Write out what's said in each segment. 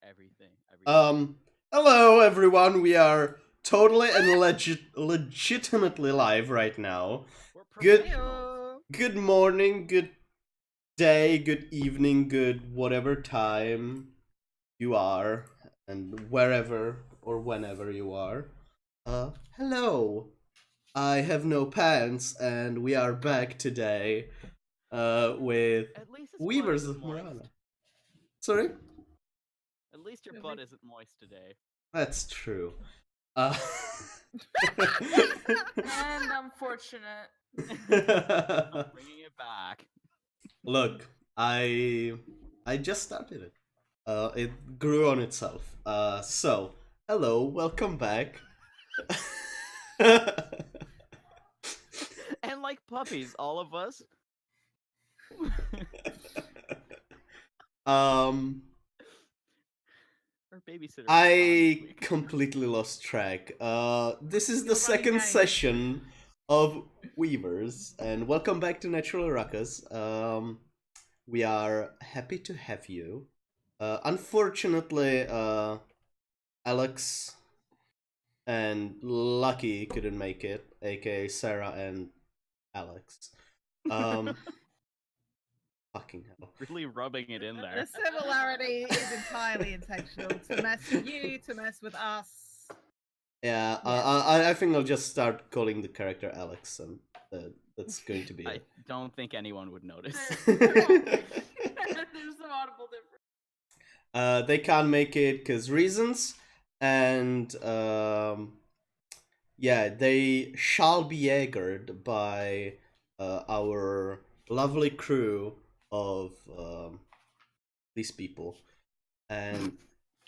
everything. Hello everyone. We are totally and legitimately live right now. We're Good, professionals. good morning, good day, good evening, good whatever time you are, and wherever or whenever you are. Hello. I have no pants, and we are back today. With At least his butt Weavers isn't of moist. Morana. Sorry, At least your butt isn't moist today. that's true. Uh, And unfortunate. I'm bringing it back. Look, I just started it. It grew on itself. So hello, welcome back. And like puppies, all of us. um, Our babysitter. I completely lost track. This is You're the running second game. session of Weavers, and welcome back to Natural Ruckus. We are happy to have you. Unfortunately, Alex and Lucky couldn't make it, aka Sarah and Alex. Fucking hell. Really rubbing it in The there. similarity is entirely intentional to mess with you, to mess with us. Yeah, Yes. I think I'll just start calling the character Alex, and that's going to be I it. don't think anyone would notice. There's some audible difference. They can't make it because reasons, and yeah, they shall be Jaegered by our lovely crew of these people, and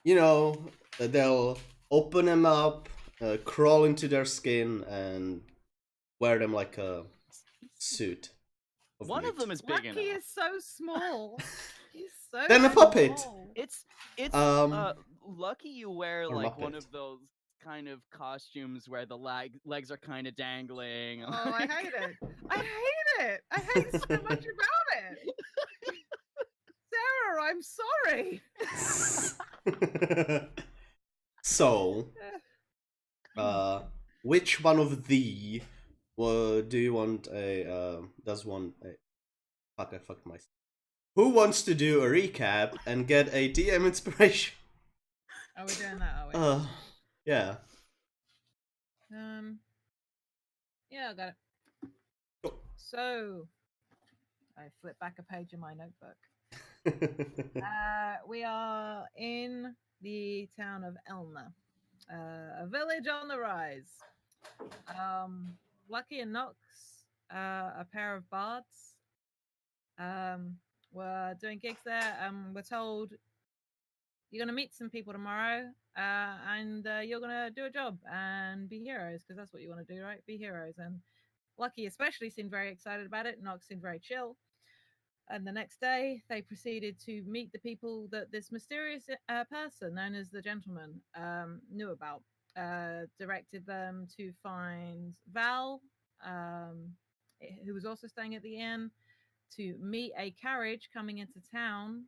they'll open them up, crawl into their skin, and wear them like a suit. One of them is big Lucky enough. is so small. He's so Then a puppet. small. It's Um, lucky you wear or like one Muppet. of those kind of costumes where the legs are kind of dangling. Oh, I hate it. I hate it. I hate so much about it. Sarah, I'm sorry. So, which one of the do you want does one fuck, I fucked myself. Who wants to do a recap and get a DM inspiration? Are we doing that? Are we? Yeah. Yeah, I got it. Cool. So, I flip back a page in my notebook. We are in the town of Elna, a village on the rise. Lucky and Nox, a pair of bards, were doing gigs there. We're told you're going to meet some people tomorrow, and you're going to do a job and be heroes, because that's what you want to do, right? Be heroes. And Lucky especially seemed very excited about it. Nox seemed very chill. And the next day, they proceeded to meet the people that this mysterious person, known as the Gentleman, knew about. Directed them to find Val, who was also staying at the inn, to meet a carriage coming into town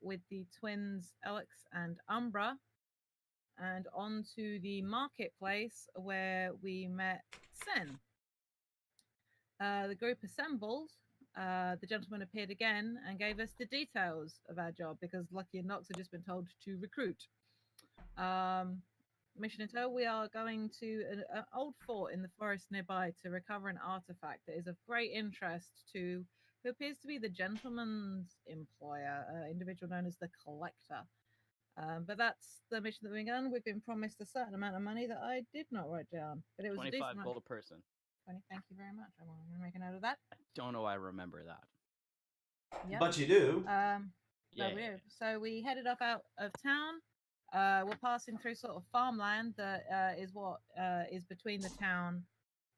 with the twins Alex and Umbra, and on to the marketplace where we met Sen. The group assembled. The gentleman appeared again and gave us the details of our job, because Lucky and Nox had just been told to recruit. Mission in tow, we are going to an old fort in the forest nearby to recover an artifact that is of great interest to who appears to be the gentleman's employer, an individual known as the Collector. But that's the mission that we're going. We've been promised a certain amount of money that I did not write down, but it was a 25 decent gold a person. 20. Thank you very much. I'm going to make a note of that. Don't know I remember that. Yep. But you do. No, we do. So we headed off out of town. We're passing through sort of farmland that is what is between the town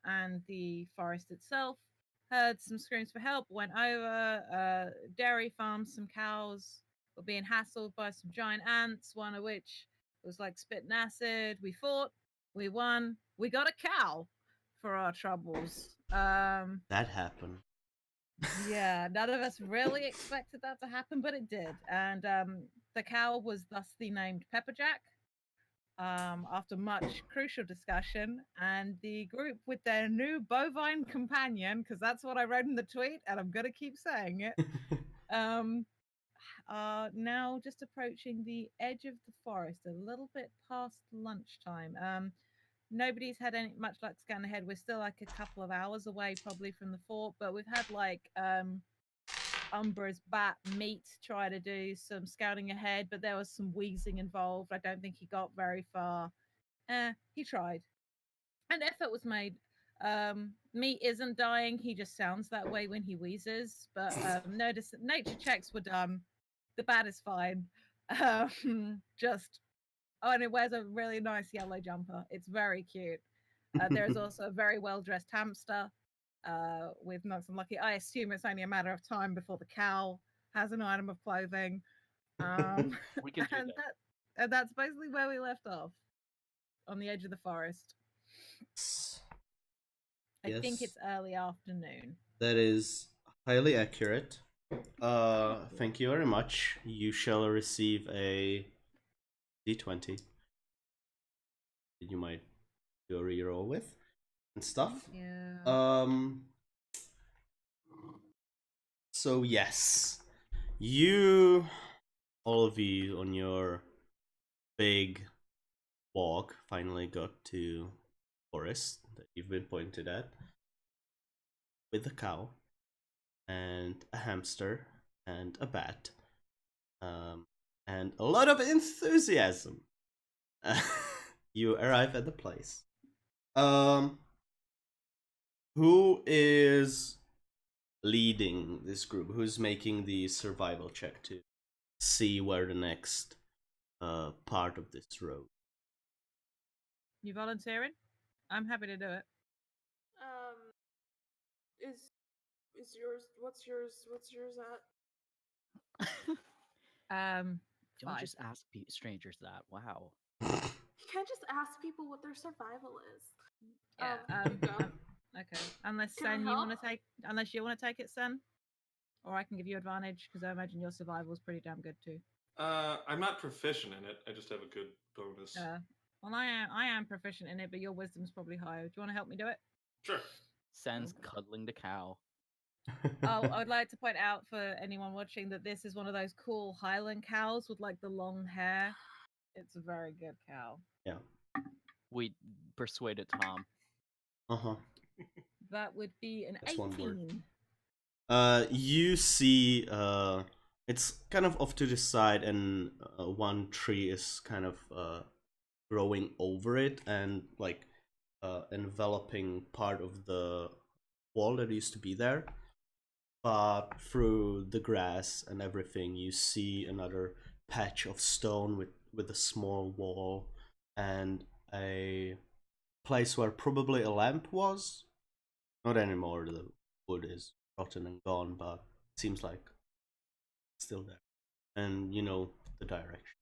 and the forest itself. Heard some screams for help, went over, dairy farms, some cows were being hassled by some giant ants, one of which was like spitting acid. We fought, we won, we got a cow for our troubles. That happened. Yeah, none of us really expected that to happen, but it did. And The cow was thusly named Pepperjack after much crucial discussion, and the group, with their new bovine companion, because that's what I wrote in the tweet, and I'm going to keep saying it, are now just approaching the edge of the forest, a little bit past lunchtime. Nobody's had any much luck scanning ahead. We're still like a couple of hours away, probably from the fort, but we've had like Umbra's bat meat try to do some scouting ahead, but there was some wheezing involved. I don't think he got very far. He tried, and effort was made. Meat isn't dying. He just sounds that way when he wheezes. But notice nature checks were done. The bat is fine. Just and it wears a really nice yellow jumper. It's very cute. There's also a very well dressed hamster with Nuts and Lucky. I assume it's only a matter of time before the cow has an item of clothing. We can do and that. and that's basically where we left off, on the edge of the forest. I think Yes. it's early afternoon. That is highly accurate. Thank you very much. You shall receive a D20 that you might do a reroll with and stuff. Yeah. So yes, you, all of you on your big walk, finally got to forest that you've been pointed at with a cow and a hamster and a bat, and a lot of enthusiasm. You arrive at the place. Who is leading this group? Who's making the survival check to see where the next part of this road? You volunteering? I'm happy to do it. Is yours? What's yours at? Don't 5. just ask strangers that. Wow. You can't just ask people what their survival is. Yeah. You go. Okay. Unless Can I Sen, you want to help? take, unless you want to take it, Sen, or I can give you advantage because I imagine your survival is pretty damn good too. I'm not proficient in it. I just have a good bonus. Well, I am proficient in it, but your wisdom's probably higher. Do you want to help me do it? Sure. Sen's cuddling the cow. Oh, I would like to point out for anyone watching that this is one of those cool Highland cows with like the long hair. It's a very good cow. Yeah. We persuaded Tom. Uh-huh. That would be an That's 1 word. 18. You see, it's kind of off to the side, and one tree is kind of growing over it and like enveloping part of the wall that used to be there. But through the grass and everything, you see another patch of stone with a small wall and a place where probably a lamp was. Not anymore, the wood is rotten and gone, but it seems like it's still there. And you know the direction.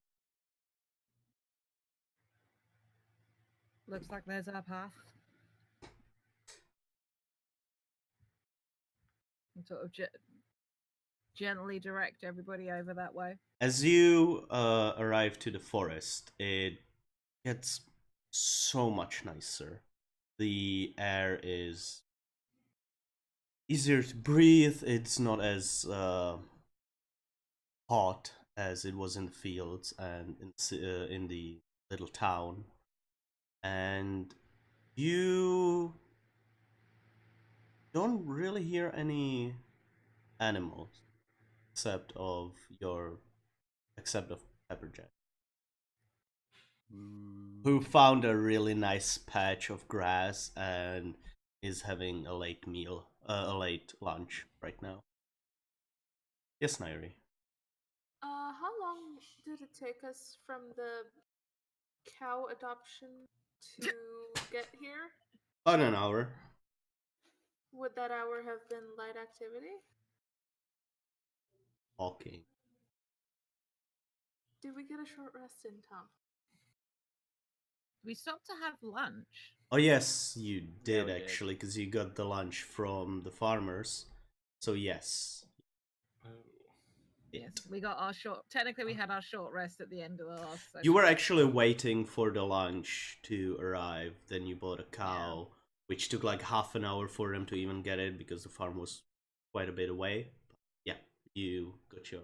Looks like there's our path. And sort of gently direct everybody over that way. As you arrive to the forest, it gets so much nicer. The air is easier to breathe. It's not as hot as it was in the fields and in the little town. And you don't really hear any animals except of Pepperjack, who found a really nice patch of grass and is having a late meal, a late lunch right now. Yes, Nairi. How long did it take us from the cow adoption to get here? About an hour. Would that hour have been light activity? Walking. Did we get a short rest in, Tom? We stopped to have lunch. Oh yes, you did we did. actually, because you got the lunch from the farmers. So yes. Oh. Yes, we got our short. Technically, we had our short rest at the end of the last session. You were actually waiting for the lunch to arrive. Then you bought a cow, which took like half an hour for them to even get it because the farm was quite a bit away. Yeah, you got your.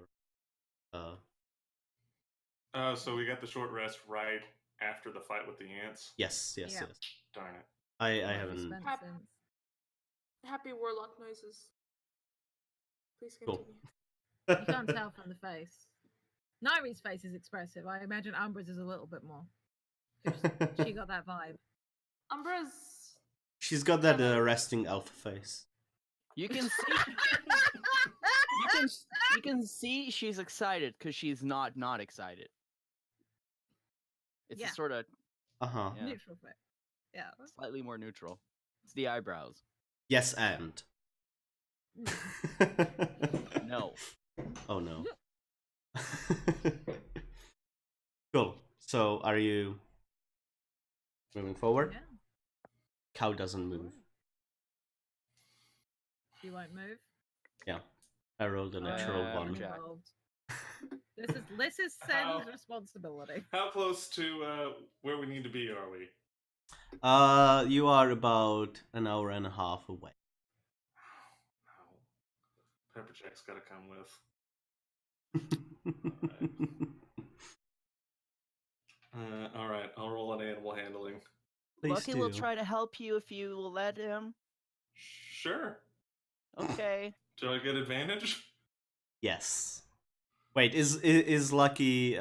So we got the short rest right after the fight with the ants. Yes. Yeah. Yes. Darn it. I What have you haven't. spent Hap- since? Happy warlock noises. Please Cool. continue. You can't tell from the face. Nairi's face is expressive. I imagine Umbra's is a little bit more. 'Cause she got that vibe. Umbra's. She's got that resting alpha face. You can see. you can see she's excited because she's not excited. It's Yeah. a sort of Uh-huh. Yeah. Neutral fit. Yeah. slightly more neutral. It's the eyebrows. Yes, and. No. Oh no. Cool. So, are you moving forward? Yeah. Cow doesn't move. She won't move. Yeah. I rolled a natural one. Jack. Involved. This is How- Sen's responsibility. How close to where we need to be are we? You are about an hour and a half away. No. Pepperjack's got to come with. All right. I'll roll an animal handling. Please Lucky do. will try to help you if you will let him. Sure. Okay. Do I get advantage? Yes. Wait, is Lucky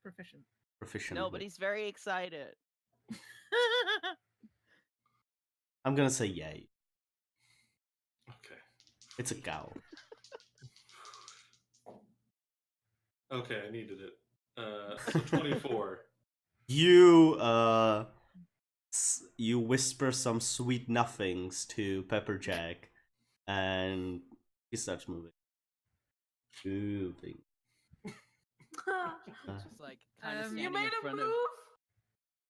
Proficient. proficient? No, with- but he's very excited. I'm gonna say yay. Okay. It's a cow. Okay, I needed it. So 24. You you whisper some sweet nothings to Pepperjack, and he starts moving. Moving. Just like kind of You standing You in made a front move.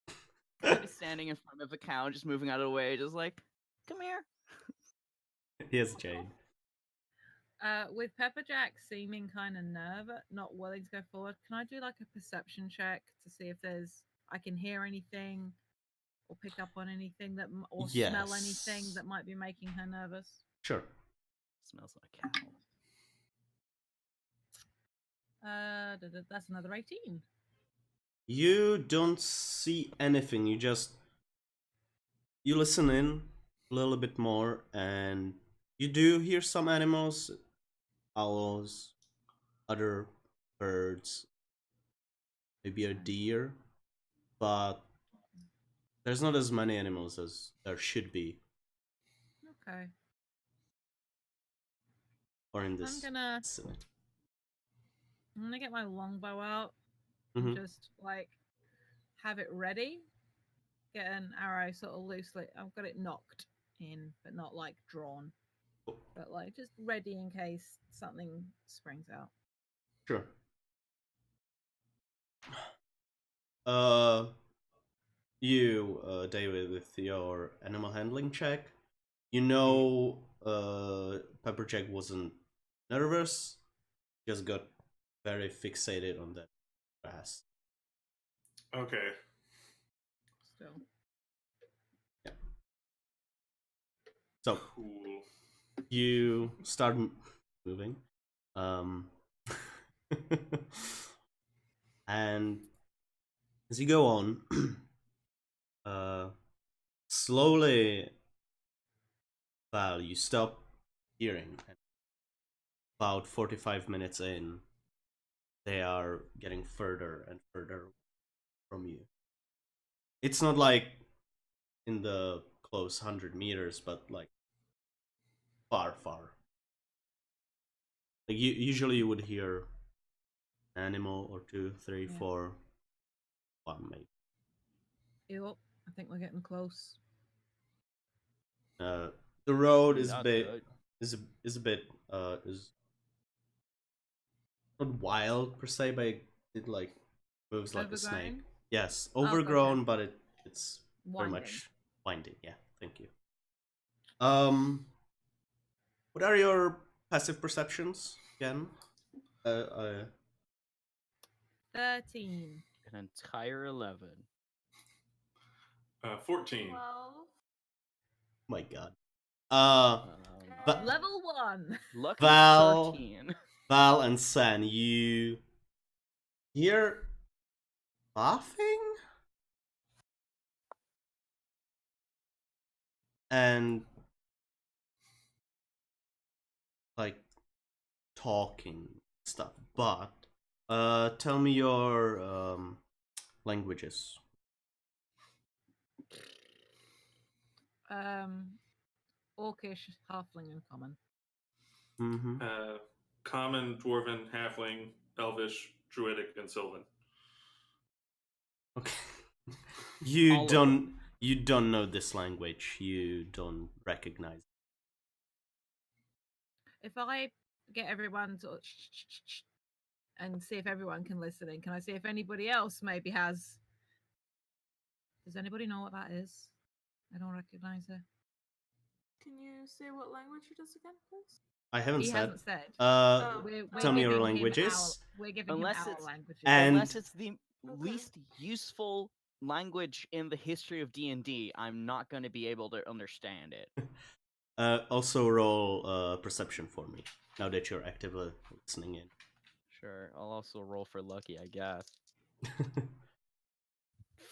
of kind of standing in front of a cow, just moving out of the way, just like, come here. Here's Jade. With Pepperjack seeming kind of nervous, not willing to go forward, can I do like a perception check to see if I can hear anything or pick up on anything or smell anything Yes. that might be making her nervous? Sure. Smells like a cow. That's another 18. You don't see anything. You listen in a little bit more, and you do hear some animals, owls, other birds, maybe a deer, but there's not as many animals as there should be, Okay. or in I'm this. gonna vicinity. get my longbow out Mhm. and just like have it ready. Get an arrow sort of loosely. I've got it knocked in, but not like drawn. Cool. But like just ready in case something springs out. Sure. David, with your animal handling check, you know, Pepperjack wasn't nervous, just got very fixated on that grass. Okay. Still. So Cool. you start moving, and as you go on, slowly, Val, you stop hearing. About 45 minutes in, they are getting further and further from you. It's not like in the close 100 meters, but like far. Like usually you would hear an animal or two, three, Yeah. four, one maybe. Yep. I think we're getting close. The road is Not bit good. is a bit is not wild per se, but it like moves like a snake. Overgrown? Yes, gotcha. overgrown, but it's very Winding. much winding. Yeah, thank you. What are your passive perceptions again? 13. An entire 11. 14. 12. My God. Level 1. Lucky Val. 13. Val and Sen, you hear laughing and like talking stuff, but tell me your languages. Orcish, halfling, and common. Mm-hmm. Common, Dwarven, Halfling, Elvish, Druidic, and Sylvan. Okay. All of them. You don't know this language. You don't recognize it. If I get everyone to and see if everyone can listen in, can I see if anybody else maybe has? Does anybody know what that is? I don't recognize it. Can you say what language it is again, please? I haven't He said. hasn't said. Oh. We're Tell me your giving him languages. we're giving Unless him our it's- languages. And- Unless it's the least useful language in the history of D&D, I'm not going to be able to understand it. Also roll perception for me now that you're actively listening in. Sure, I'll also roll for lucky, I guess.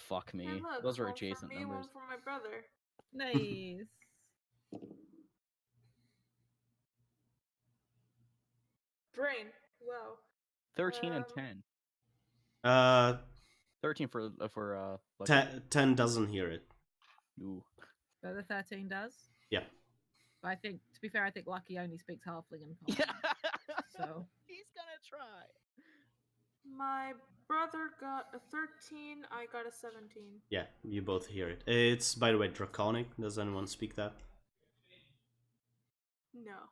Fuck me. Hey, look, Those are one adjacent for me, numbers. one for my brother. Nice. Brain. Wow. 13 and Um, 10. 13 for lucky. 10 doesn't hear it. Ooh. So the 13 does. Yeah. But I think, to be fair, I think Lucky only speaks halfling and common. Yeah. So He's gonna try. My brother got a 13, I got a 17. Yeah, you both hear it. It's, by the way, Draconic. Does anyone speak that? No.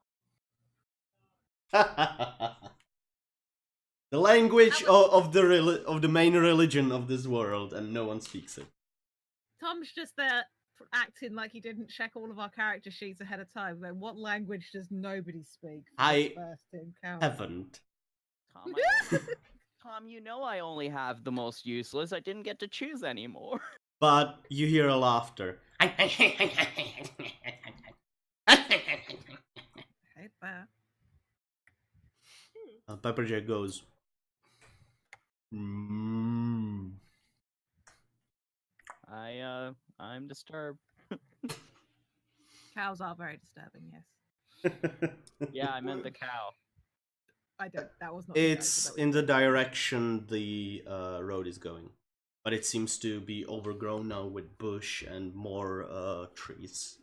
The language of the main religion of this world, and no one speaks it. Tom's just there acting like he didn't check all of our character sheets ahead of time. Like, what language does nobody speak? For this first encounter? Haven't. Tom, Tom, you know I only have the most useless. I didn't get to choose anymore. But you hear a laughter. Hate that. Pepperjack goes. Mm. I'm disturbed. Cows are very disturbing. Yes. Yeah, I meant the cow. I don't. That was not. the joke, but It's that was in the good. direction the road is going, but it seems to be overgrown now with bush and more trees.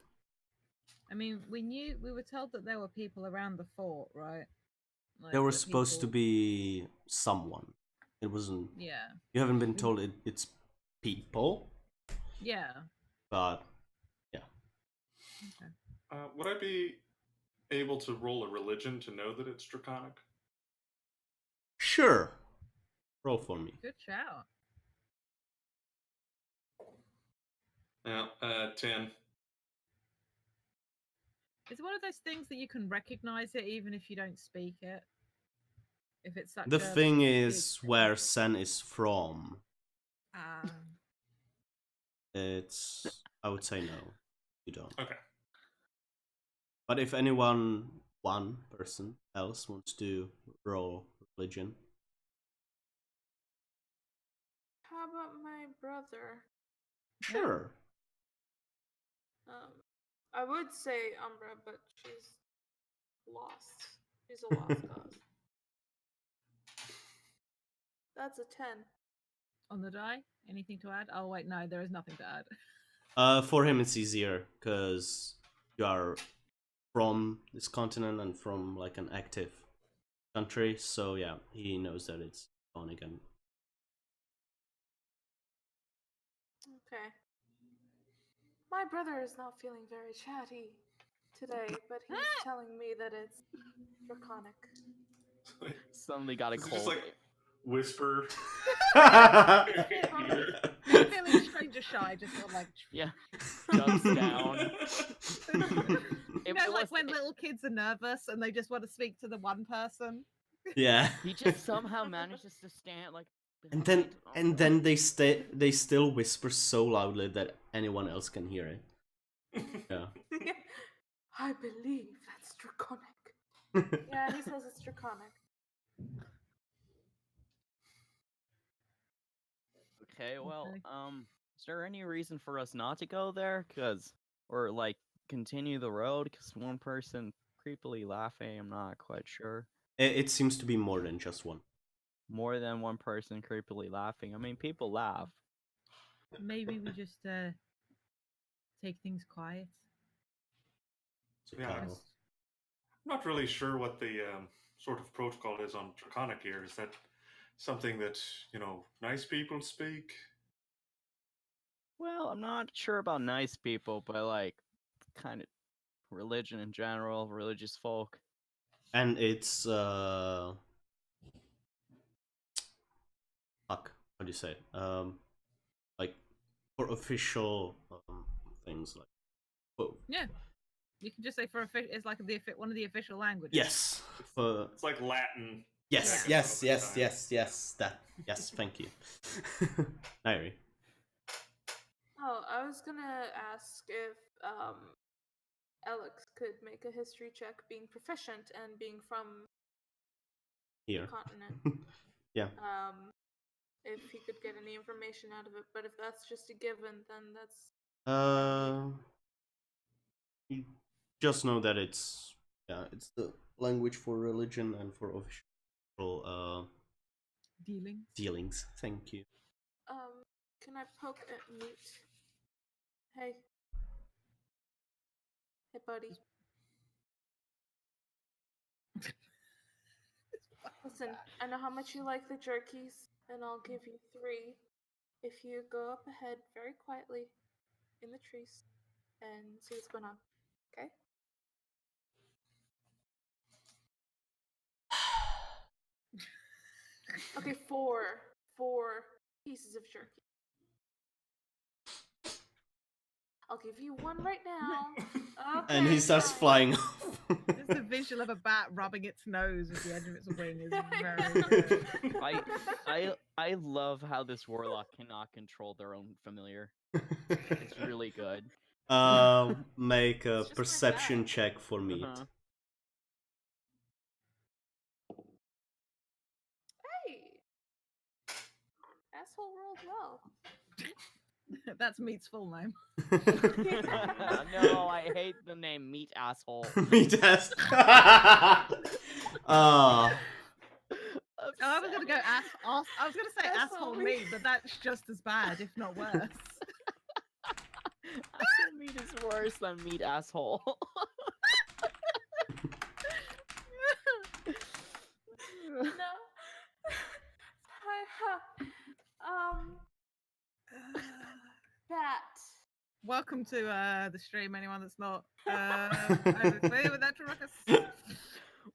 I mean, we were told that there were people around the fort, right? Like, There was that supposed to people- be someone. It wasn't. Yeah. You haven't been told it's people, Yeah. but Okay. Would I be able to roll a religion to know that it's draconic? sure. Roll for me. Good shout. Yeah, 10. It's one of those things that you can recognize it even if you don't speak it. If it's such The a thing big is, thing. where Sen is from, Ah. it's. I would say no. You don't. Okay. But if one person else wants to roll religion, How about my brother? sure. I would say Umbra, but she's lost. She's a lost cause. That's a 10. On the die? Anything to add? Oh wait, no, there is nothing to add. For him it's easier because you are from this continent and from like an active country, so yeah, he knows that it's on again. Okay. My brother is not feeling very chatty today, but he's telling me that it's draconic. Suddenly got a Is it cold. just like whisper? Feeling strange just shy, just sort of like. Yeah, ducks down. You know, like when little kids are nervous and they just want to speak to the one person. Yeah. He just somehow manages to stand like. And behind- then they still whisper so loudly that anyone else can hear it. Yeah. I believe that's draconic. Yeah, he says it's draconic. Okay, well, Okay. is there any reason for us not to go there? Or like continue the road? Cause one person creepily laughing. I'm not quite sure. It seems to be more than just one. More than one person creepily laughing. I mean, people laugh. Maybe we just take things quiet. Yeah, I'm Chicago. not really sure what the sort of protocol is on draconic here. Is that something that nice people speak? Well, I'm not sure about nice people, but like kind of religion in general, religious folk. And it's fuck, how do you say it? Like for official things like Yeah, you can just say it's like one of the official languages. yes. For It's like Latin. yes, back in yes, Roman yes, times. yes, that yes, thank you. Nairi. Oh, I was gonna ask if Alex could make a history check, being proficient and being from Here. the continent. Yeah. If he could get any information out of it, but if that's just a given, then that's You just know that it's the language for religion and for official dealings. Thank you. Can I poke at Meat? Hey, buddy. Listen, I know how much you like the jerkies, and I'll give you 3 if you go up ahead very quietly in the trees and see what's going on. Okay? Okay, 4 pieces of jerky. I'll give you 1 right now. Okay, And he starts fine. flying off. Just the visual of a bat rubbing its nose with the edge of its wing is very good. I love how this warlock cannot control their own familiar. It's really good. Make a It's just my perception style. check for me. Uh-huh. Hey! Asshole rolled well. That's Meat's full name. No, I hate the name Meat Asshole. Me test. I was gonna go I was gonna say asshole Asshole me, but that's just as bad, if not worse. Asshole Meat is worse than Meat Asshole. No. Bat. Welcome to the stream, anyone that's not over familiar with Natural Ruckus.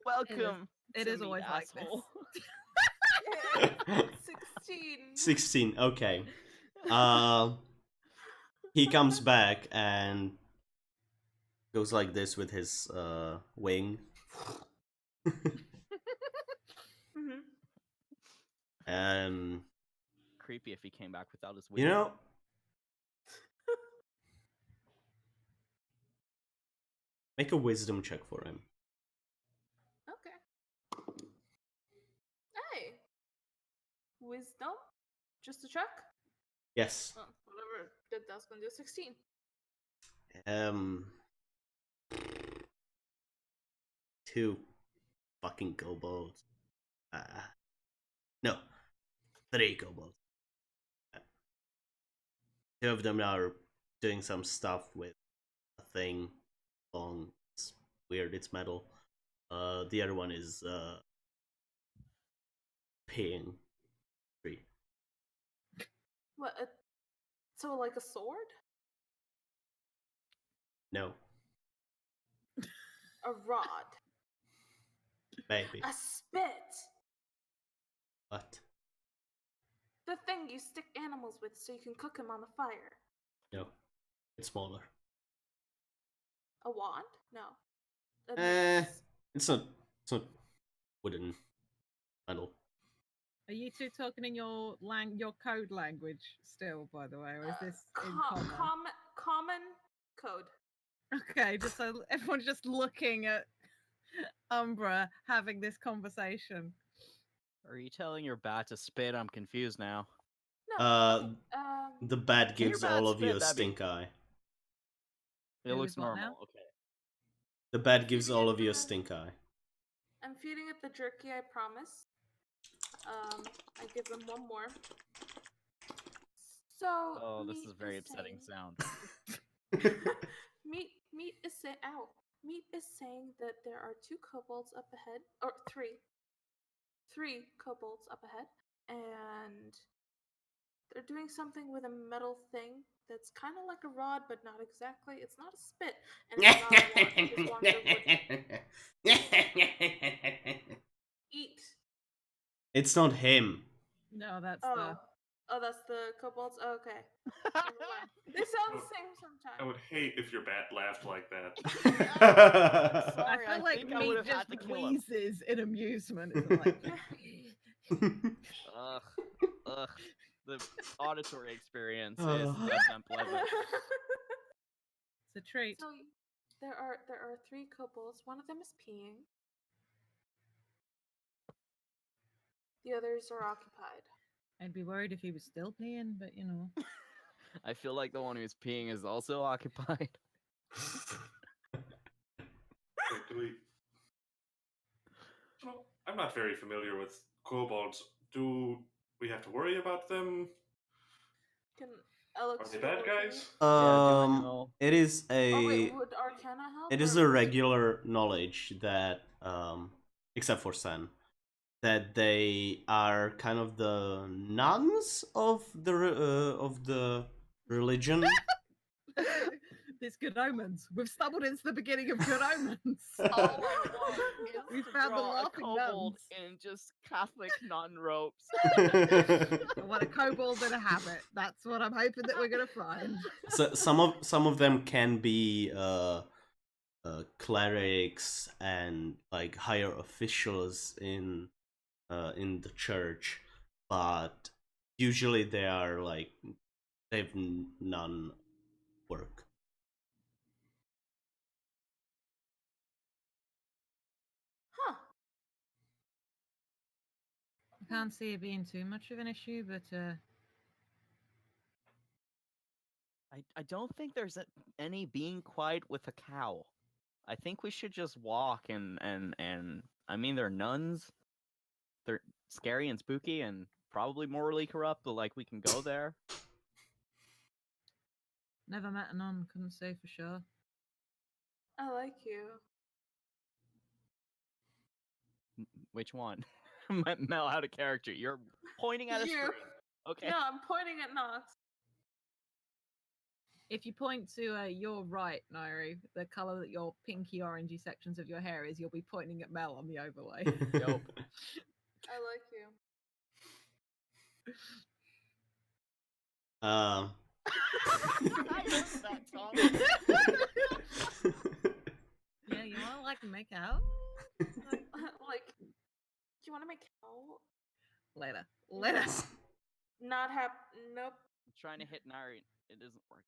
Welcome. It to is Meat always like this. Asshole. 16. 16. Okay. He comes back and goes like this with his wing. Mm-hmm. And Creepy if he came back without his you wig. know, make a wisdom check for him. Okay. Hey. Wisdom? Just a check? Yes. Oh, whatever. That's gonna do 16. Two fucking kobolds. No, 3 kobolds. 2 of them are doing some stuff with a thing long. It's weird. It's metal. The other one is peeing. Tree. What? So, like a sword? No, A rod? maybe. A spit? What? The thing you stick animals with so you can cook them on the fire. No, it's smaller. A wand? No. A Eh, mace. it's not wooden metal. Are you two talking in your code language still, by the way, or is this in common? Common code. Okay, just so everyone's just looking at Umbra having this conversation. Are you telling your bat to spit? I'm confused now. No. Okay, the bat Can your gives bat all of you spit? a That'd be- stink eye. It Who looks is what normal. now? Okay. The bat gives Feeding all it of you a the- stink eye. I'm feeding it the jerky, I promise. I give him one more. So. Oh, this Meat is a very upsetting saying- sound. Meat is saying. Ow. Meat is saying that there are 2 kobolds up ahead, or 3. 3 kobolds up ahead, and they're doing something with a metal thing that's kind of like a rod, but not exactly. It's not a spit, and it's not a wand, because wands are wooden. Eat. It's not him. No, that's Oh, that's the kobolds? Oh, okay. Never mind. They sound the same I sometimes. would hate if your bat laughed like that. Sorry, I feel like think I Meat would have just had to kill him. wheezes in amusement. It's like, Ugh. Ugh. The auditory experience is Ugh. less than pleasant. it's a treat. So there are 3 kobolds. One of them is peeing. The others are occupied. I'd be worried if he was still peeing, but you know. I feel like the one who's peeing is also occupied. Wait, do we? Well, I'm not very familiar with kobolds. Do we have to worry about them? Can Are Alex they do bad it with me? guys? Yeah, do I know? It is Oh a wait, would Arcana help? it is or a was- regular knowledge that except for Sen, that they are kind of the nuns of the religion. It's Good Omens. We've stumbled into the beginning of Good Omens. All I want is We to found the draw a laughing kobold nuns. in just Catholic nun robes. I want a kobold in a habit. That's what I'm hoping that we're gonna find. So some of them can be clerics and like higher officials in the church, but usually they are like they've none work. Huh. I can't see it being too much of an issue, but I don't think there's any being quiet with a cow. I think we should just walk and I mean they're nuns. They're scary and spooky and probably morally corrupt, but like we can go there. never met a nun, couldn't say for sure. I like you. Which one? Mel out of character. You're pointing at a You. screen. Okay. No, I'm pointing at Nox. If you point to your right, Nairi, the color that your pinky orangey sections of your hair is, you'll be pointing at Mel on the overlay. Dope. I like you. Um. I heard that, Tom. Yeah, you want to like make out Like, do you want to make out? later. Later. Not Nope. I'm trying to hit Nari. It isn't working.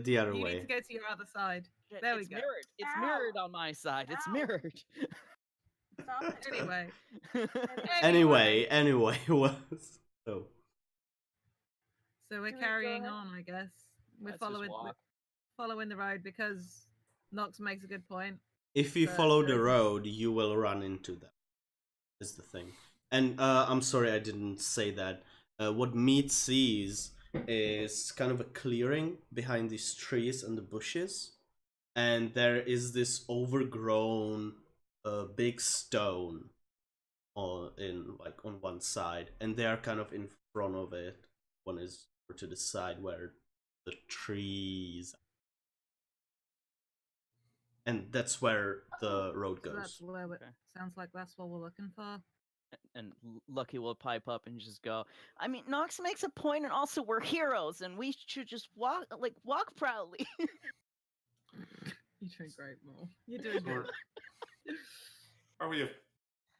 The other You way. need to go to your other side. Shit, There we it's go. mirrored. It's Ow. mirrored on my side. It's Ow. mirrored. Stop it. Anyway, Anyway, was so. so we're Do we go carrying ahead? on, I guess. We're Let's just walk. following the road because Nox makes a good point. If you But follow there the isn't- road, you will run into them. Is the thing. And I'm sorry I didn't say that. What Meat sees is kind of a clearing behind these trees and the bushes, and there is this overgrown big stone on one side, and they are kind of in front of it. One is to the side where the trees, and that's where the road So goes. that's where Okay. sounds like that's what we're looking for. And Lucky will pipe up and just go, I mean, Nox makes a point, and also we're heroes, and we should just walk proudly. You're doing great, Mo. You're doing Or good. are we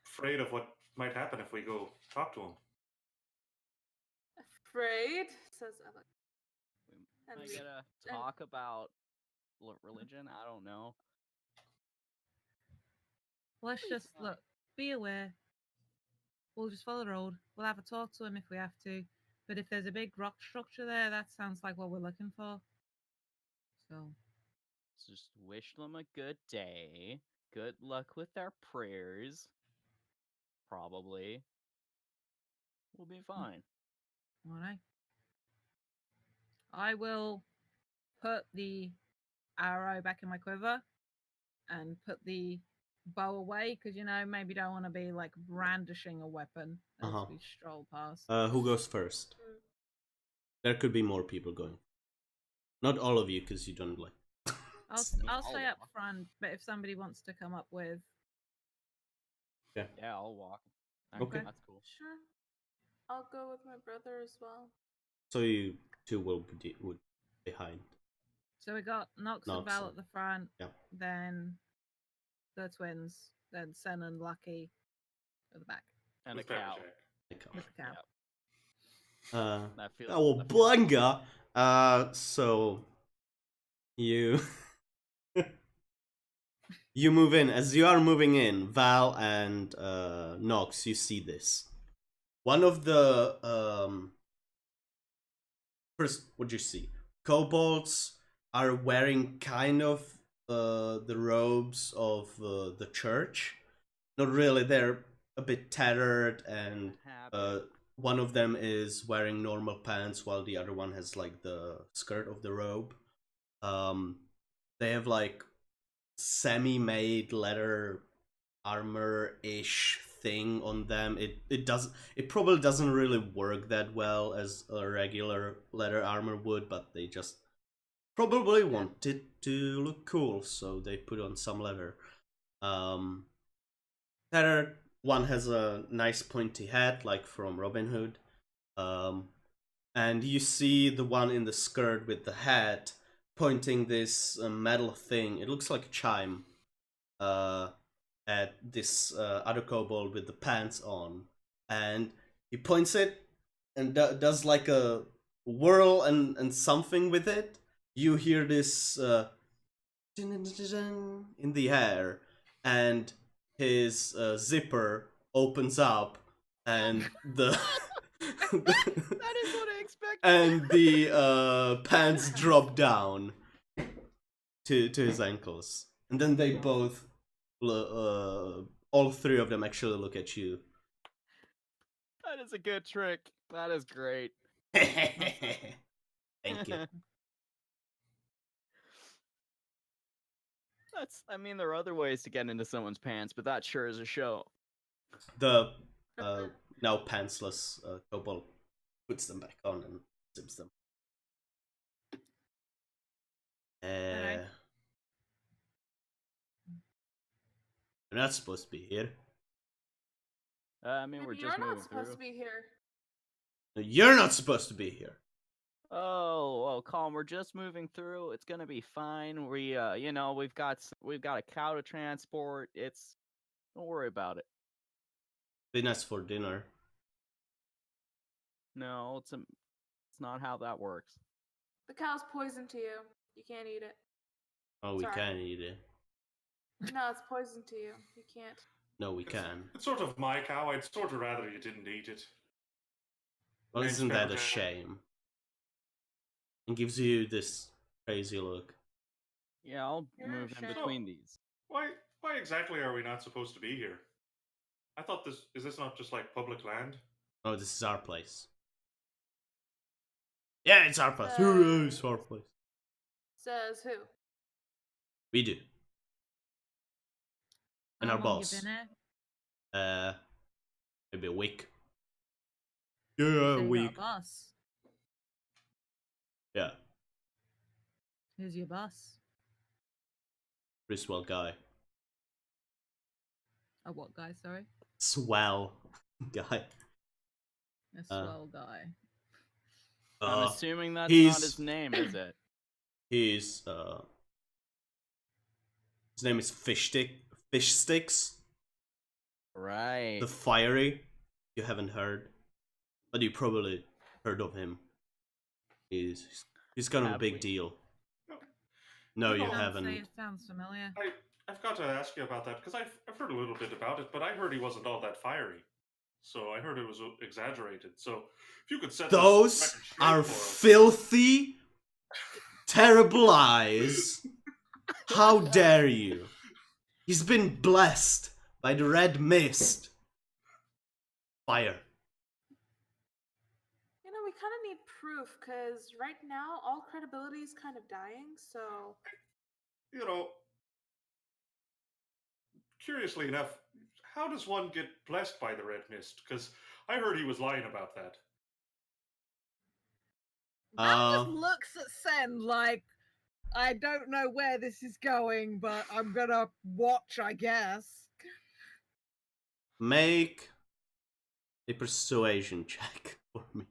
afraid of what might happen if we go talk to him? Afraid, says Alec. I And gotta talk about religion. I don't know. Let's Please, just look. Be aware. We'll just follow the road. We'll have a talk to him if we have to. But if there's a big rock structure there, that sounds like what we're looking for. So just wish them a good day. Good luck with their prayers. Probably. We'll be fine. all right. I will put the arrow back in my quiver and put the bow away because maybe don't want to be like brandishing a weapon as we stroll past. Who goes first? There could be more people going. Not all of you, because you don't like. I'll I'll stay up walk. front, but if somebody wants to come up with, Yeah. Yeah, I'll walk. Okay. That's cool. Sure. I'll go with my brother as well. So you two will be behind. so we got Nox and Nox Val and- at the front, yeah. then the twins, then Sen and Lucky at the back And With a cow. Pepperjack. with the cow. Yep. That feels. Cowabunga! So you you move in. As you are moving in, Val and Nox, you see this. One of the first, what you see? Kobolds are wearing kind of the robes of the church. Not really. They're a bit tattered, and one of them is wearing normal pants, while the other one has like the skirt of the robe. They have like semi-made leather armor-ish thing on them. It probably doesn't really work that well as a regular leather armor would, but they just probably want it to look cool, so they put on some leather. Tattered one has a nice pointy hat, like from Robin Hood. And you see the one in the skirt with the hat pointing this metal thing. It looks like a chime at this other kobold with the pants on. And he points it and does like a whirl and something with it. You hear this in the air, and his zipper opens up, and the That is what I expected. and the pants drop down to his ankles, and then they both all three of them actually look at you. That is a good trick. That is great. Thank you. I mean, there are other ways to get into someone's pants, but that sure is a show. The now pantsless kobold puts them back on and zips them. Alright. You're not supposed to be here. I mean, we're Maybe just you're moving not supposed through. to be here. No, you're not supposed to be here. Oh, calm. We're just moving through. It's gonna be fine. We've got a cow to transport. Don't worry about it. Dinner's for dinner. No, it's not how that works. The cow's poison to you. You can't eat it. Oh, we Sorry. can eat it. No, it's poison to you. You can't. No, we can. It's sort of my cow. I'd sort of rather you didn't eat it. Well, Name's isn't that a Pepperjack. shame? And gives you this crazy look. Yeah, I'll You're move in sure? between these. Why exactly are we not supposed to be here? I thought is this not just like public land? Oh, this is our place. Yeah, it's our place. It's our place. Says who? We do. And How our long boss. You been here? Maybe a week. So Yeah, you a got a week. boss. Yeah, Who's your boss? pretty swell guy. Oh, what guy? Sorry. swell guy. A swell guy. I'm assuming that's he's- not his name, is it? He's his name is Fish Sticks. Right. The Fiery. You haven't heard, but you probably heard of him. He's kind of a Have big we? deal. No, you No. haven't. It sounds familiar. I've got to ask you about that because I've heard a little bit about it, but I heard he wasn't all that fiery. So I heard it was exaggerated. So if you could set Those this record straight are for us. filthy, terrible eyes. How dare you? He's been blessed by the red mist. Fire. You know, we kind of need proof because right now all credibility is kind of dying. So You know, curiously enough, how does one get blessed by the red mist? Because I heard he was lying about that. Val just looks at Sen like, I don't know where this is going, but I'm gonna watch, I guess. Make a persuasion check for me.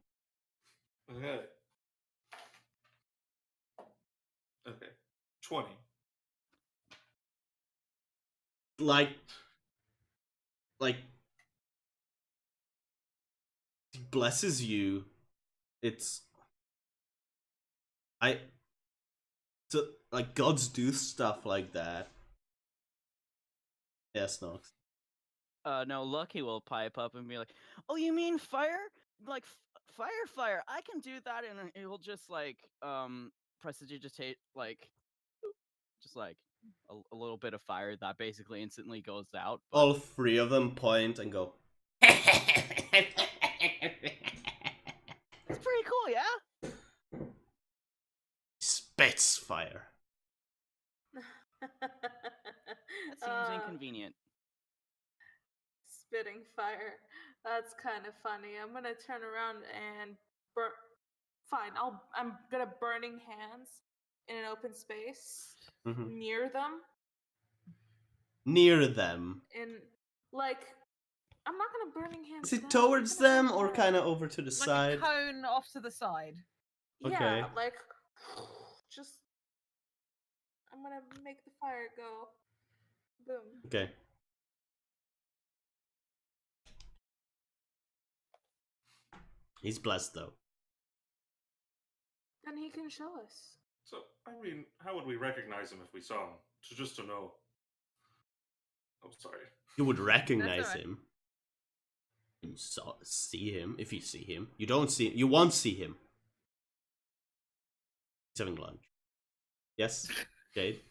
Okay. Okay. 20. Like he blesses you. It's so like gods do stuff like that. Yes, Nox. No, Lucky will pipe up and be like, "Oh, you mean fire? Like fire! I can do that," and he'll just like prestidigitate like just like a little bit of fire that basically instantly goes out. But All three of them point and go. it's pretty cool, yeah. Spits fire. That seems inconvenient. spitting fire. That's kind of funny. I'm gonna turn around and burn. Fine, I'm gonna burning hands in an open space Mhm. near them. Near them. In like, I'm not gonna burning hands. Is it down, towards I'm gonna them hold or them. kind of over to the Like side? a cone off to the side. Okay. Yeah, like just. I'm gonna make the fire go. Boom. Okay. He's blessed though. Then he can show us. So, I mean, how would we recognize him if we saw him? Just to know. Oh, sorry. You would recognize alright. him. You see him if you see him. You don't see. You won't see him. He's having lunch. Yes, Jade.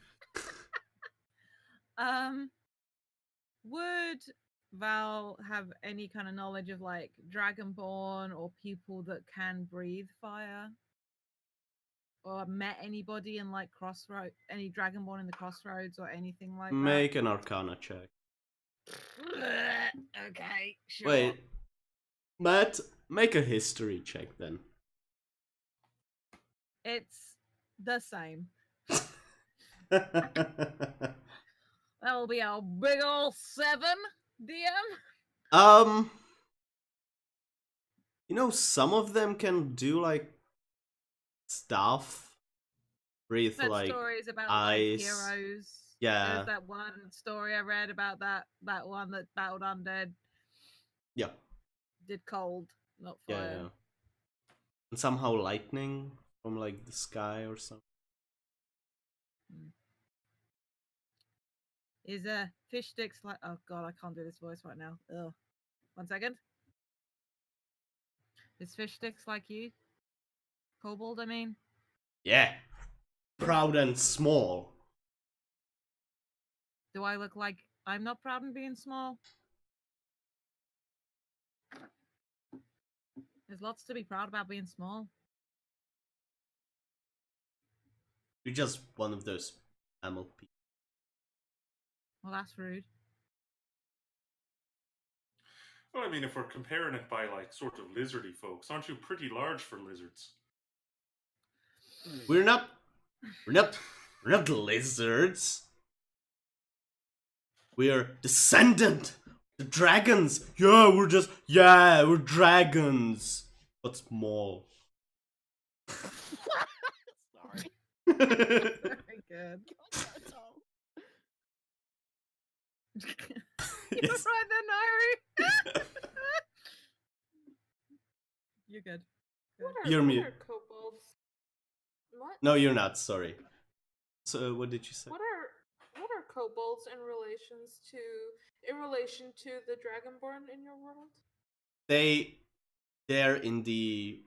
Would Val have any kind of knowledge of like Dragonborn or people that can breathe fire? Or met anybody in like Crossroads, any Dragonborn in the Crossroads or anything like Make an Arcana check. that? Okay, sure. Wait, Matt, make a history check then. It's the same. That'll be a big ol' 7, DM. You know, some of them can do like stuff. Breathe Heard like stories about ice. like heroes. Yeah. There's that one story I read about that one that battled undead. Yeah. Did cold, not Yeah, fire. yeah. And somehow lightning from like the sky or something. Is fish sticks like? Oh god, I can't do this voice right now. Ugh. 1 second. Is fish sticks like you? Kobold, I mean. Yeah. Proud and small. Do I look like I'm not proud in being small? There's lots to be proud about being small. You're just one of those mammal people. Well, that's rude. Well, I mean, if we're comparing it by, like, sort of lizardy folks, aren't you pretty large for lizards? We're not lizards. We are descendant The dragons! We're dragons! But small. Sorry. Very good. You're Yes. right then, Irie. You're good. What Good. are, You're what mute. are kobolds? What? No, you're not, sorry. So, what did you say? What are kobolds in relation to the dragonborn in your world? They're in the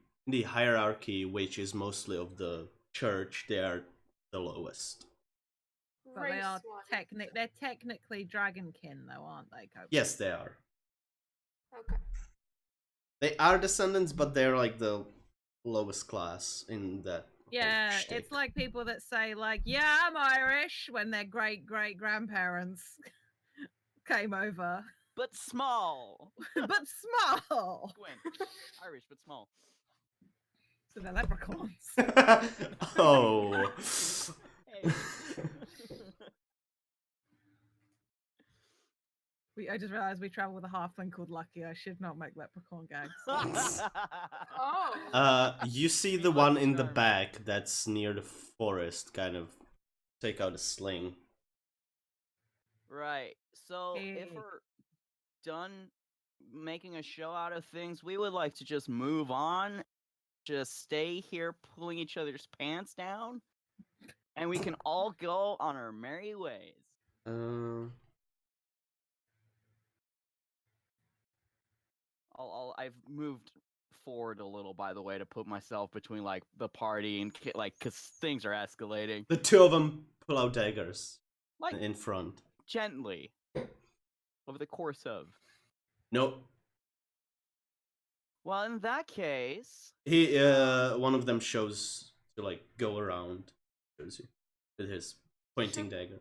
hierarchy, which is mostly of the church. They are the lowest. But they are Race-wise. they're technically dragonkin though, aren't they, Kobolds? Yes, they are. Okay. They are descendants, but they're like the lowest class in that. Yeah, whole shtick. it's like people that say like, "Yeah, I'm Irish," when their great grandparents came over, But small. but small. Twin. Irish, but small. So they're leprechauns. Oh. Hey. I just realized we travel with a halfling called Lucky. I should not make leprechaun gags. Oh. You see Me the one in the charmed. back that's near the forest kind of take out a sling. Right. So if Hey. we're done making a show out of things, we would like to just move on. Just stay here pulling each other's pants down. And we can all go on our merry ways. I've moved forward a little, by the way, to put myself between like the party and like because things are escalating. The two of them pull out daggers Like in front. gently over the course of. Nope. Well, in that case, He one of them shows to like go around, shows you with his pointing dagger.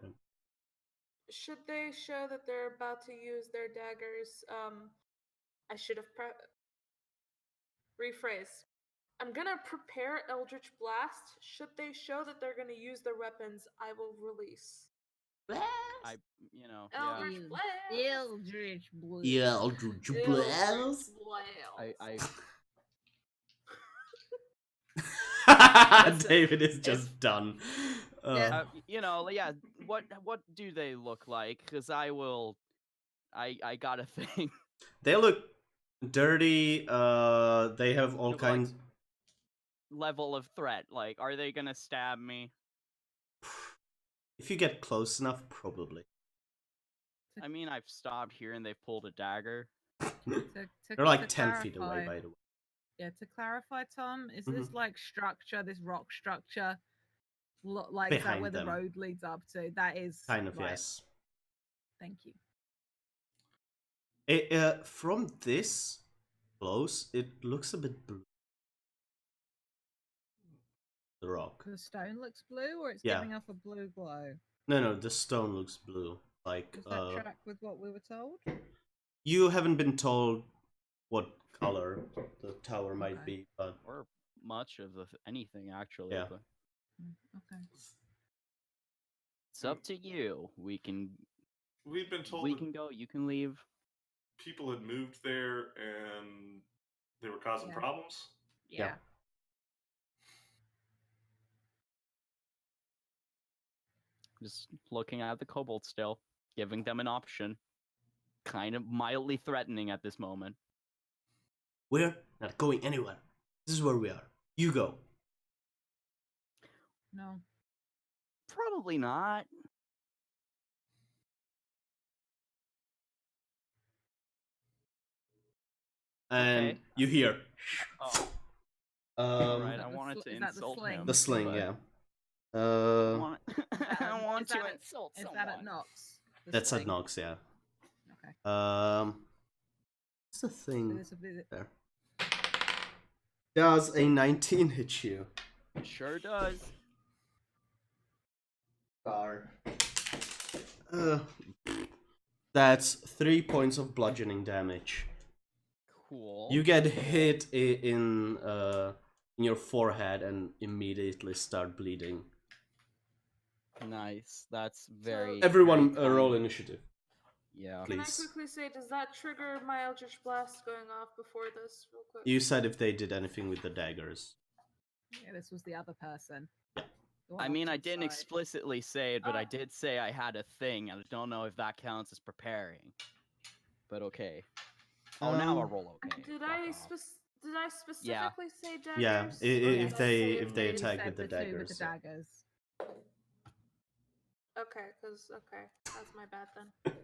Should they show that they're about to use their daggers? I should have rephrase. I'm gonna prepare Eldritch Blast. Should they show that they're gonna use their weapons, I will release. I, you know, Eldritch yeah. Blast. Eldritch Blue. Yeah, Eldritch Blast. David is just done. You know, yeah. What do they look like? Because I got a thing. They look dirty. They have all Like, kinds. Level of threat. Like, are they gonna stab me? If you get close enough, probably. I mean, I've stopped here and they've pulled a dagger. They're like 10 feet away, by the way. Yeah, to clarify, Tom, is this like structure, this rock structure, like is that Behind where them. the road leads up to? That is Kind of, right. yes. Thank you. From this close, it looks a bit blue. The rock. The stone looks blue, or it's Yeah. giving off a blue glow. No, the stone looks blue. Like, Does that track with what we were told? You haven't been told what color the tower might be, but Or much of anything actually. Yeah. But Okay. it's up to you. We've been told that can go. You can leave. people had moved there and they were causing Yeah. problems. Yeah. Just looking at the kobolds still, giving them an option. Kind of mildly threatening at this moment. we're not going anywhere. This is where we are. You go. No. Probably not. And Okay. you hear. Oh, Alright, right. I wanted to is that the insult sling? him. The sling, but yeah. I want, I want is that to a- insult Is someone. that at Knox? The That's at sling? Nox, yeah. Okay. What's the So thing this will be the- there? Does a 19 hit you? It sure does. That's 3 points of bludgeoning damage. Cool. You get hit in your forehead and immediately start bleeding. Nice. That's very. Everyone very roll kind. initiative. Yeah. Can I Please. quickly say, does that trigger my Eldritch Blast going off before this, real quick? You said if they did anything with the daggers. Yeah, this was the other person. Yeah. The one I off mean, to I the didn't side. explicitly say it, but I Uh, did say I had a thing, and I don't know if that counts as preparing. But okay. Oh, now I'll roll okay. Did Fuck I off. did I specifically say daggers? Yeah, Or if did I say they You attack said with the two with the daggers. Yeah. daggers. Okay, that's my bad then.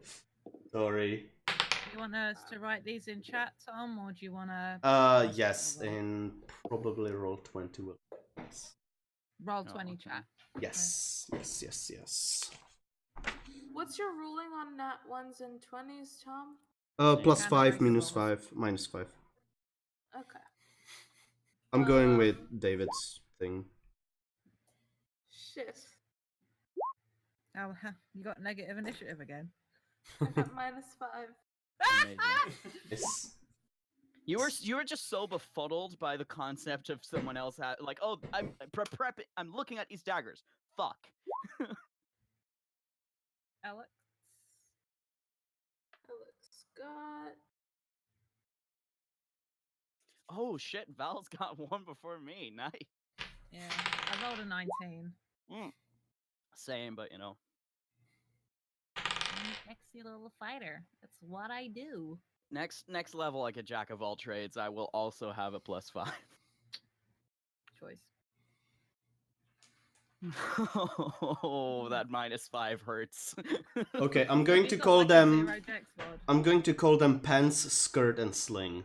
Sorry. You want us to write these in chat, Tom, or do you want to? Yes, and probably roll 20 will. Yes. Roll Oh, 20 okay. chat. Yes. Yes. What's your ruling on nat 1s and 20s, Tom? Plus Can 5, I minus roll? 5, minus 5. Okay. I'm going with Um, David's thing. Shit. Oh, you got negative initiative again. I got minus 5. Amazing. Yes. You were just so befuddled by the concept of someone else like, oh, I'm prepping. I'm looking at these daggers. Fuck. Alex. Alex got. Oh shit, Val's got one before me. Nice. Yeah, I rolled a 19. Same, but you know. I'm a sexy little fighter. That's what I do. Next level, like a jack of all trades, I will also have a +5. Choice. Oh, that -5 hurts. Okay, I'm going You've to got, call like, a them. 0 dex mod. I'm going to call them pants, skirt, and sling.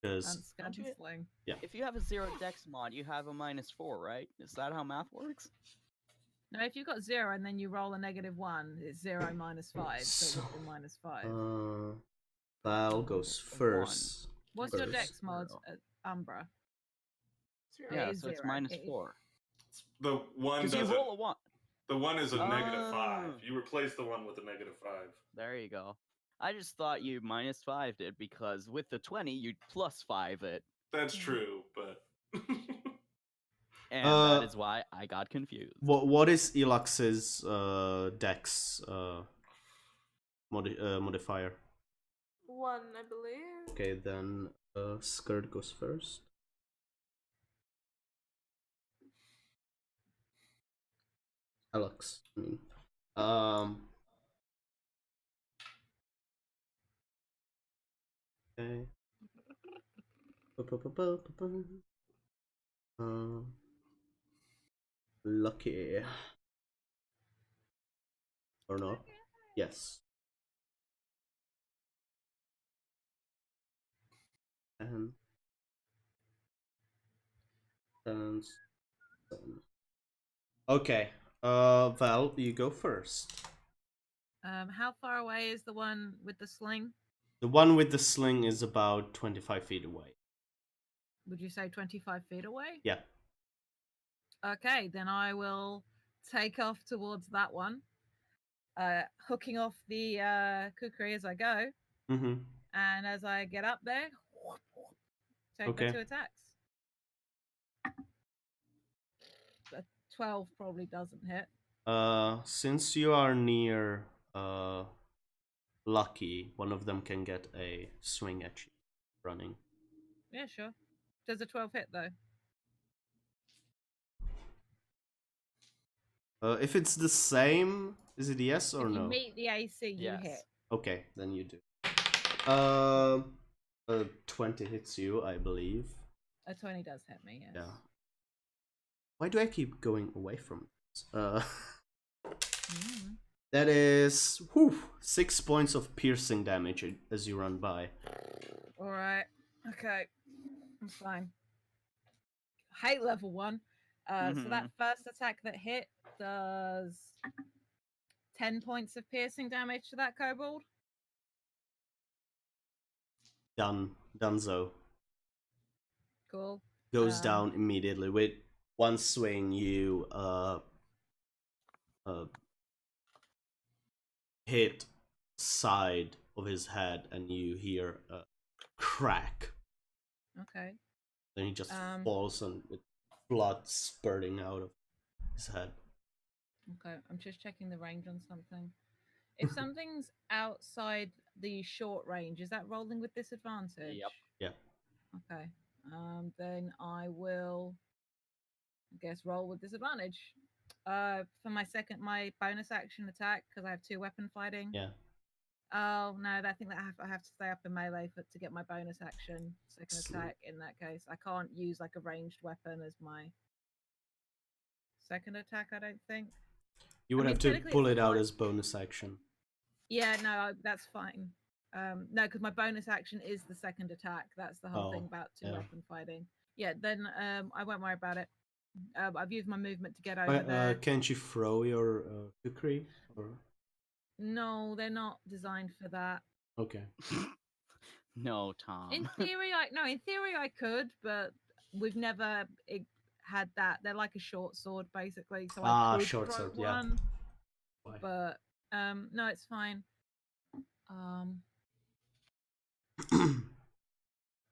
Because And scan you- sling. If you have a 0 dex mod, you have a -4, right? Is that how math works? No, if you've got 0 and then you roll a -1, it's 0 minus 5, so it would be minus 5. Val goes One. first. What's your first. dex mod, Zero. Umbra? Yeah, It is so it's 0. -4. The one Because you doesn't. roll a 1. The one is a -5. Oh. You replace the one with a -5. There you go. I just thought you -5'd it because with the 20, you'd +5 it. That's true, but And that is why I got confused. What is Elux's dex modifier? 1, I believe. Okay, then skirt goes first. Elux, I mean. Okay. Lucky. Or not? Yes. And 7. Okay. Val, you go first. How far away is the one with the sling? The one with the sling is about 25 feet away. Would you say 25 feet away? Yeah. Okay, then I will take off towards that one, hooking off the kukri as I go. Mm-hmm. And as I get up there, take Okay. my 2 attacks. A 12 probably doesn't hit. Since you are near Lucky, one of them can get a swing at you running. Yeah, sure. Does a 12 hit though? If it's the same, is it yes or If you no? meet the AC, you Yes. hit. Okay, then you do. 20 hits you, I believe. A 20 does hit me, yes. Yeah. Why do I keep going away from this? That is 6 points of piercing damage as you run by. Alright. Okay. That's fine. Hate level 1. So that first attack that hit does 10 points of piercing damage to that kobold. Dunzo. Cool. Goes down immediately. With one swing, you hit side of his head and you hear a crack. Okay. Then he just falls and with blood spurting out of his head. Okay. I'm just checking the range on something. If something's outside the short range, is that rolling with disadvantage? Yep. Yeah. Okay. Then I will, I guess, roll with disadvantage. For my bonus action attack, because I have 2 weapon fighting. Yeah. Oh no, I think that I have to stay up in melee to get my bonus action second attack. In that case, I can't use like a ranged weapon as my second attack. I don't think. You would I mean, have to technically pull it's it out not- as bonus action. Yeah, no, that's fine. No, because my bonus action is the second attack. That's the whole thing Oh, about 2 yeah. weapon fighting. Yeah, then I won't worry about it. I've used my movement to get over there. Can't you throw your kukri? Or... No, they're not designed for that. Okay. No, Tom. In theory, I could, but we've never had that. They're like a short sword, basically. So I could short throw sword, yeah. one, Why? but no, it's fine.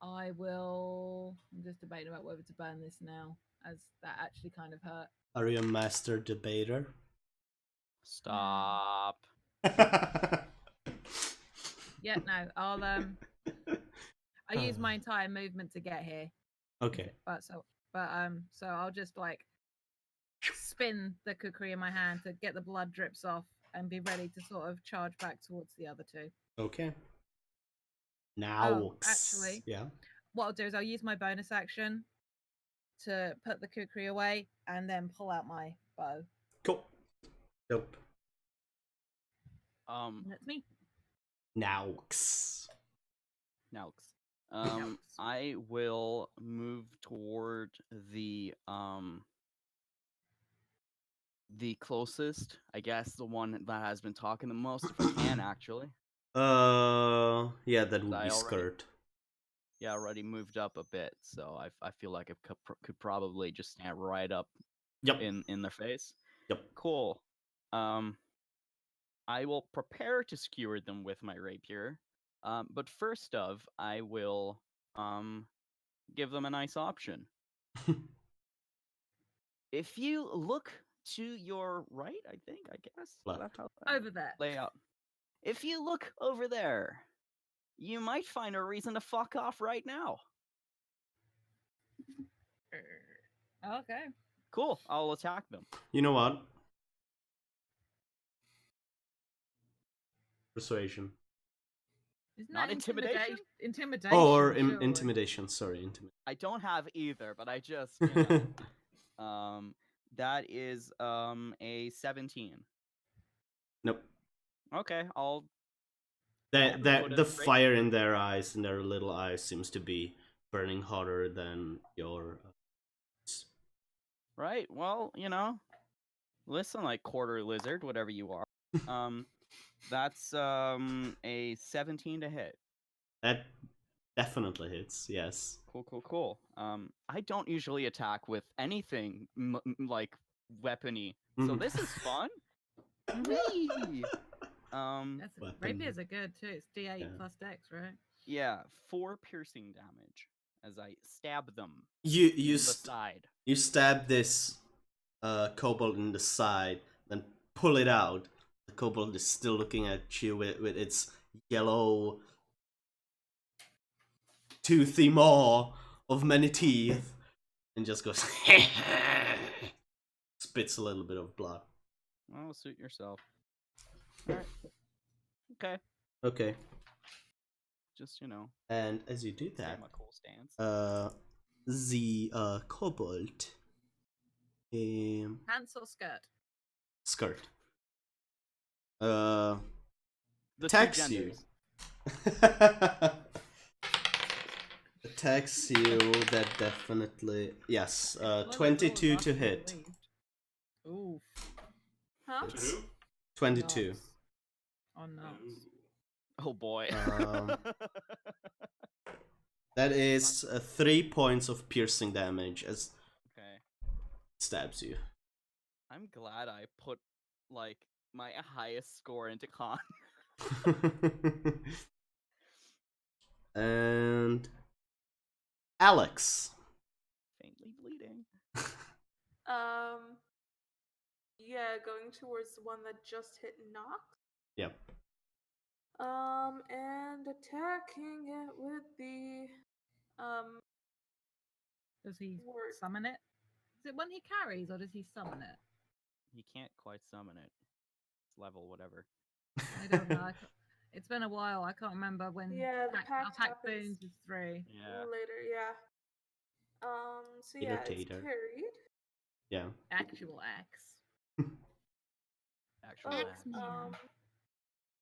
I will. I'm just debating about whether to burn this now, as that actually kind of hurt. Are you a master debater? Stop. Yeah, no, I use my entire movement to get here. Okay. So I'll just like spin the kukri in my hand to get the blood drips off and be ready to sort of charge back towards the other 2. Okay. Now, actually, yeah. What I'll do is I'll use my bonus action to put the kukri away and then pull out my bow. Cool. Dope. And that's me. Now. I will move toward the closest, I guess, the one that has been talking the most, if I can, actually. Yeah, that would be I skirt. Yeah, I already moved up a bit, so I feel like I could probably just stand right up Yep. in their face. Yep. Cool. I will prepare to skewer them with my rapier. But first I will give them a nice option. If you look to your right, I guess. Left. Over there. Layout. If you look over there, you might find a reason to fuck off right now. Okay. Cool. I'll attack them. You know what? Persuasion. Isn't Not that intimidation? Intimidation. Or surely. intimidation. Sorry, intimidation. I don't have either, but I just that is a 17. Nope. Okay, I'll The fire in their eyes, in their little eyes, seems to be burning hotter than your. Right. Well, listen, like quarter lizard, whatever you are. That's a 17 to hit. That definitely hits. Yes. Cool. I don't usually attack with anything like weapony, so this is fun. Whee! Rapiers are good too. It's D8 plus Dex, right? Yeah, 4 piercing damage as I stab them You in the side. You stab this kobold in the side, then pull it out. The kobold is still looking at you with its yellow, toothy maw of many teeth, and just goes spits a little bit of blood. Oh, suit yourself. All right. Okay. Okay. Just And as you do that, my cool stance. the kobold Pants or skirt? skirt The attacks you. Attacks you. That definitely, yes. 22 to hit. Oof. Huh? It's 22. Nuts. Oh no. Oh boy. That is 3 points of piercing damage as Okay. stabs you. I'm glad I put like my highest score into con. And Alex. Faintly bleeding. Yeah, going towards the one that just hit Nox. Yeah. And attacking it with the Does he word. summon it? Is it when he carries, or does he summon it? He can't quite summon it. It's level whatever. I don't know. It's been a while. I can't remember when. Yeah, the pact Pack happens boons is 3. Yeah. later. Yeah. So Tater, yeah, it's tater. carried. Yeah. Actual X. Actual Oh, axe. X-Man.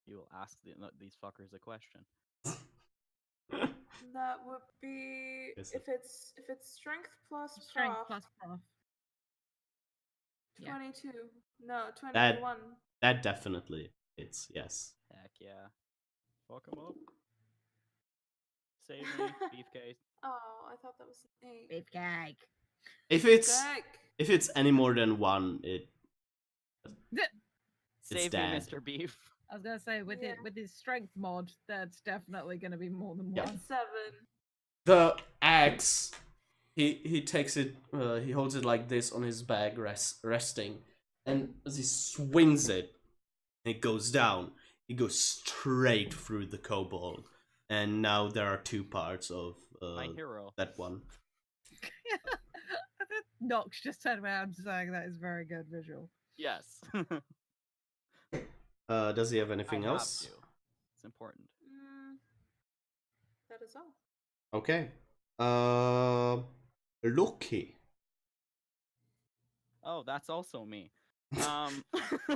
You will ask these fuckers a question. that would be Yes, if it's strength plus Strength prof. plus prof. Yeah. 22. No, 21. That definitely hits. Yes. Heck yeah. Fuck him up. Save me, beefcake. Oh, I thought that was an 8. Beefcake. If it's Beefcake. if it's any more than 1, it's Save me, dead. Mr. Beef. I was gonna say with Yeah. it with his strength mod, that's definitely gonna be more than Yeah. one. 7. The axe. He takes it. He holds it like this on his back, resting, and as he swings it, it goes down. It goes straight through the kobold, and now there are 2 parts of My hero. that one. Nox just turned around saying that is very good visual. Yes. Does he have I anything have else? to. It's important. That is all. Okay. Lucky. Oh, that's also me.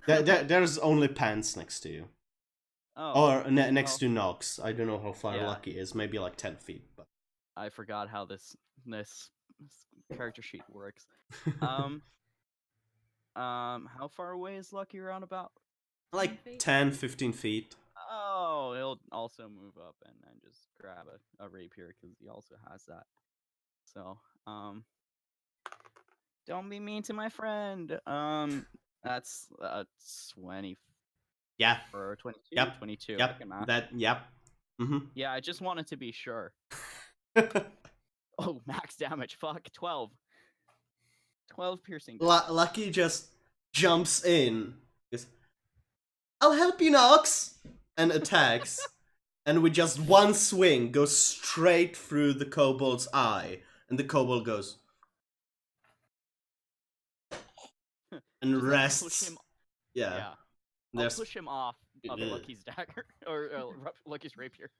There's only pants next to you. Oh. Or next well, to Nox. I don't know how far yeah. Lucky is. Maybe like 10 feet. But I forgot how this character sheet works. How far away is Lucky roundabout? like 10 feet? 10, 15 feet. Oh, he'll also move up and just grab a rapier because he also has that. So, don't be mean to my friend. That's 20 Yeah. or 22. Yep. 22. I Yep. can math. Yep. Mm-hmm. Yeah, I just wanted to be sure. Oh, max damage. Fuck, 12. 12 piercing damage. Lucky just jumps in. Goes, I'll help you, Nox! And attacks. And with just one swing, goes straight through the kobold's eye. And the kobold goes. And Just, rests. push him. Yeah. Yeah. I'll There's push him off of Ugh. Lucky's dagger or Lucky's rapier.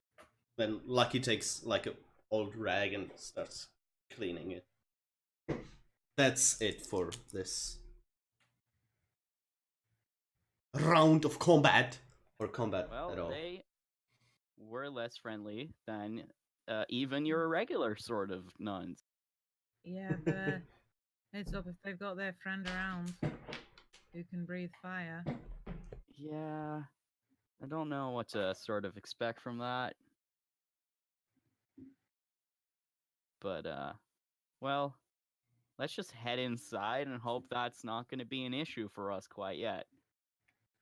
Then Lucky takes like an old rag and starts cleaning it. That's it for this round of combat. Or combat Well, at all. they were less friendly than even your regular sort of nuns. Yeah, but heads up if they've got their friend around who can breathe fire. Yeah, I don't know what to sort of expect from that. But, well, let's just head inside and hope that's not going to be an issue for us quite yet.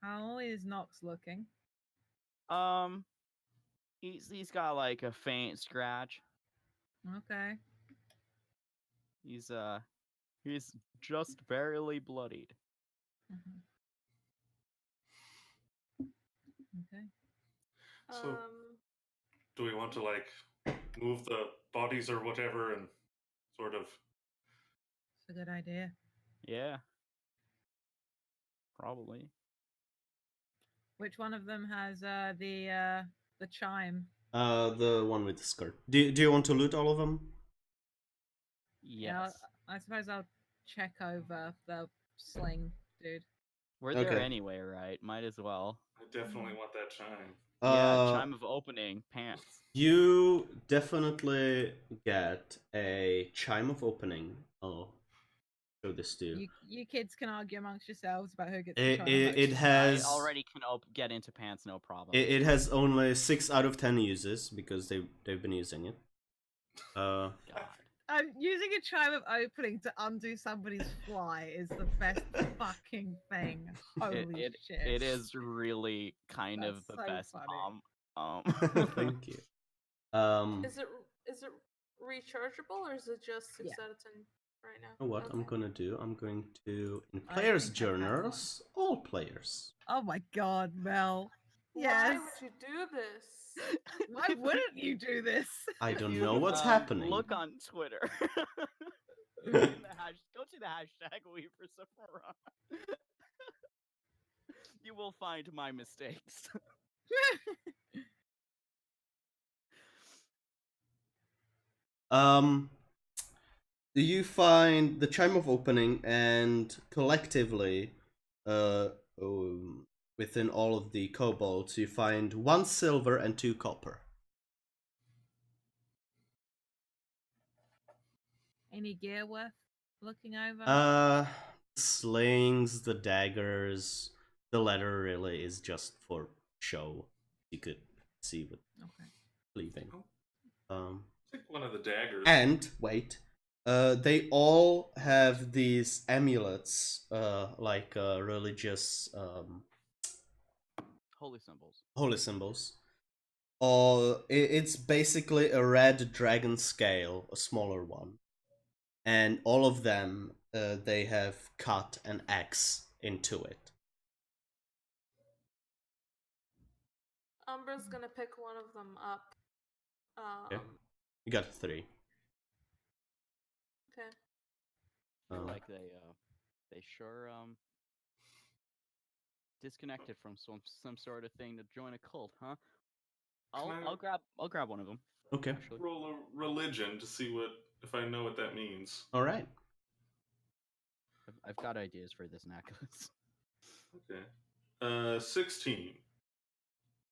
How is Nox looking? He's got like a faint scratch. Okay. He's just barely bloodied. Mhm. Okay. So, do we want to like move the bodies or whatever and sort of? It's a good idea. Yeah. Probably. Which one of them has the chime? The one with the skirt. Do you want to loot all of them? Yeah, Yes. I suppose I'll check over the sling, dude. We're there Okay. anyway, right? Might as well. I definitely want that chime. Yeah, chime of opening, pants. You definitely get a chime of opening. I'll show this to you. You kids can argue amongst yourselves about who gets It- the chime. it- first. it has- I already can get into pants, no problem. It has only 6 out of 10 uses because they've been using it. God. Using a chime of opening to undo somebody's fly is the best fucking thing. Holy shit! It is really kind of That's the so best funny. Thank you. Is it rechargeable or is it just 6 Yeah. out of 10 right now? You know what I'm Okay. gonna do? I'm going to in I players' think I've had one. journals, all players. Oh my god, Mel! Why Yes. would you do this? Why wouldn't you do this? I If don't you, know what's happening. Look on Twitter. Go to the hashtag We for Sephora. You will find my mistakes. You find the chime of opening, and collectively, within all of the kobolds, you find 1 silver and 2 copper. Any gear worth looking over? Slings, the daggers, the letter really is just for show. You could see what Okay. leaving. Take one of the daggers. And wait, they all have these amulets, like religious Holy symbols. holy symbols. Or it's basically a red dragon scale, a smaller one, and all of them they have cut an X into it. Umbra's gonna pick one of them up. Okay. You got 3. Okay. I feel like they sure disconnected from some sort of thing to join a cult, huh? I'll grab one of them. Okay. Actually. Roll a religion to see if I know what that means. All right. I've got ideas for this necklace. Okay. 16.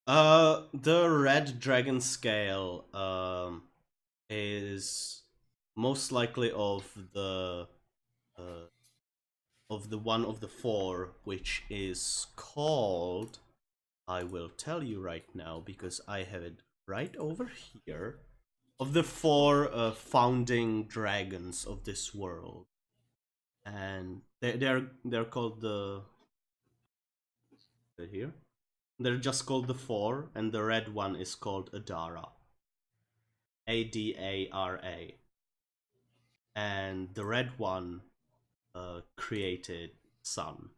The red dragon scale is most likely of the one of the 4, which is called, I will tell you right now because I have it right over here, of the 4 founding dragons of this world, and they're called the here. They're just called the 4, and the red one is called Adara. Adara. And the red one created sun.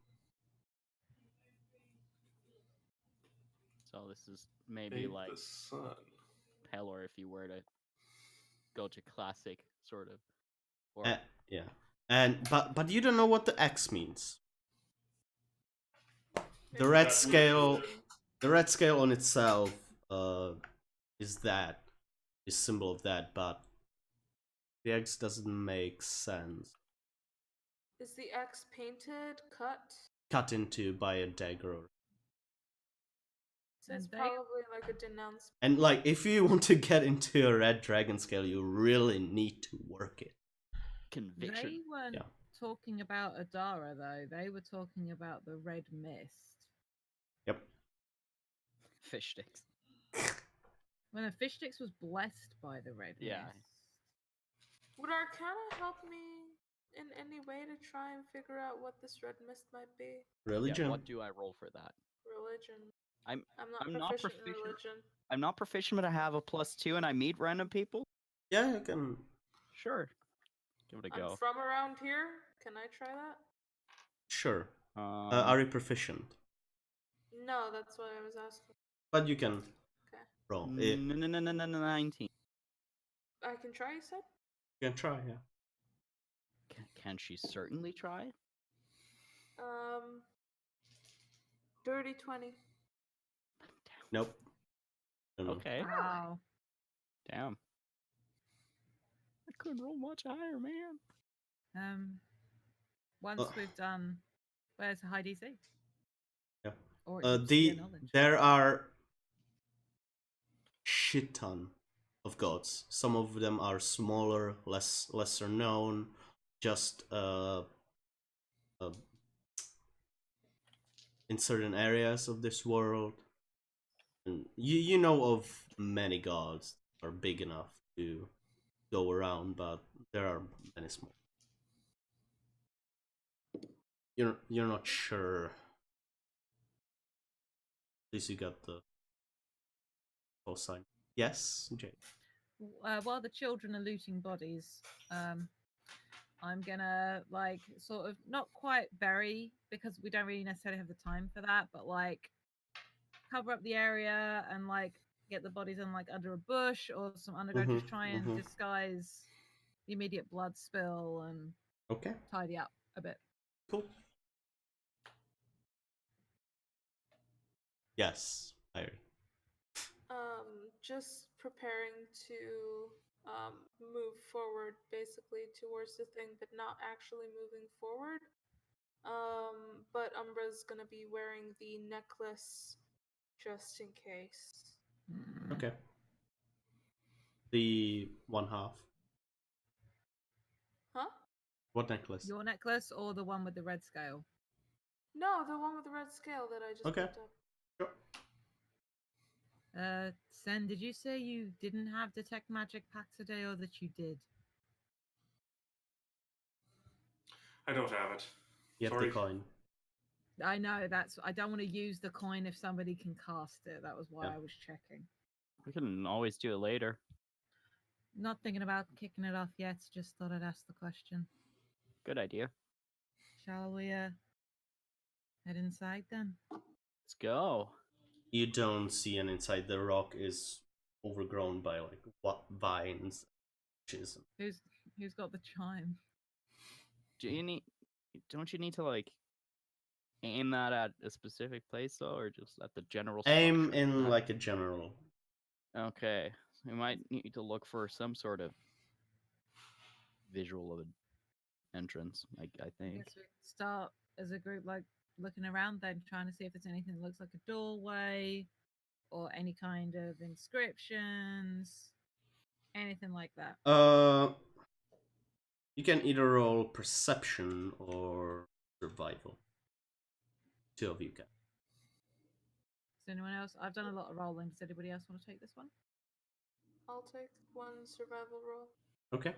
So this is maybe like the sun. Pelor if you were to go to classic sort of. Or Yeah. And but you don't know what the X means. The red scale on itself is symbol of that, but the X doesn't make sense. Is the X painted, Cut into by a dagger. So it's And they- probably like a denouncement. And like, if you want to get into a red dragon scale, you really need to work it. conviction. They weren't talking about Adara though. They were talking about the red mist. Yep. Fish sticks. When the fish sticks was blessed by the red Yeah. mist. Would Arcana help me in any way to try and figure out what this red mist might be? Religion. Yeah, what do I roll for that? Religion. I'm not proficient in religion. I'm not proficient, but I have a +2, and I meet random people. Yeah, you can. Sure. Give it a go. I'm from around here. Can I try that? Sure. Are you proficient? No, that's what I was asking. But you can Okay. roll. No, You 19. I can try, you said? can try, yeah. Can she certainly try? Dirty 20. Nope. No. Okay. Wow. Damn. I couldn't roll much higher, man. Once we've done, where's the high DC? Yeah. Or it's sheer knowledge. There are shit ton of gods. Some of them are smaller, lesser known, just in certain areas of this world. And you know of many gods that are big enough to go around, but there are many small. You're not sure. At least you got the call sign. Yes, Jay. While the children are looting bodies, I'm gonna like sort of not quite bury because we don't really necessarily have the time for that, but like cover up the area and like get the bodies in like under a bush or some undergrowth. Just try and disguise the immediate blood spill and Okay. tidy up a bit. Cool. Yes, Irie. Just preparing to move forward basically towards the thing, but not actually moving forward. But Umbra's gonna be wearing the necklace just in case. Okay. The one half. Huh? What necklace? Your necklace or the one with the red scale? No, the one with the red scale that I just Okay. picked up. Sure. Sen, did you say you didn't have detect magic packs today, or that you did? I don't have it. You have Sorry. the coin. I know I don't want to use the coin if somebody can cast it. That was why Yeah. I was checking. We can always do it later. Not thinking about kicking it off yet. Just thought I'd ask the question. Good idea. Shall we head inside then? Let's go. You don't see, and inside the rock is overgrown by like what vines, bushes. Who's got the chime? Don't you need to like aim that at a specific place though, or just at the general structure? Aim of in that? like a general. Okay, we might need to look for some sort of visual of an entrance. I think. Guess we start as a group, like looking around, then trying to see if there's anything that looks like a doorway or any kind of inscriptions, anything like that. You can either roll perception or survival. Two of you can. Does anyone else? I've done a lot of rolling. Does anybody else want to take this one? I'll take one survival roll. Okay.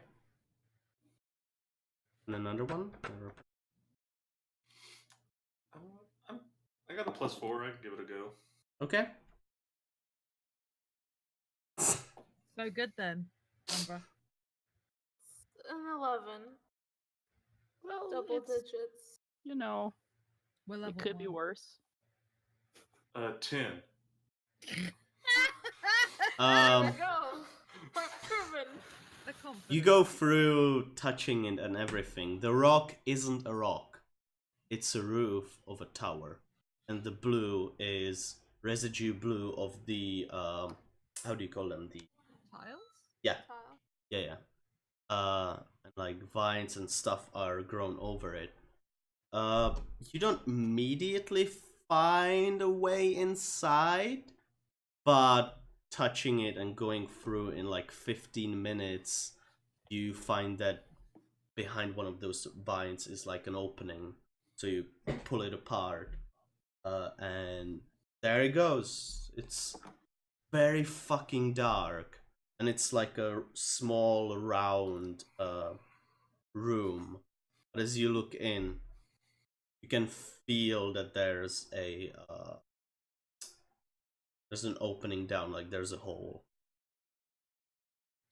And another one? Or... I got a +4. I can give it a go. Okay. So good then, Umbra. An 11. Well, Double it's, digits. you know, We're it level could be one. worse. 10. There we go. Point proven. You go through touching it and everything. The rock isn't a rock. It's a roof of a tower. And the blue is residue blue of the, how do you call them? The Tiles? Yeah. Tile. Yeah. And like vines and stuff are grown over it. You don't immediately find a way inside, but touching it and going through in like 15 minutes, you find that behind one of those vines is like an opening. So you pull it apart, and there it goes. It's very fucking dark, and it's like a small round room. But as you look in, you can feel that there's an opening down, like there's a hole.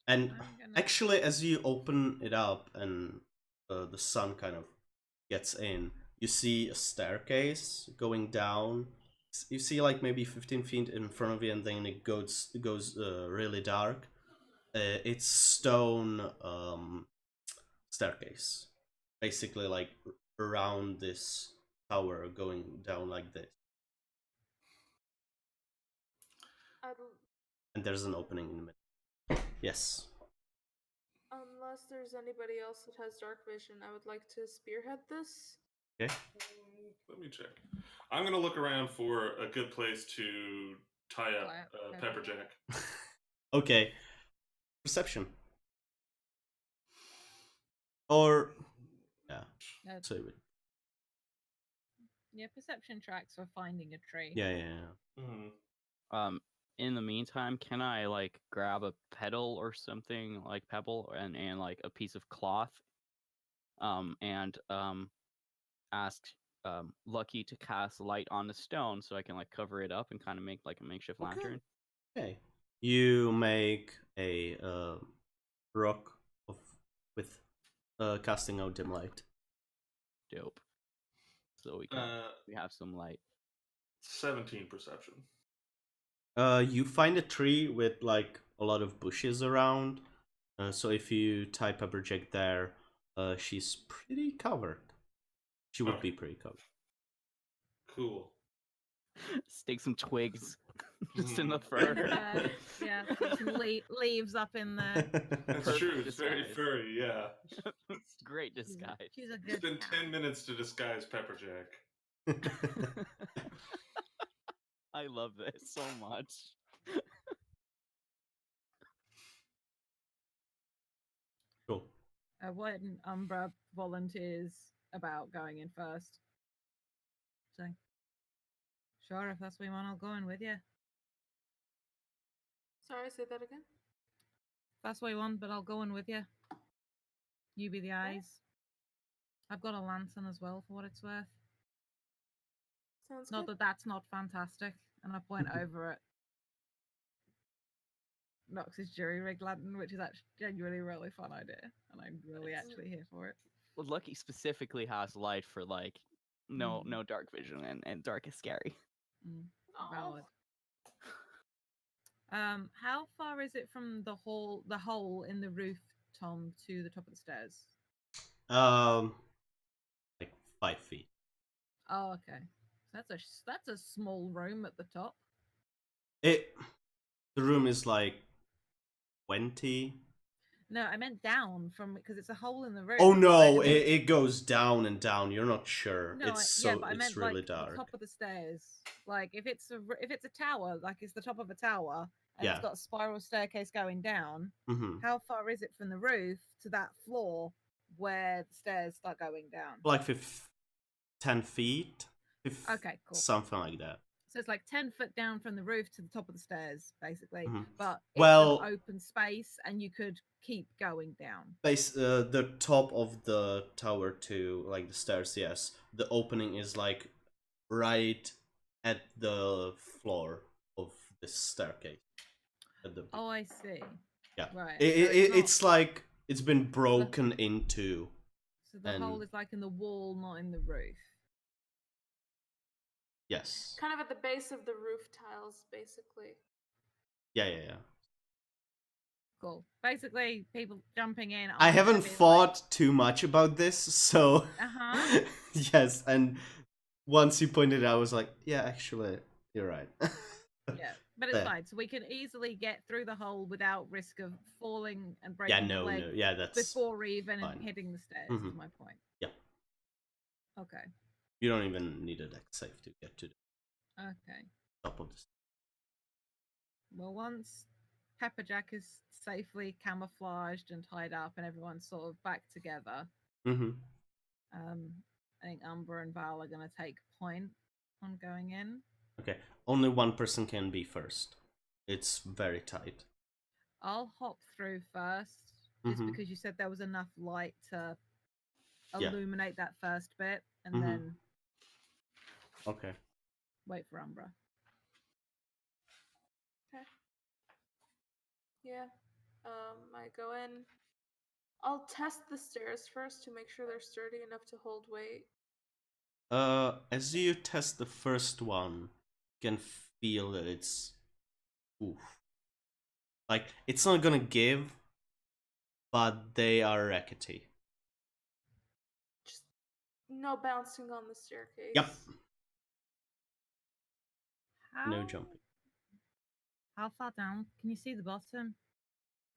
And actually, as you open it up and the sun kind of gets in, you see a staircase going down. You see like maybe 15 feet in front of you, and then it goes really dark. It's stone staircase, basically like around this tower going down like this. And there's an opening in the middle. Yes. Unless there's anybody else that has dark vision, I would like to spearhead this. Okay. Let me check. I'm gonna look around for a good place to tie up Pepperjack. Okay. Perception. Or yeah. So yeah, perception tracks for finding a tree. Yeah. Mm-hmm. In the meantime, can I like grab a pedal or something, like pebble and like a piece of cloth, and ask Lucky to cast light on the stone so I can like cover it up and kind of make like a makeshift lantern. Okay. You make a rock with casting out dim light. Dope. So we have some light. 17 perception. You find a tree with like a lot of bushes around. So if you type Pepperjack there, she's pretty covered. She would be Okay. pretty covered. Cool. Stick some twigs just in the Mhm. fur. Yeah, stick some leaves up in there. That's Perfect true. It's very disguise. furry. Yeah. Great disguise. She's a It's good been cow. 10 minutes to disguise Pepperjack. I love this so much. Cool. When Umbra volunteers about going in first. So, sure, if that's what you want, I'll go in with you. If Sorry, say that again. that's what you want, but I'll go in with you. You be the eyes. I've got a lantern as well, for what it's worth. Sounds Not good. that that's not fantastic. And I point over at Nox's jury rig lantern, which is actually genuinely a really fun idea. And I'm really It's- actually here for it. Well, Lucky specifically has light for like no Mm. dark vision, and dark is scary. Aw. Valid. How far is it from the hole in the roof, Tom, to the top of the stairs? Like 5 feet. Oh, okay. That's a small room at the top. The room is like 20. No, I meant down from because it's a hole in the roof. Oh right? no, And it goes down and down. You're not sure. no, It's yeah, but I it's meant really like dark. the top of the stairs. Like if it's a tower, like it's the top of a tower, and it's Yeah. got a spiral staircase going down. Mm-hmm. How far is it from the roof to that floor where the stairs start going down? Like 10 feet. Okay, cool. Something like that. So it's like 10 foot down from the roof to the top of the stairs, basically. Mhm. But it's Well- an open space, and you could keep going down. The top of the tower to like the stairs, yes. The opening is like right at the floor of the staircase. At the Oh, I see. yeah. Right. It's like it's been broken into. So the and- hole is like in the wall, not in the roof. Yes. Kind of at the base of the roof tiles, basically. Yeah. Cool. Basically, people jumping in. I haven't thought too much about this, so Uh-huh. yes, and once you pointed it out, I was like, yeah, actually, you're right. Yeah, but it's There. fine. So we can easily get through the hole without risk of falling and Yeah, breaking a leg that's before even fine. hitting the stairs. Is Mhm. my point. Yeah. Okay. You don't even need a deck save to get to the Okay. top of the stairs. Well, once Pepperjack is safely camouflaged and tied up, and everyone's sort of back together, Mm-hmm. I think Umber and Val are going to take point on going in. Okay, only one person can be first. It's very tight. I'll hop through first, just Mhm. because you said there was enough light to Yeah. illuminate that first bit, and Mhm. then Okay. wait for Umbra. Yeah. I go in. I'll test the stairs first to make sure they're sturdy enough to hold weight. As you test the first one, you can feel that it's oof. Like it's not gonna give, but they are rackety. Just no bouncing on the staircase. Yep. No How- jumping. How far down? Can you see the bottom,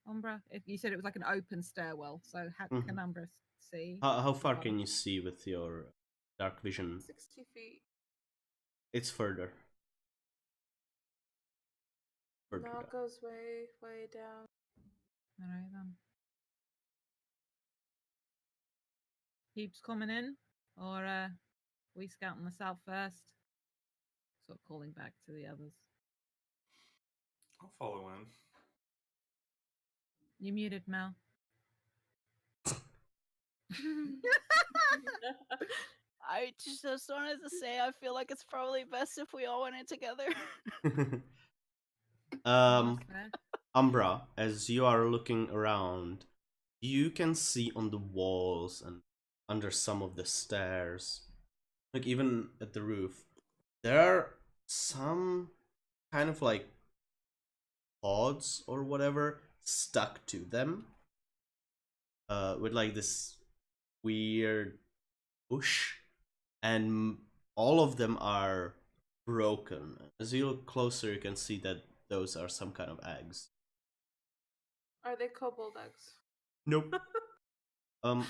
Umbra? If you said it was like an open stairwell, so how can Mhm. Umbra see? How the far bottom? can you see with your dark vision? 60 feet. It's further. Further No, down. it goes way, way down. All right then. Keeps coming in, or we scouting this out first? Sort of calling back to the others. I'll follow in. You muted, Mel. I just wanted to say I feel like it's probably best if we all went in together. That's fair. Umbra, as you are looking around, you can see on the walls and under some of the stairs, like even at the roof, there are some kind of like pods or whatever stuck to them, with like this weird push, and all of them are broken. As you look closer, you can see that those are some kind of eggs. Are they kobold eggs? Nope. Are they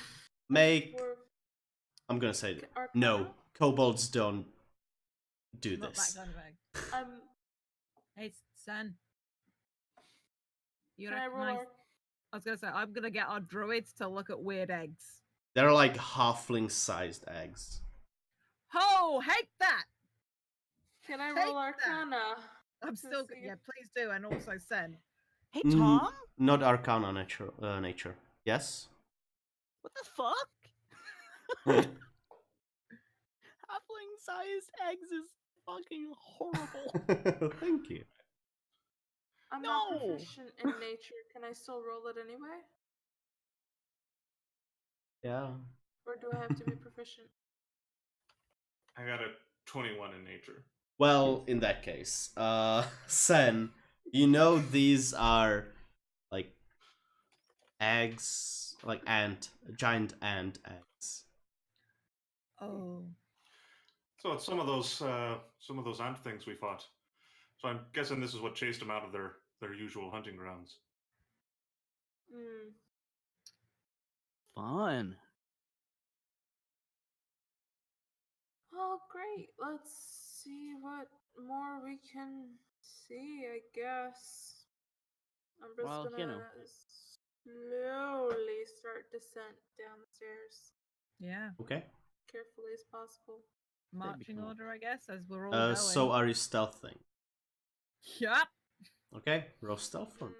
Make. dwarf- I'm gonna say Arcana? no. Kobolds don't do Not this. that kind of egg. Um, Hey, son. You can I roll? recognize? I was gonna say I'm gonna get our druids to look at weird eggs. They're like halfling-sized eggs. Oh, hate that! Can I Take roll that. Arcana? I'm To still see yeah. if- Please do, and also send. Hey Mm, Tom, Not Arcana nature. Yes. what the fuck? Thank Halfling-sized eggs is fucking horrible. you. I'm not No. proficient in nature. Can I still roll it anyway? Yeah. Or do I have to be proficient? I got a 21 in nature. Well, in that case, Sen, you know these are like eggs, like giant ant eggs. Oh, So it's some of those ant things we fought. So I'm guessing this is what chased them out of their usual hunting grounds. Hmm. Fun. Oh, great. Let's see what more we can see, I guess. I'm just Well, gonna you know. slowly start descent down the stairs, yeah. Okay. carefully as possible. Marching cool. order, I guess, as we're all going. So are you stealthing? Yup. Okay, roll stealth for me.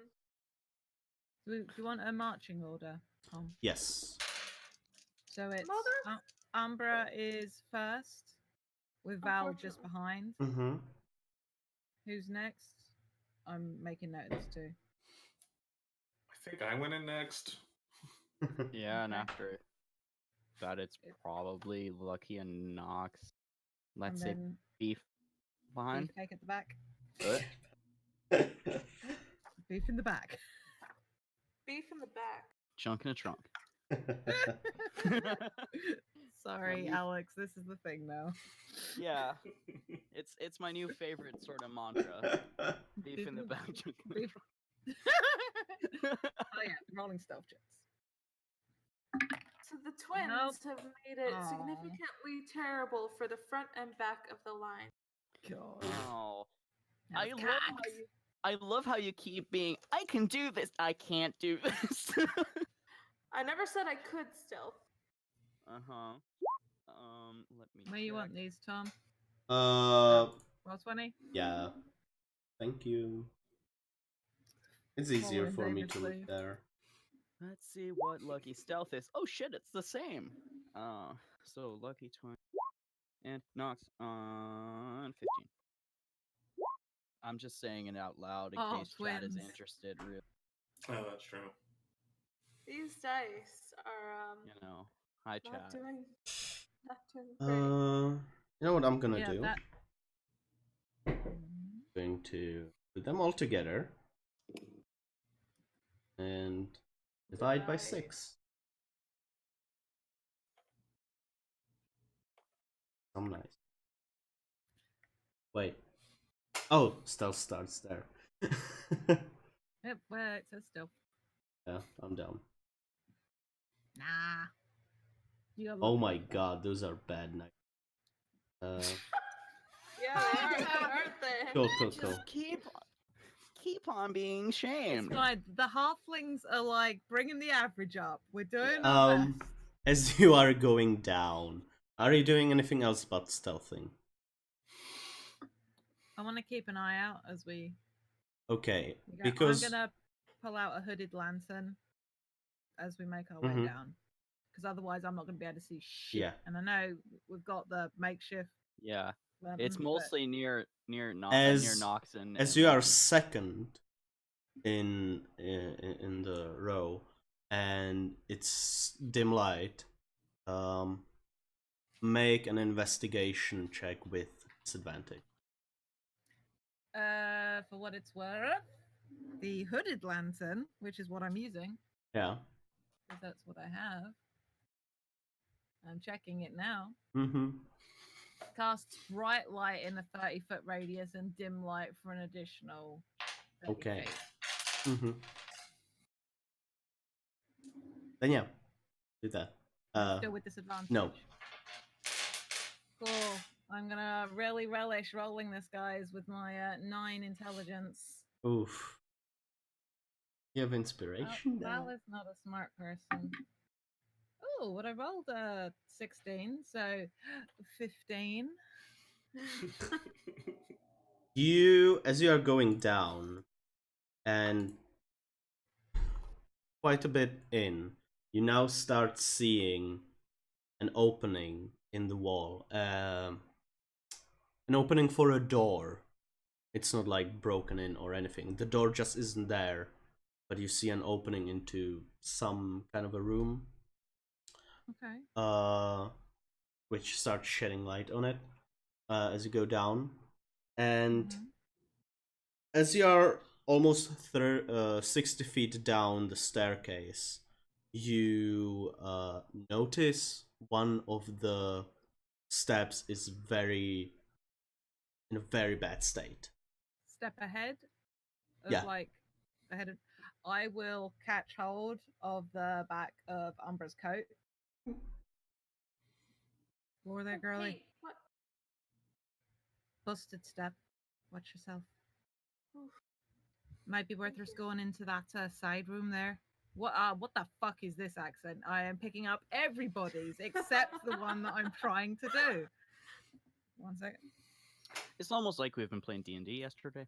Mm. Do you want a marching order, Tom? Yes. So it's Mother- Umbra is first, with Val just Unfortunately. behind. Mm-hmm. Who's next? I'm making note of this too. I think I went in next. Yeah, and Okay. after that, it's probably Lucky and Nox. Let's And say then Beef behind. beefcake at the back. Uh, Beef in the back. Beef in the back. Chunk in a trunk. Sorry, Beef. Alex. This is the thing now. Yeah, it's my new favorite sort of mantra. Beef in the back. Chunk in the Beef. trunk. Oh yeah, rolling stealth checks. So the twins Nope. have made it Aw. significantly terrible for the front and back of the line. God. Oh, Now I it's love how cocks. I love how you keep being. I can do this. I can't do this. I never said I could stealth. Uh-huh. Let me. Where you check. want these, Tom? uh, Roll 20? yeah. Thank you. It's Smaller easier and for me dangerous to look leaf. there. Let's see what Lucky Stealth is. Oh shit, it's the same. So Lucky 20 and Nox on 15. I'm just saying it out loud in Oh, case chat is twins. interested. Real, Oh, that's true. These dice are you know. Hi not chat. doing great. You know what I'm gonna Yeah, do? that. Going to put them all together and divide by Divide. 6. I'm nice. Wait. Oh, stealth starts there. Yep, well, it says stealth. Yeah, I'm down. Nah. You gotta Oh look my for it. god, those are bad nights. Yeah, they are, aren't they? Cool, cool, cool. Just keep on being It's shamed. fine. The halflings are like bringing the average up. We're doing Yeah. our best. As you are going down, are you doing anything else but stealthing? I want to keep an eye out as we Okay, go. because I'm gonna pull out a hooded lantern as we make our Mhm. way down, because otherwise I'm not gonna be able to see shit. Yeah. And I know we've got the makeshift. Yeah. Lantern, It's but mostly near As- Nox and as you are second in the row and it's dim light, make an investigation check with disadvantage. for what it's worth. the hooded lantern, which is what I'm using, Yeah. because that's what I have. I'm checking it now. Mm-hmm. Casts bright light in a 30-foot radius and dim light for an additional 30 Okay. feet. Mm-hmm. Then yeah, do that. Still with disadvantage. No. Cool. I'm gonna really relish rolling this, guys, with my 9 intelligence. Oof. You have Oh, inspiration Val now. is not a smart person. Oh, what I rolled 16, so 15. As you are going down, and quite a bit in, you now start seeing an opening in the wall. An opening for a door. It's not like broken in or anything. The door just isn't there, but you see an opening into some kind of a room. Okay. Which starts shedding light on it as you go down, and Mhm. as you are almost 60 feet down the staircase, you notice one of the steps is in a very bad state. Step ahead of Yeah. ahead of. I will catch hold of the back of Umbra's coat. Over there, girly. Hey, what? Busted step. Watch yourself. Oof. Might be worth Thank us you. going into that side room there. What the fuck is this accent? I am picking up everybody's except the one that I'm trying to do. 1 second. It's almost like we've been playing D&D yesterday.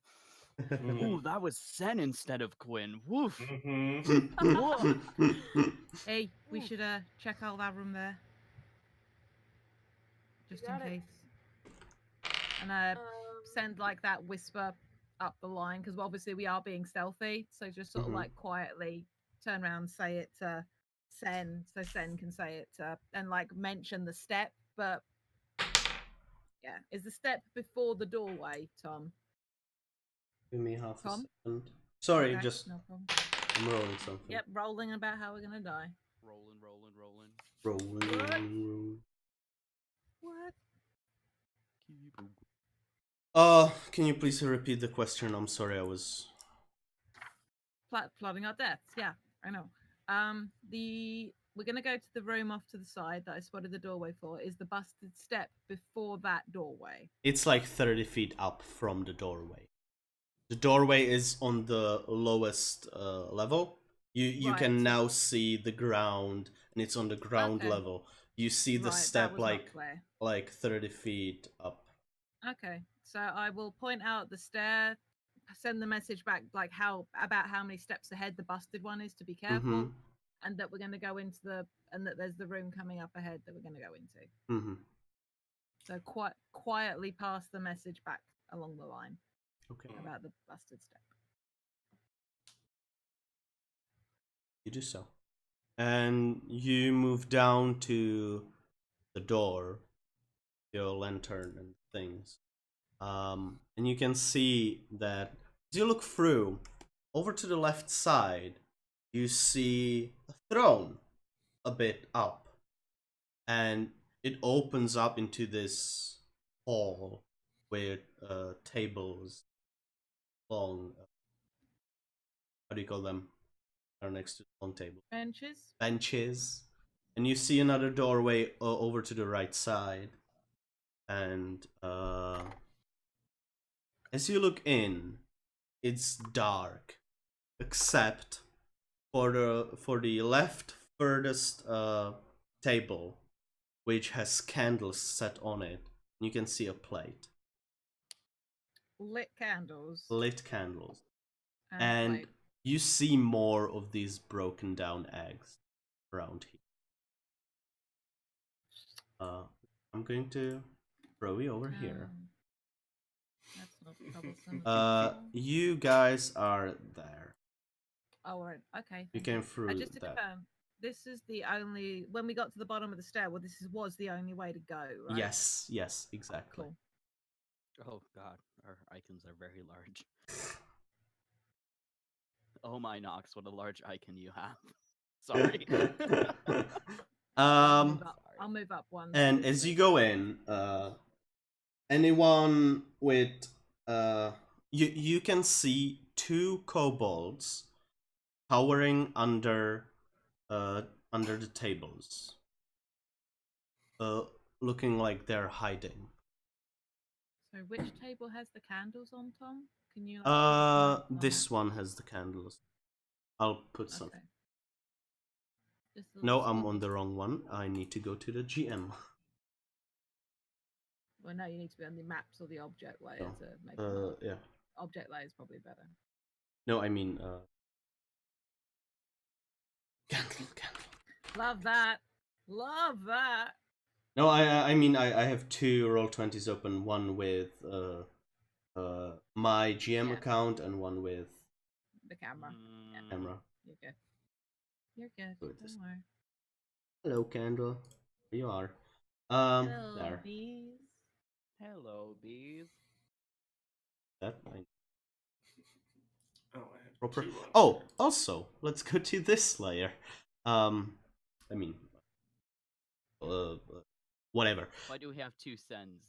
Mm. Ooh, that was Sen instead of Quinn. Woof. Mm-hmm. Whoa. Hey, we should check out that room there. Just in got it. case. And send like that whisper up the line, because obviously we are being stealthy. So just sort of Mhm. like quietly turn around and say it to Sen, so Sen can say it and like mention the step. But yeah, is the step before the doorway, Tom? Give me half a Tom? second. Sorry, Okay, just no problem. I'm rolling something. Yep, rolling about how we're gonna die. Rolling. Rolling. What? Can you please repeat the question? I'm sorry, I was. Plotting our deaths. Yeah, I know. We're gonna go to the room off to the side that I spotted the doorway for. Is the busted step before that doorway? It's like 30 feet up from the doorway. The doorway is on the lowest level. You Right, can so- now see the ground, and it's on the ground Okay. level. You see the Right, that step was not clear. like 30 feet up. Okay, so I will point out the stair, send the message back like how many steps ahead the busted one is to be careful, Mhm. and that we're going to go into and that there's the room coming up ahead that we're going to go into. Mhm. So quietly pass the message back along the line Okay. about the busted step. You do so. And you move down to the door, your lantern and things. And you can see that as you look through, over to the left side, you see a throne a bit up. And it opens up into this hall with tables long. How do you call them? Are next to the long table. Benches. And you see another doorway over to the right side. And as you look in, it's dark, except for the left furthest table, which has candles set on it. You can see a plate. Lit candles. Lit candles. And And plate. you see more of these broken down eggs around here. I'm going to throw you over here. That's not troublesome. You guys are there. Oh, right. Okay. You came through Just to that. confirm, this is the only when we got to the bottom of the stair. Well, was the only way to go, right? Yes, exactly. Cool. Oh god, our icons are very large. Oh my Nox, what a large icon you have. Sorry. um, I'll move up one. and as you go in, anyone with you can see two kobolds cowering under the tables, looking like they're hiding. So which table has the candles on, Tom? Can you? Like, This one has the candles. I'll put some. Okay. Just a No, little I'm on spooky. the wrong one. I need to go to the GM. Well, no, you need to be on the maps or the object layer No. to make them up. Yeah. Object layer is probably better. No, I mean, candle. Love that. Love that. No, I mean, I have two Roll20s open. One with my GM Yeah. account and one with The camera. camera. You're good. You're good. Good. Don't worry. Hello, candle. There you are. Hello, There. bees. Hello, bees. That Oh, I have proper. two on Oh, here. also, let's go to this layer. I mean, whatever. Why do we have 2 sends?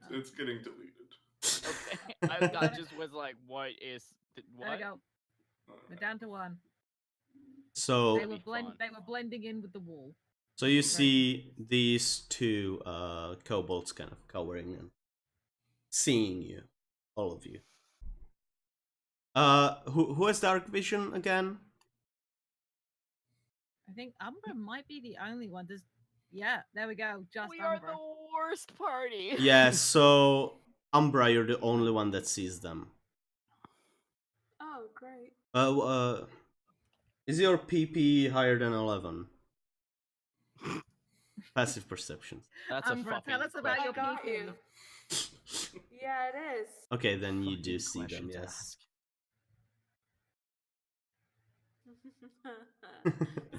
It's getting deleted. Okay, I got just was like, what is There we what? go. We're down to 1. So They were be fun. They were blending in with the wall. So you see these two kobolds kind of cowering and seeing you, all of you. Who has dark vision again? I think Umbra might be the only one. Yeah, there we go. Just We are Umbra. the worst party. Yeah, so Umbra, you're the only one that sees them. Oh, great. Is your PP higher than 11? Passive perception. That's Umbra, a fucking tell us about I your got PP. you. Yeah, it is. Okay, then you do fucking see them, question to yes. ask.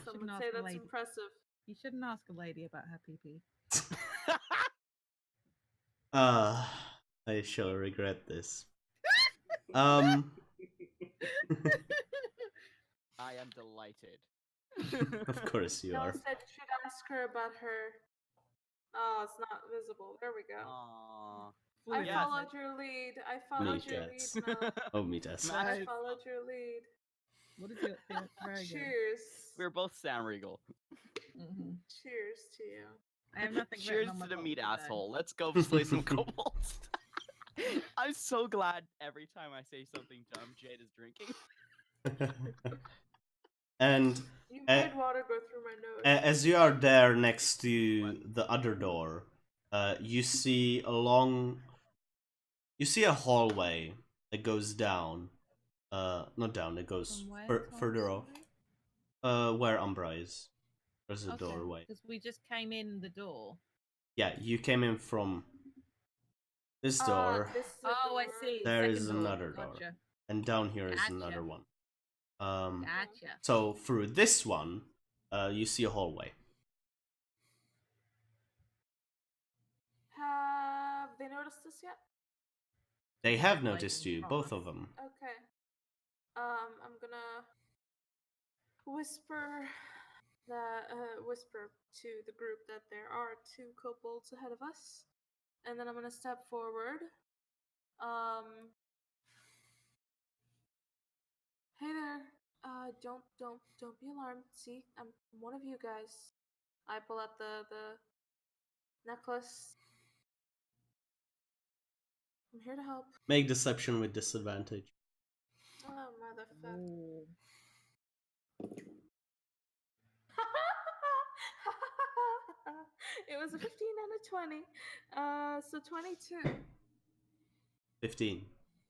Someone ask say the that's lady. impressive. You shouldn't ask a lady about her PP. I shall regret this. I am delighted. Of course you Cal are. said you should ask her about her. Oh, it's not visible. There we go. Aww. I yes. followed your lead. I followed your lead. Meatheads. Mel. Oh, meet us. Nice. I followed your lead. What is your very good. Cheers. We're both Sam Regal. Cheers to you. I have nothing Cheers written on my to the bottle meat today. asshole. Let's go slay some kobolds. I'm so glad every time I say something dumb, Jade is drinking. And You made water go through my nose. as you are there next to the other door, you see a hallway that goes down. Not down. It goes From where, Tom, further off. sorry? Where Umbra is. There's a Okay, doorway. because we just came in the door. Yeah, you came in from this door. This is the Oh, I door. see. There Second is door. another door. Gotcha. And down here is Gotcha. another one. Gotcha. So through this one, you see a hallway. Have they noticed this yet? They have Like noticed in you, front both of of them. Okay. I'm gonna whisper whisper to the group that there are 2 kobolds ahead of us, and then I'm gonna step forward. Hey there. Don't be alarmed. See, I'm one of you guys. I pull out the necklace. I'm here to help. Make deception with disadvantage. Oh, motherfucker. Ooh. It was a 15 and a 20. So 22. 15.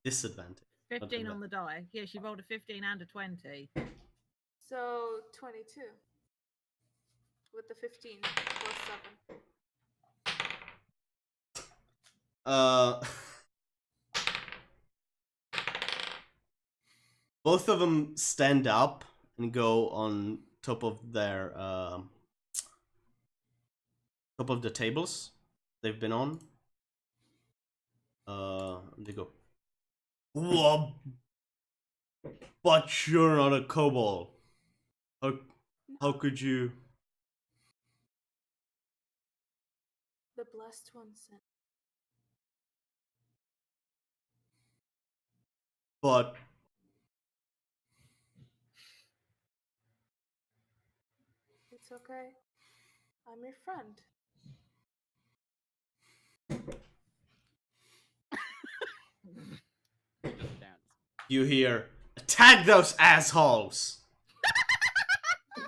Disadvantage. 15 on the die. Yeah, she rolled a 15 and a 20. So 22. With the 15 plus 7. Both of them stand up and go on top of their top of the tables they've been on. They go. Whoa! But you're not a kobold. How No, could you? the blessed one sent. But It's okay. I'm your friend. Just dance. you hear, attack those assholes!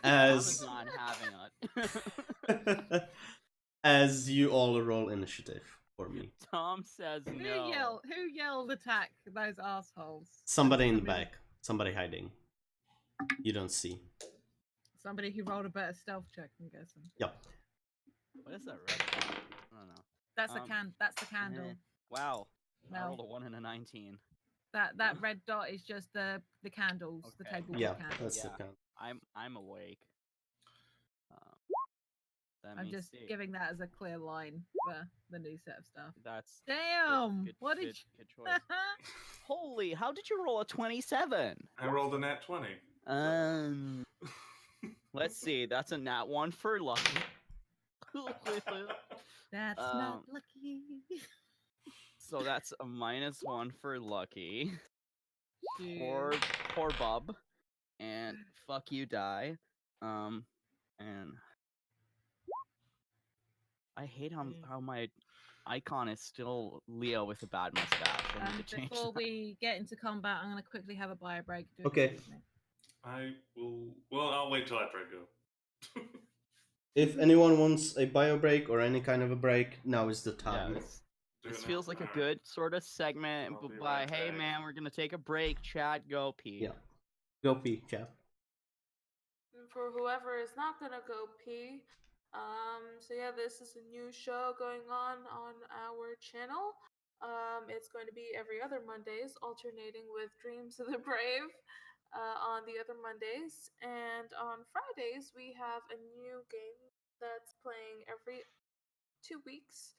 Tom is As not having it. as you all roll initiative for me. Tom says no. Who yelled attack those assholes? Somebody in the back. Somebody hiding. You don't see. Somebody who rolled a better stealth check, I'm guessing. Yep. What is that red? I don't know. That's Um, the candle. Wow. I No. rolled a 1 and a 19. That red dot is just the candles, the Okay. table with Yeah, candles. that's the Yeah. count. I'm awake. Let I'm me just see. giving that as a clear line for the new set of stuff. That's Damn! good, What did good choice. Holy, how did you roll a 27? I rolled a nat 20. Let's see. That's a nat 1 for lucky. That's not lucky. So that's a -1 for lucky. Dude. Poor bub. And fuck you, die. And I hate how my icon is still Leo with a bad mustache. I need to change Before that. we get into combat, I'm going to quickly have a bio break. Okay. I will. Well, I'll wait till after I go. If anyone wants a bio break or any kind of a break, now is the time. Yeah, Do this it now? feels like a Alright. good sort of segment. I'll be By right hey back. man, we're gonna take a break. Chat, go pee. Yeah. Go pee, chat. And for whoever is not gonna go pee, so yeah, this is a new show going on our channel. It's going to be every other Mondays, alternating with Dreams of the Brave on the other Mondays, and on Fridays we have a new game that's playing every 2 weeks,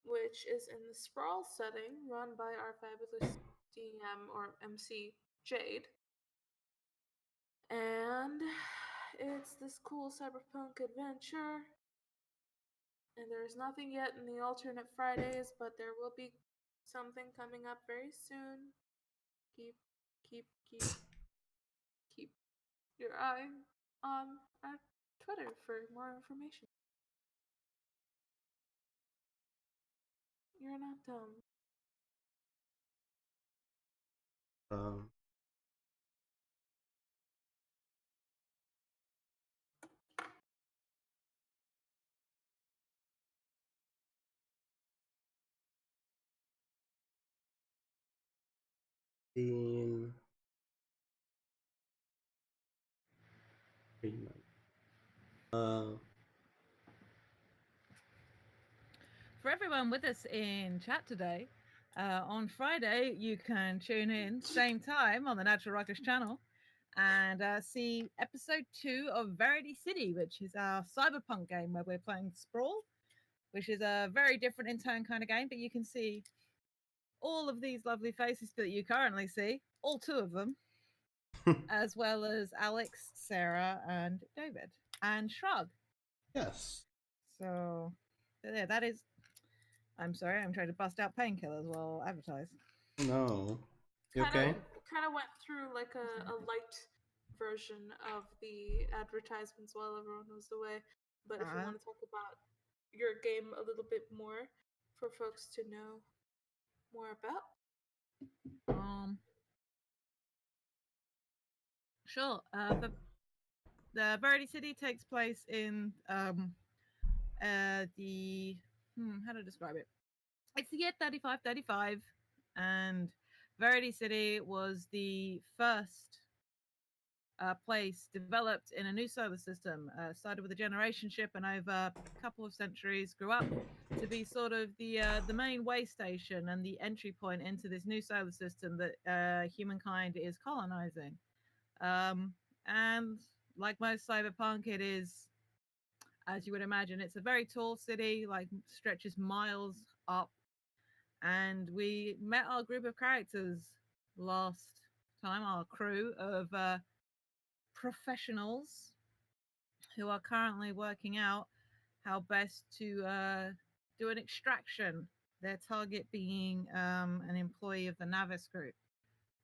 which is in the Sprawl setting, run by our fabulous DM or MC Jade. And it's this cool cyberpunk adventure. And there's nothing yet in the alternate Fridays, but there will be something coming up very soon. Keep keep your eye on our Twitter for more information. You're not dumb. Um, in... For everyone with us in chat today, on Friday you can tune in same time on the Natural Ruckus channel and see episode 2 of Verity City, which is our cyberpunk game where we're playing Sprawl, which is a very different in tone kind of game, but you can see all of these lovely faces that you currently see, all 2 of them, as well as Alex, Sarah, and David, and Shrug. Yes. So, yeah, that is. I'm sorry, I'm trying to bust out painkillers while advertise. No. You okay? Kind of went through like a light version of the advertisements while everyone was away. But if you want to talk about your game a little bit more for folks to know more about. Sure. The Verity City takes place in the how to describe it? It's the year 3535, and Verity City was the first place developed in a new solar system. Started with a generation ship, and over a couple of centuries grew up to be sort of the main way station and the entry point into this new solar system that humankind is colonizing. And like most cyberpunk, it is, as you would imagine, it's a very tall city, like stretches miles up. And we met our group of characters last time, our crew of professionals who are currently working out how best to do an extraction. Their target being an employee of the Navis group.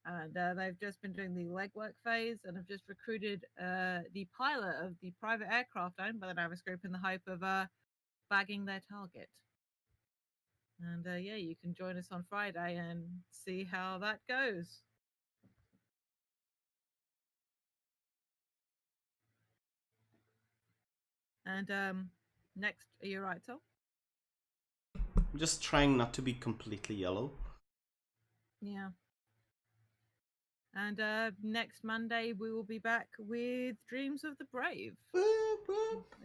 And they've just been doing the legwork phase and have just recruited the pilot of the private aircraft owned by the Navis group in the hope of bagging their target. And yeah, you can join us on Friday and see how that goes. And next, are you right, Tom? I'm just trying not to be completely yellow. Yeah. And next Monday, we will be back with Dreams of the Brave.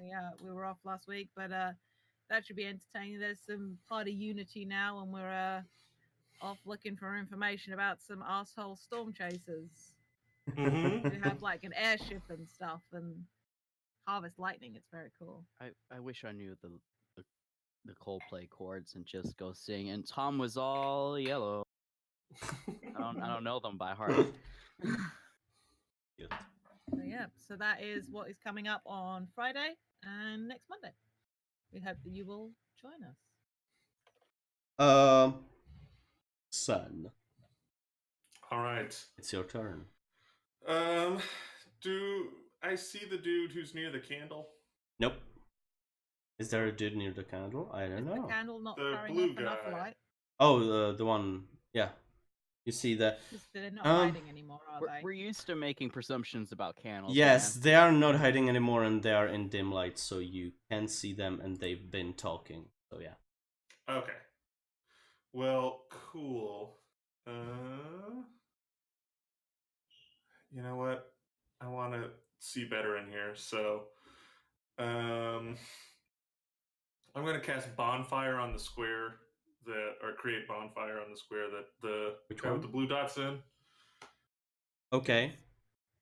Yeah, we were off last week, but that should be entertaining. There's some party unity now, and we're off looking for information about some asshole storm chasers Mm-hmm. who have like an airship and stuff and harvest lightning. It's very cool. I wish I knew the Coldplay chords and just go sing. And Tom was all yellow. I don't know them by heart. So yeah, so that is what is coming up on Friday and next Monday. We hope that you will join us. Son, All right. it's your turn. Do I see the dude who's near the candle? Nope. Is there a dude near the candle? I don't Is know. the candle not The throwing blue off enough guy. light? Oh, the one. Yeah. You see that? They're not Um, hiding anymore, are they? We're used to making presumptions about candles. Yes, man. they are not hiding anymore, and they are in dim light, so you can see them, and they've been talking. So yeah. Okay. Well, cool. You know what? I want to see better in here, so I'm going to cast bonfire on the square or create bonfire on the square that the Which guy with the one? blue dots in, Okay.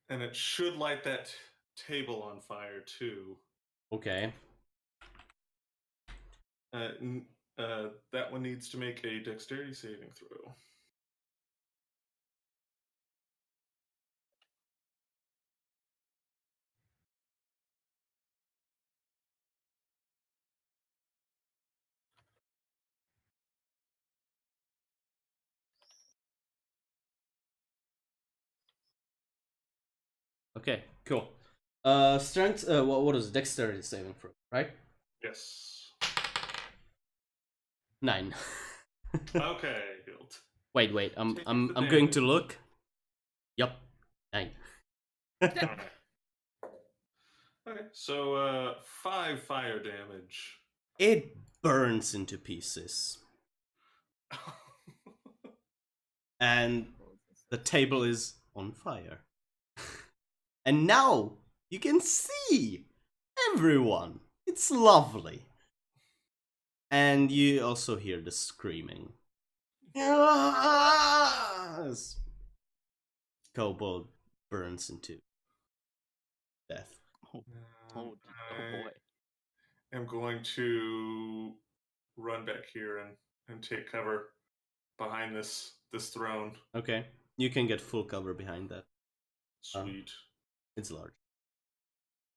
and it should light that table on fire too. Okay. That one needs to make a dexterity saving throw. Okay. Cool. Strength. What is it? Dexterity saving throw, right? Yes. 9. Okay, Hilt. Wait. I'm Take I'm the I'm going to damage. look. Yup. 9. Alright. Okay, so 5 fire damage. It burns into pieces, and the table is on fire. And now you can see everyone. It's lovely. And you also hear the screaming. As Kobold burns into death. Oh I boy. am going to run back here and take cover behind this throne. Okay. You can get full cover behind that. Sweet. It's large.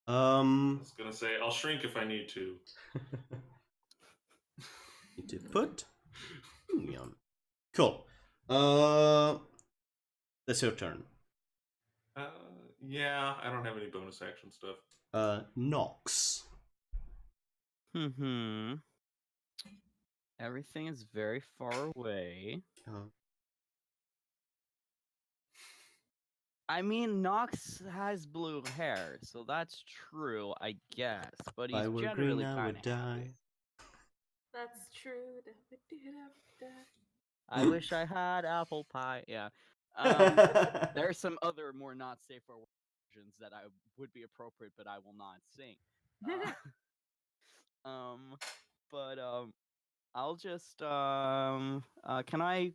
I was gonna say I'll shrink if I need to. Need to put on. Cool. That's your turn. Yeah, I don't have any bonus action stuff. Nox. Everything is very far away. I mean, Nox has blue hair, so that's true, I guess. But he's If I were generally green, I kind would of die. happy. That's true. I wish I had apple pie. Yeah. There are some other more not safe for work versions that I would be appropriate, but I will not sing. But I'll just can I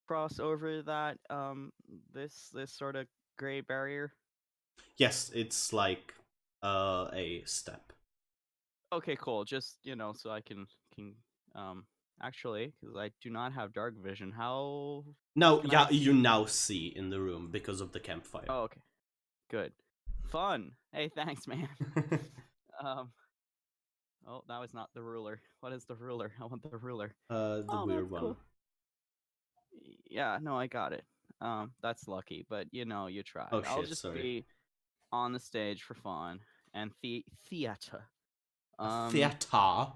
cross over that this sort of gray barrier? Yes, it's like a step. Okay, cool. Just so I can actually, because I do not have dark vision. How? No, Can yeah, I you see? now see in the room because of the campfire. Oh, okay. Good. Fun. Hey, thanks, man. Um. Oh, that was not the ruler. What is the ruler? I want the ruler. The Oh, weird that's one. cool. Yeah, no, I got it. That's lucky, but you know, you tried. Oh, I'll shit, just sorry. be on the stage for fun and theater. A theater,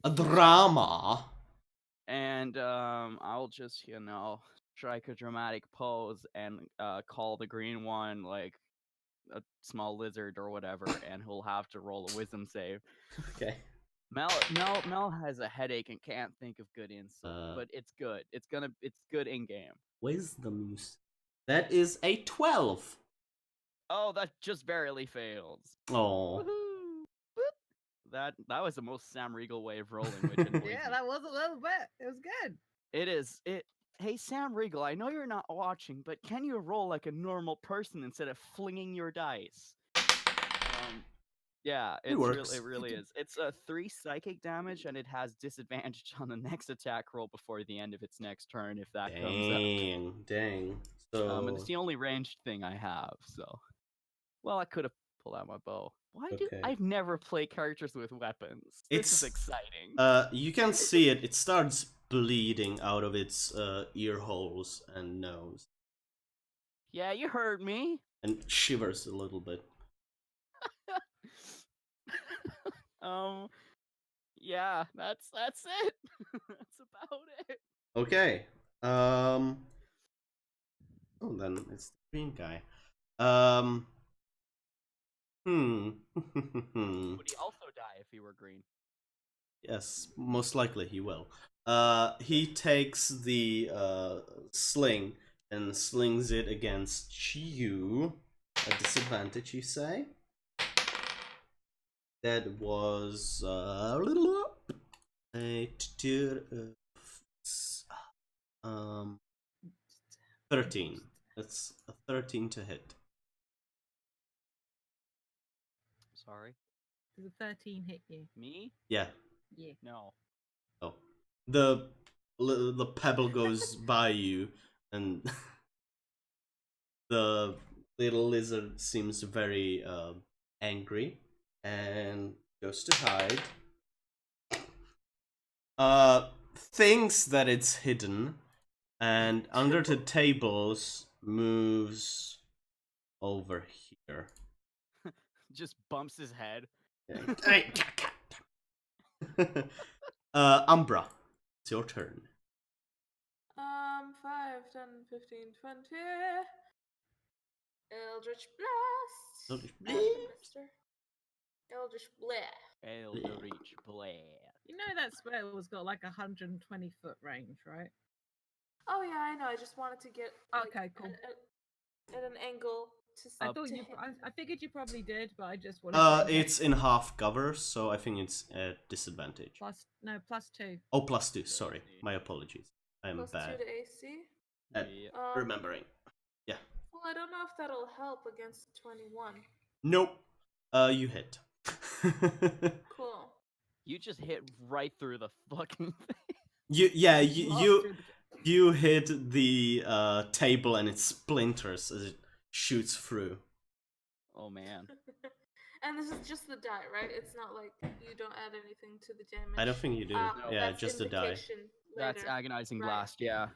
a drama. And I'll just, you know, strike a dramatic pose and call the green one like a small lizard or whatever, and he'll have to roll a wisdom save. Okay. Mel has a headache and can't think of good insult, but it's good. It's good in game. Wisdom. That is a 12. Oh, that just barely fails. Oh. Woohoo! Boop. That was the most Sam Riegel way of rolling, which annoys me. Yeah, that was a little bit. It was good. It is. Hey, Sam Riegel, I know you're not watching, but can you roll like a normal person instead of flinging your dice? Yeah, It works. it really is. It's a 3 psychic damage, and it has disadvantage on the next attack roll before the end of its next turn if that comes up. Dang. And So. it's the only ranged thing I have. So, well, I could have pulled out my bow. Why do Okay. I've never played characters with weapons? This is exciting. You can see it. It starts bleeding out of its ear holes and nose, Yeah, you heard me. and shivers a little bit. Yeah, that's it. That's about it. Okay. Oh, then it's the green guy. Would he also die if he were green? Yes, most likely he will. He takes the sling and slings it against you. A disadvantage, you say? That was 13. That's a 13 to hit. Sorry. Does a 13 hit you? Me? Yeah. Yeah. No. Oh, the pebble goes by you, and the little lizard seems very angry and goes to hide. Thinks that it's hidden, and under the tables moves over here. Just bumps his head. Umbra, it's your turn. 5, 10, 15, 20. Eldritch Blast. Eldritch At Blast. the mister. Eldritch Blast. Eldritch Blast. You know that spell was got like 120-foot range, right? Oh yeah, I know. I just wanted to get Okay, cool. at an angle to. I Up thought to you. hit. I figured you probably did, but I just wanted. to It's in half cover, so I think it's at disadvantage. +2. Oh, +2. Sorry, my apologies. I am +2 bad to AC. at Yeah. remembering. Yeah. Well, I don't know if that'll help against 21. Nope. You hit. Cool. You just hit right through the fucking thing. You hit the table and it splinters as it shoots through. Oh man. And this is just the die, right? It's not like you don't add anything to the damage. I don't think you do. Yeah, that's just a die. invocation That's later. agonizing Right. blast, yeah.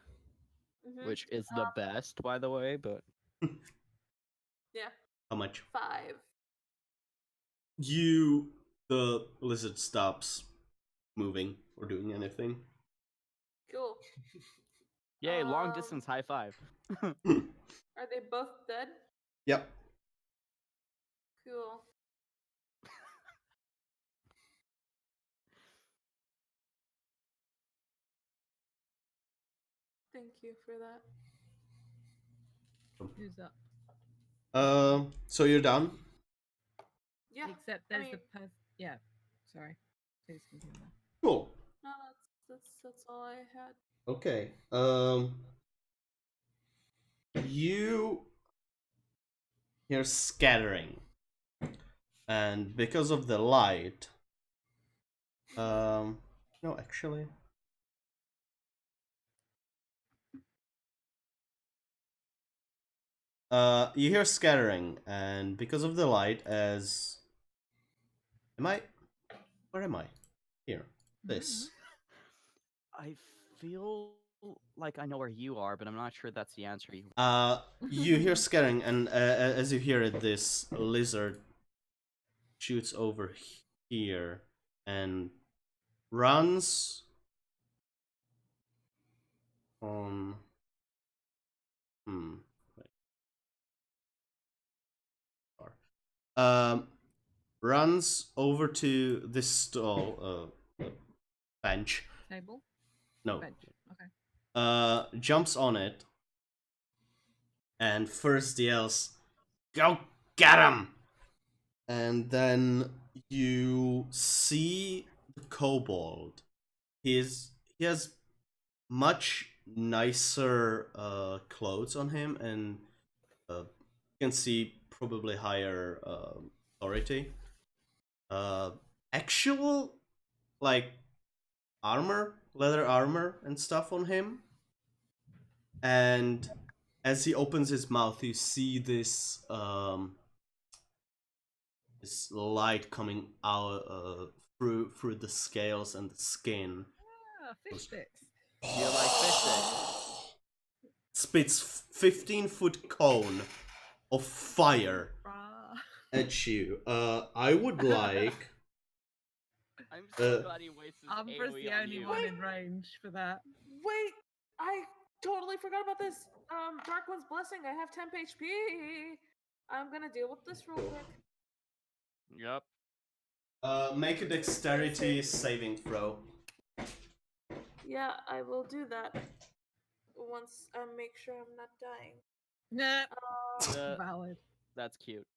Mhm. Which is the best, by the way, but Yeah. How much? 5. The lizard stops moving or doing anything. Cool. yay, long distance high five. Are they both dead? Yep. Cool. Thank you for that. Who's up? So you're done? Yeah. Except there's mean- the person. Yeah. Sorry. Who's thinking that? Cool. No, that's all I had. Okay. You hear scattering, and because of the light, no, actually, You hear scattering, and because of the light, where am I? Here. This. I feel like I know where you are, but I'm not sure that's the answer you. You hear scattering, and as you hear it, this lizard shoots over here and runs on. Wait. Runs over to this stall, bench. Table? No. Bench. Okay. Jumps on it and first yells, "Go get him!" And then you see the kobold. He has much nicer clothes on him, and you can see probably higher authority. Actual like armor, leather armor and stuff on him. And as he opens his mouth, you see this this light coming out through the scales and the skin. Ah, fish sticks. You like fish sticks? Spits 15-foot cone of fire Rah. at you. I would like. I'm so glad he wastes his Umbra's AoE the on only you. one in range for that. Wait, I totally forgot about this. Dark One's Blessing. I have temp HP. I'm gonna deal with this real quick. Yep. Make a dexterity saving throw. Yeah, I will do that. Once I make sure I'm not dying. Nah. Uh, Valid. That's cute.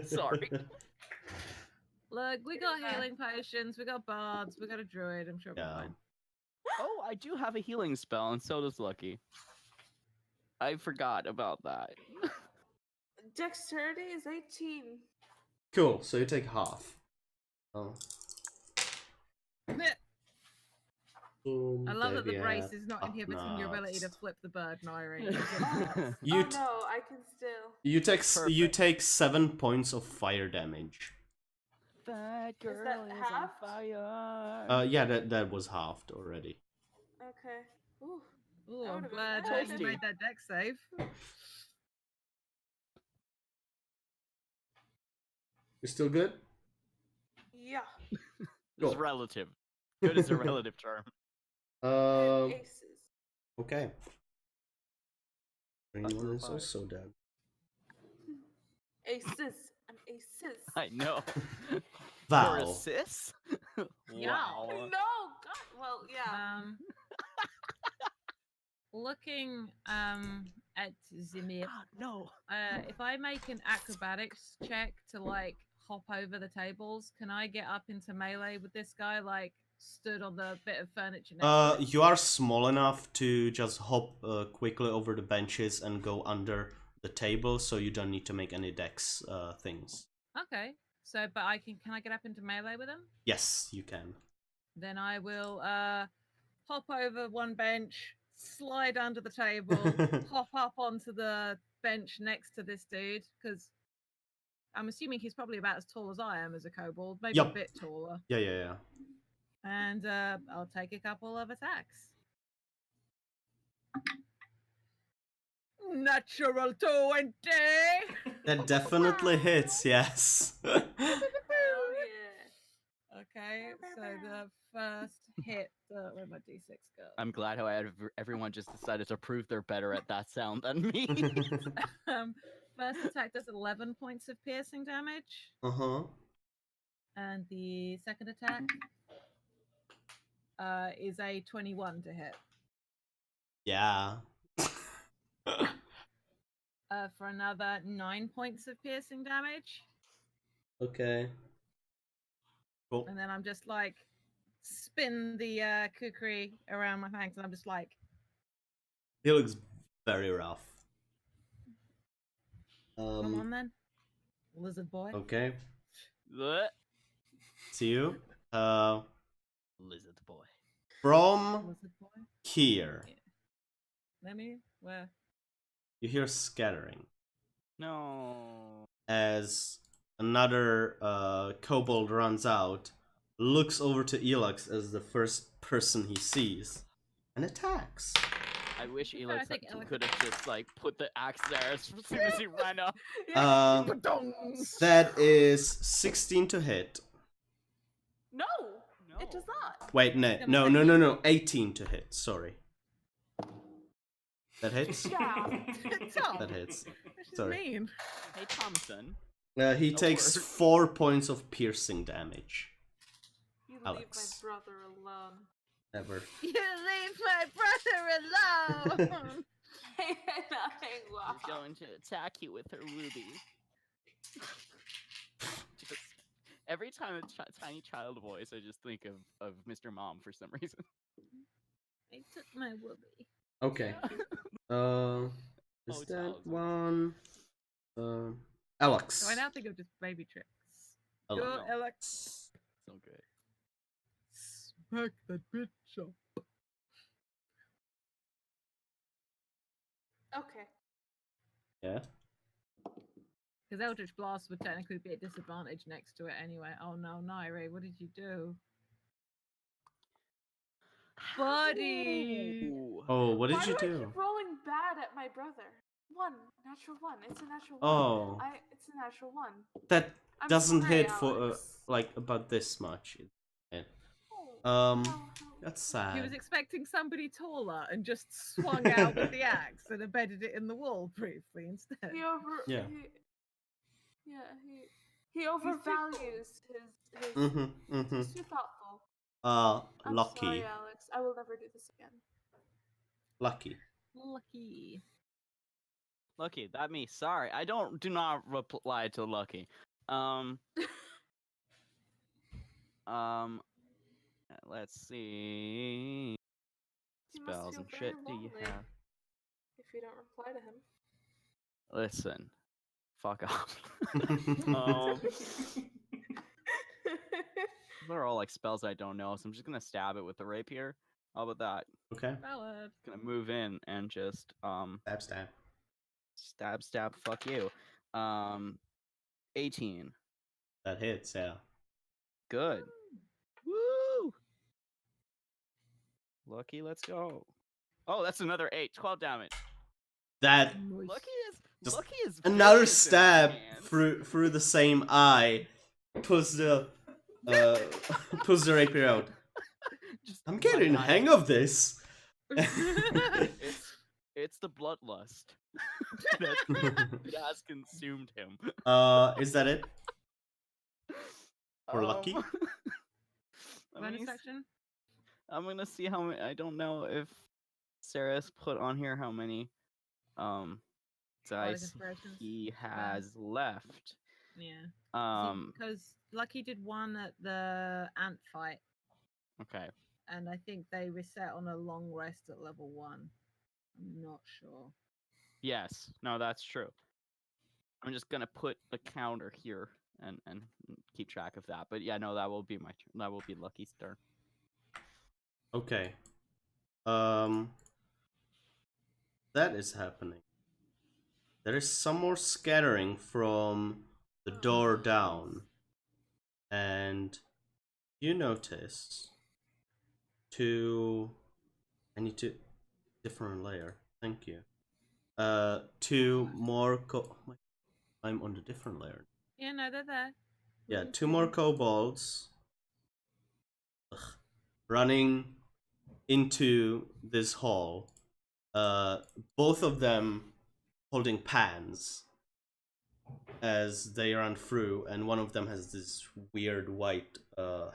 Sorry. Look, we got healing potions, we got bards, we got a druid. I'm sure we're Yeah. fine. Oh, I do have a healing spell, and so does Lucky. I forgot about that. Dexterity is 18. Cool. So you take half. Oh. I love that the Deviate, brace is not inhibiting your ability to upnards. flip the bird, Nairi. You Oh no, I can still. you take you Perfect. take 7 points of fire damage. That girl that is on halved? fire. Yeah, that was halved already. Okay. Ooh. Ooh, That I'm would've been glad bad. you Toasty. made that deck save. You still good? Yeah. It's Cool. relative. Good is a relative term. I have aces. Okay. Green one is fire. also dead. Aces. I'm aces. I know. For Val. assist? Yeah. Wow. No, God. Well, yeah. Looking at Zimir, No. if I make an acrobatics check to like hop over the tables, can I get up into melee with this guy like stood on the bit of furniture next to it? You are small enough to just hop quickly over the benches and go under the table, so you don't need to make any dex things. Okay. So but can I get up into melee with him? Yes, you can. Then I will hop over one bench, slide under the table, hop up onto the bench next to this dude, because I'm assuming he's probably about as tall as I am as a kobold, maybe Yup. a bit taller. Yeah. And I'll take a couple of attacks. Natural 20! That definitely hits, yes. Hell yeah. Okay, so the first hit, where my d6 go? I'm glad how everyone just decided to prove they're better at that sound than me. First attack does 11 points of piercing damage. Uh-huh. And the second attack is a 21 to hit. Yeah. For another 9 points of piercing damage. Okay. Cool. And then I'm just like, spin the kukri around my fangs, and I'm just like, He looks very rough. come on then, lizard boy. Okay. Blech. See you. Lizard boy. From Lizard boy. here. Let me, where? you hear scattering No. as another kobold runs out, looks over to Elix as the first person he sees, and attacks. I wish To be fair, I Elix think Alex- could have just like put the axe there as soon as he ran up. Yeah. That is 16 to hit. No, No. it does not. Wait, no, 18 to hit. Sorry. That hits. Yeah. Tom, That hits. what does Sorry. it mean? Hey Thompson. He A takes word. 4 points of piercing damage. You leave Alex. my brother alone. Ever. You leave my brother alone. She's going to attack you with her ruby. Just, every time a tiny child voice, I just think of Mr. Mom for some reason. I took my whoopee. Okay. Is Oh, that Charles. one? Alex. So I now think of just baby tricks. Alex. Go, No. Alex. So good. Smack that bitch up. Okay. Yeah. Because Eldritch Blast would technically be at disadvantage next to it anyway. Oh no, Nairi, what did you do? Buddy! Ooh. Oh, what Why did you do I do? keep rolling bad at my brother? Natural one. It's a natural Oh. one. It's a natural one. That I'm doesn't sorry, hit for Alex. like about this much. Yeah. Oh, That's He was sad. expecting somebody taller and just swung out with the axe and embedded it in the wall briefly instead. Yeah. He overvalues his Mm-hmm. He's too thoughtful. I'm Lucky. sorry, Alex. I will never do this again. Lucky. Lucky. Lucky, that me. Sorry, I do not reply to Lucky. Let's see. He must Spells feel and very shit. Do you lonely have? if you don't reply to him. Listen, fuck off. um, they're all like spells I don't know, so I'm just gonna stab it with the rapier. How about that? Okay. Valid. Gonna move in and just stab. Fuck you. 18. That hits, yeah. Good. Woo! Lucky, let's go. Oh, that's another 8. 12 damage. That Lucky Just is another vicious in my stab hands. through the same eye. Pulls the rapier out. Just I'm my getting the eye. hang of this. It's the bloodlust that has consumed him. Is that it? For Lucky? let Bonus me s- action? I'm gonna see how many. I don't know if Sarah's put on here how many dice inspirations. he has left. Yeah. Because Lucky did one at the ant fight, Okay. and I think they reset on a long rest at level 1. I'm not sure. Yes. No, that's true. I'm just gonna put the counter here and keep track of that. But yeah, no, that will be my turn. That will be Lucky's turn. Okay. That is happening. There is some more scattering from the door down. And you notice I need to different layer. Thank you. 2 more I'm on the different layer. Yeah, no, they're there. Yeah, Really 2 more cool. kobolds running into this hall. Both of them holding pans as they run through, and one of them has this weird white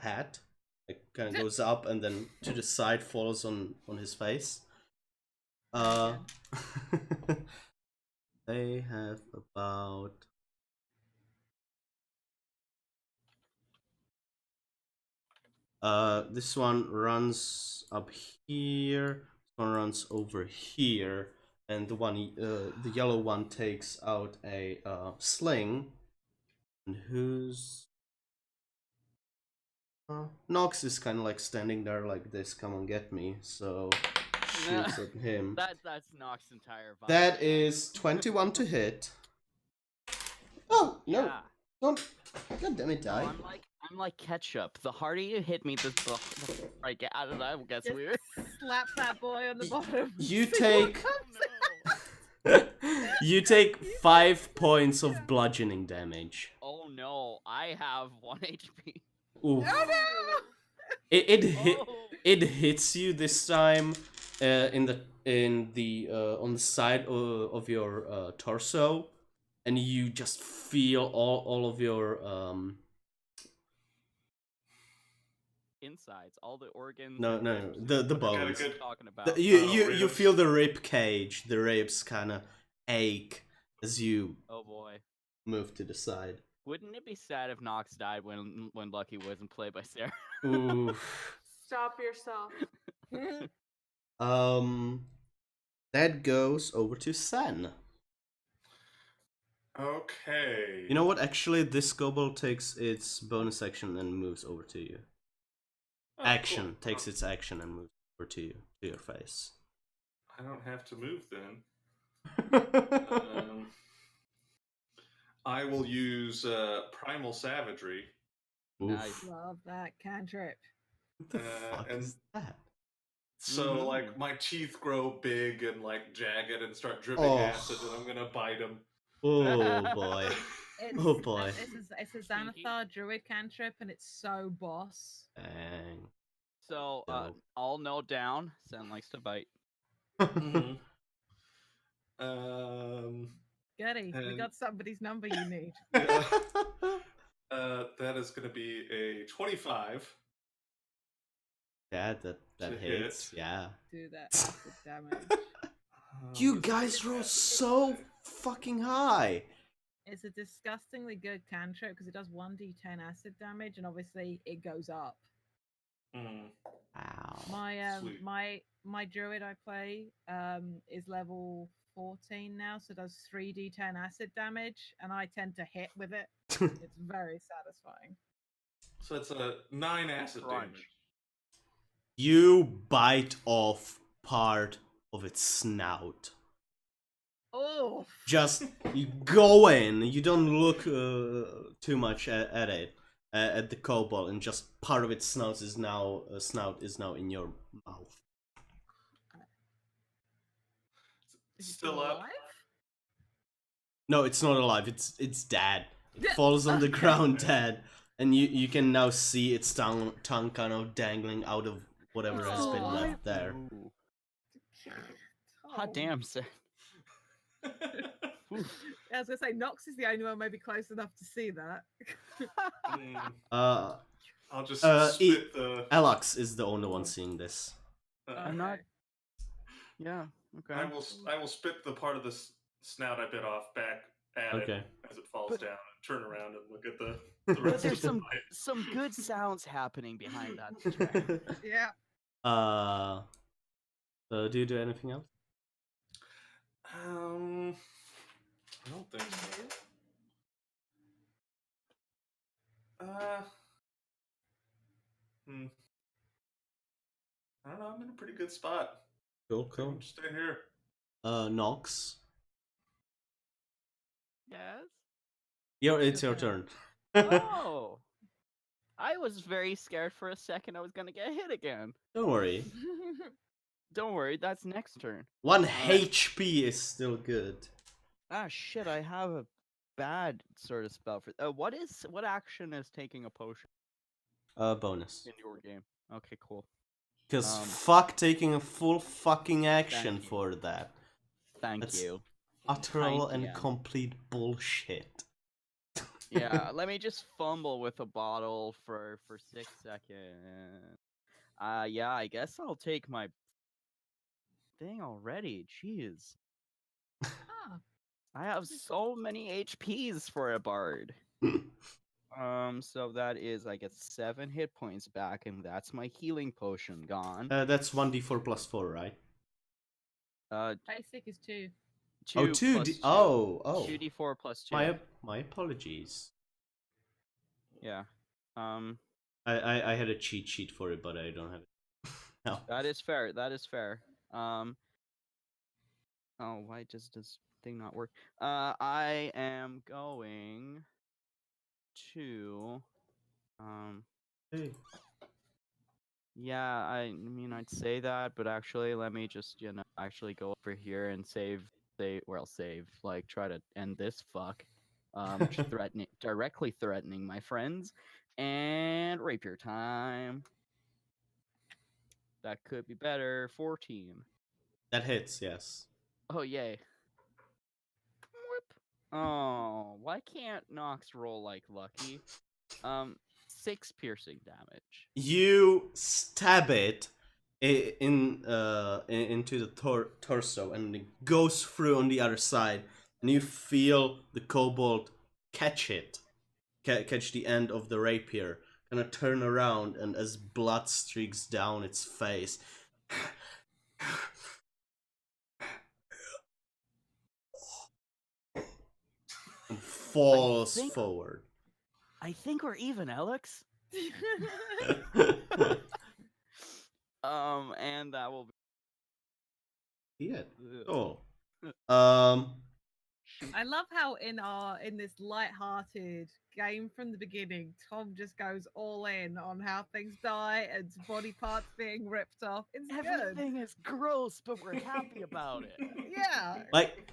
hat. It kind of goes up and then to the side falls on his face. They have about this one runs up here, this one runs over here, and the yellow one takes out a sling. And who's Nox is kind of like standing there like this, come and get me. So shoots at him. That's Nox's entire vibe. That is 21 to hit. Oh, no. Yeah. Don't. God damn it, No, die. I'm like ketchup. The harder you hit me, the I get out of that. It gets Just weird. slap that boy on the bottom. You See what take- comes You take 5 points of bludgeoning damage. Oh no, I have 1 HP. Oof. Oh no! Oh. It hits you this time in the on the side of your torso, and you just feel all of your Insides, all the organs. no and no ribs the and whatever bones. you're Good. talking about. You ribs. feel the rib cage, the ribs kind of ache as you Oh boy. move to the side. Wouldn't it be sad if Nox died when Lucky wasn't played by Sarah? Oof. Stop yourself. That goes over to Sen. Okay. You know what? Actually, this kobold takes its bonus action and moves over to you. Oh, Action cool. takes its action and moves over to you, to your face. I don't have to move then. I will use Primal Savagery. Nice. Love that cantrip. What the fuck and- is that? So, like, Mhm. my teeth grow big and, like, jagged and start dripping Oh. acid, and I'm gonna bite him. Oh boy. It's, Oh, boy. It's a Stinky. Xanathar druid cantrip, and it's so boss. Dang. So, Dope. I'll note down. Sen likes to bite. Mhm. Um, Goody, we And- got somebody's number you need. yeah. That is gonna be a 25. Yeah, that To hits. hit. Yeah. Do that acid damage. You guys roll so fucking high. It's a disgustingly good cantrip because it does 1d10 acid damage, and obviously it goes up. Mm. Wow. Sweet. My druid I play is level 14 now, so does 3d10 acid damage, and I tend to hit with it. It's very satisfying. So it's a 9 acid Crunch. damage. You bite off part of its snout. Oh, Just you go in. You don't look too much at it, at the kobold, and just part of its snout is now in your mouth. is it Still up. alive? No, it's not alive. It's dead. It falls on the Okay. ground dead, and you can now see its tongue kind of dangling out of whatever has been Aw. left there. Ooh. Oh. Hot damn, Sen. I was gonna say Nox is the only one maybe close enough to see that. Mm. Uh, I'll just Uh, spit the. Alex is the only one seeing this. I'm not- Yeah. Okay. I will spit the part of the snout I bit off back at Okay. it as it falls But- down, and turn around and look at the But But rest there's of the some bite. some good sounds happening behind that strap. Yeah. So do you do anything else? I don't think so. Hmm. I don't know. I'm in a pretty good spot. Cool, I cool. can stay here. Nox. Yes. It's your Okay. turn. Oh. I was very scared for a second I was gonna get hit again. Don't worry. Don't worry, that's next turn. 1 HP is still good. Ah shit, I have a bad sort of spell for what action is taking a potion Bonus. in your game? Okay, cool. Because Um, fuck taking a full fucking action thank you. for that. Thank That's- you. Utter Kind and DM. complete bullshit. Yeah, let me just fumble with a bottle for 6 seconds. Yeah, I guess I'll take my thing already. Jeez. Ah, I have so many HPs for a bard. So that is, I get 7 hit points back, and that's my healing potion gone. That's 1d4 plus 4, right? basic is 2. 2 Oh, 2 plus d. 2. Oh. 2d4 plus 2. My apologies. Yeah. I had a cheat sheet for it, but I don't have it. No. That is fair. That is fair. Oh, why does this thing not work? I am going to Hey. yeah, I mean I'd say that, but actually let me just, actually go over here and save, like try to end this fuck. Directly threatening my friends. And rapier time. That could be better. 14. That hits, yes. Oh yay. Whoop. Oh, why can't Nox roll like Lucky? 6 piercing damage. You stab it into the torso, and it goes through on the other side, and you feel the kobold catch it, catch the end of the rapier, kind of turn around, and as blood streaks down its face, and falls think- forward. I think we're even, Alex. And that will be Yeah. Ugh. Oh. I love how in this light-hearted game from the beginning, Tom just goes all in on how things die and body parts being ripped off. It's good. Everything is gross, but we're happy about it. Yeah. Like,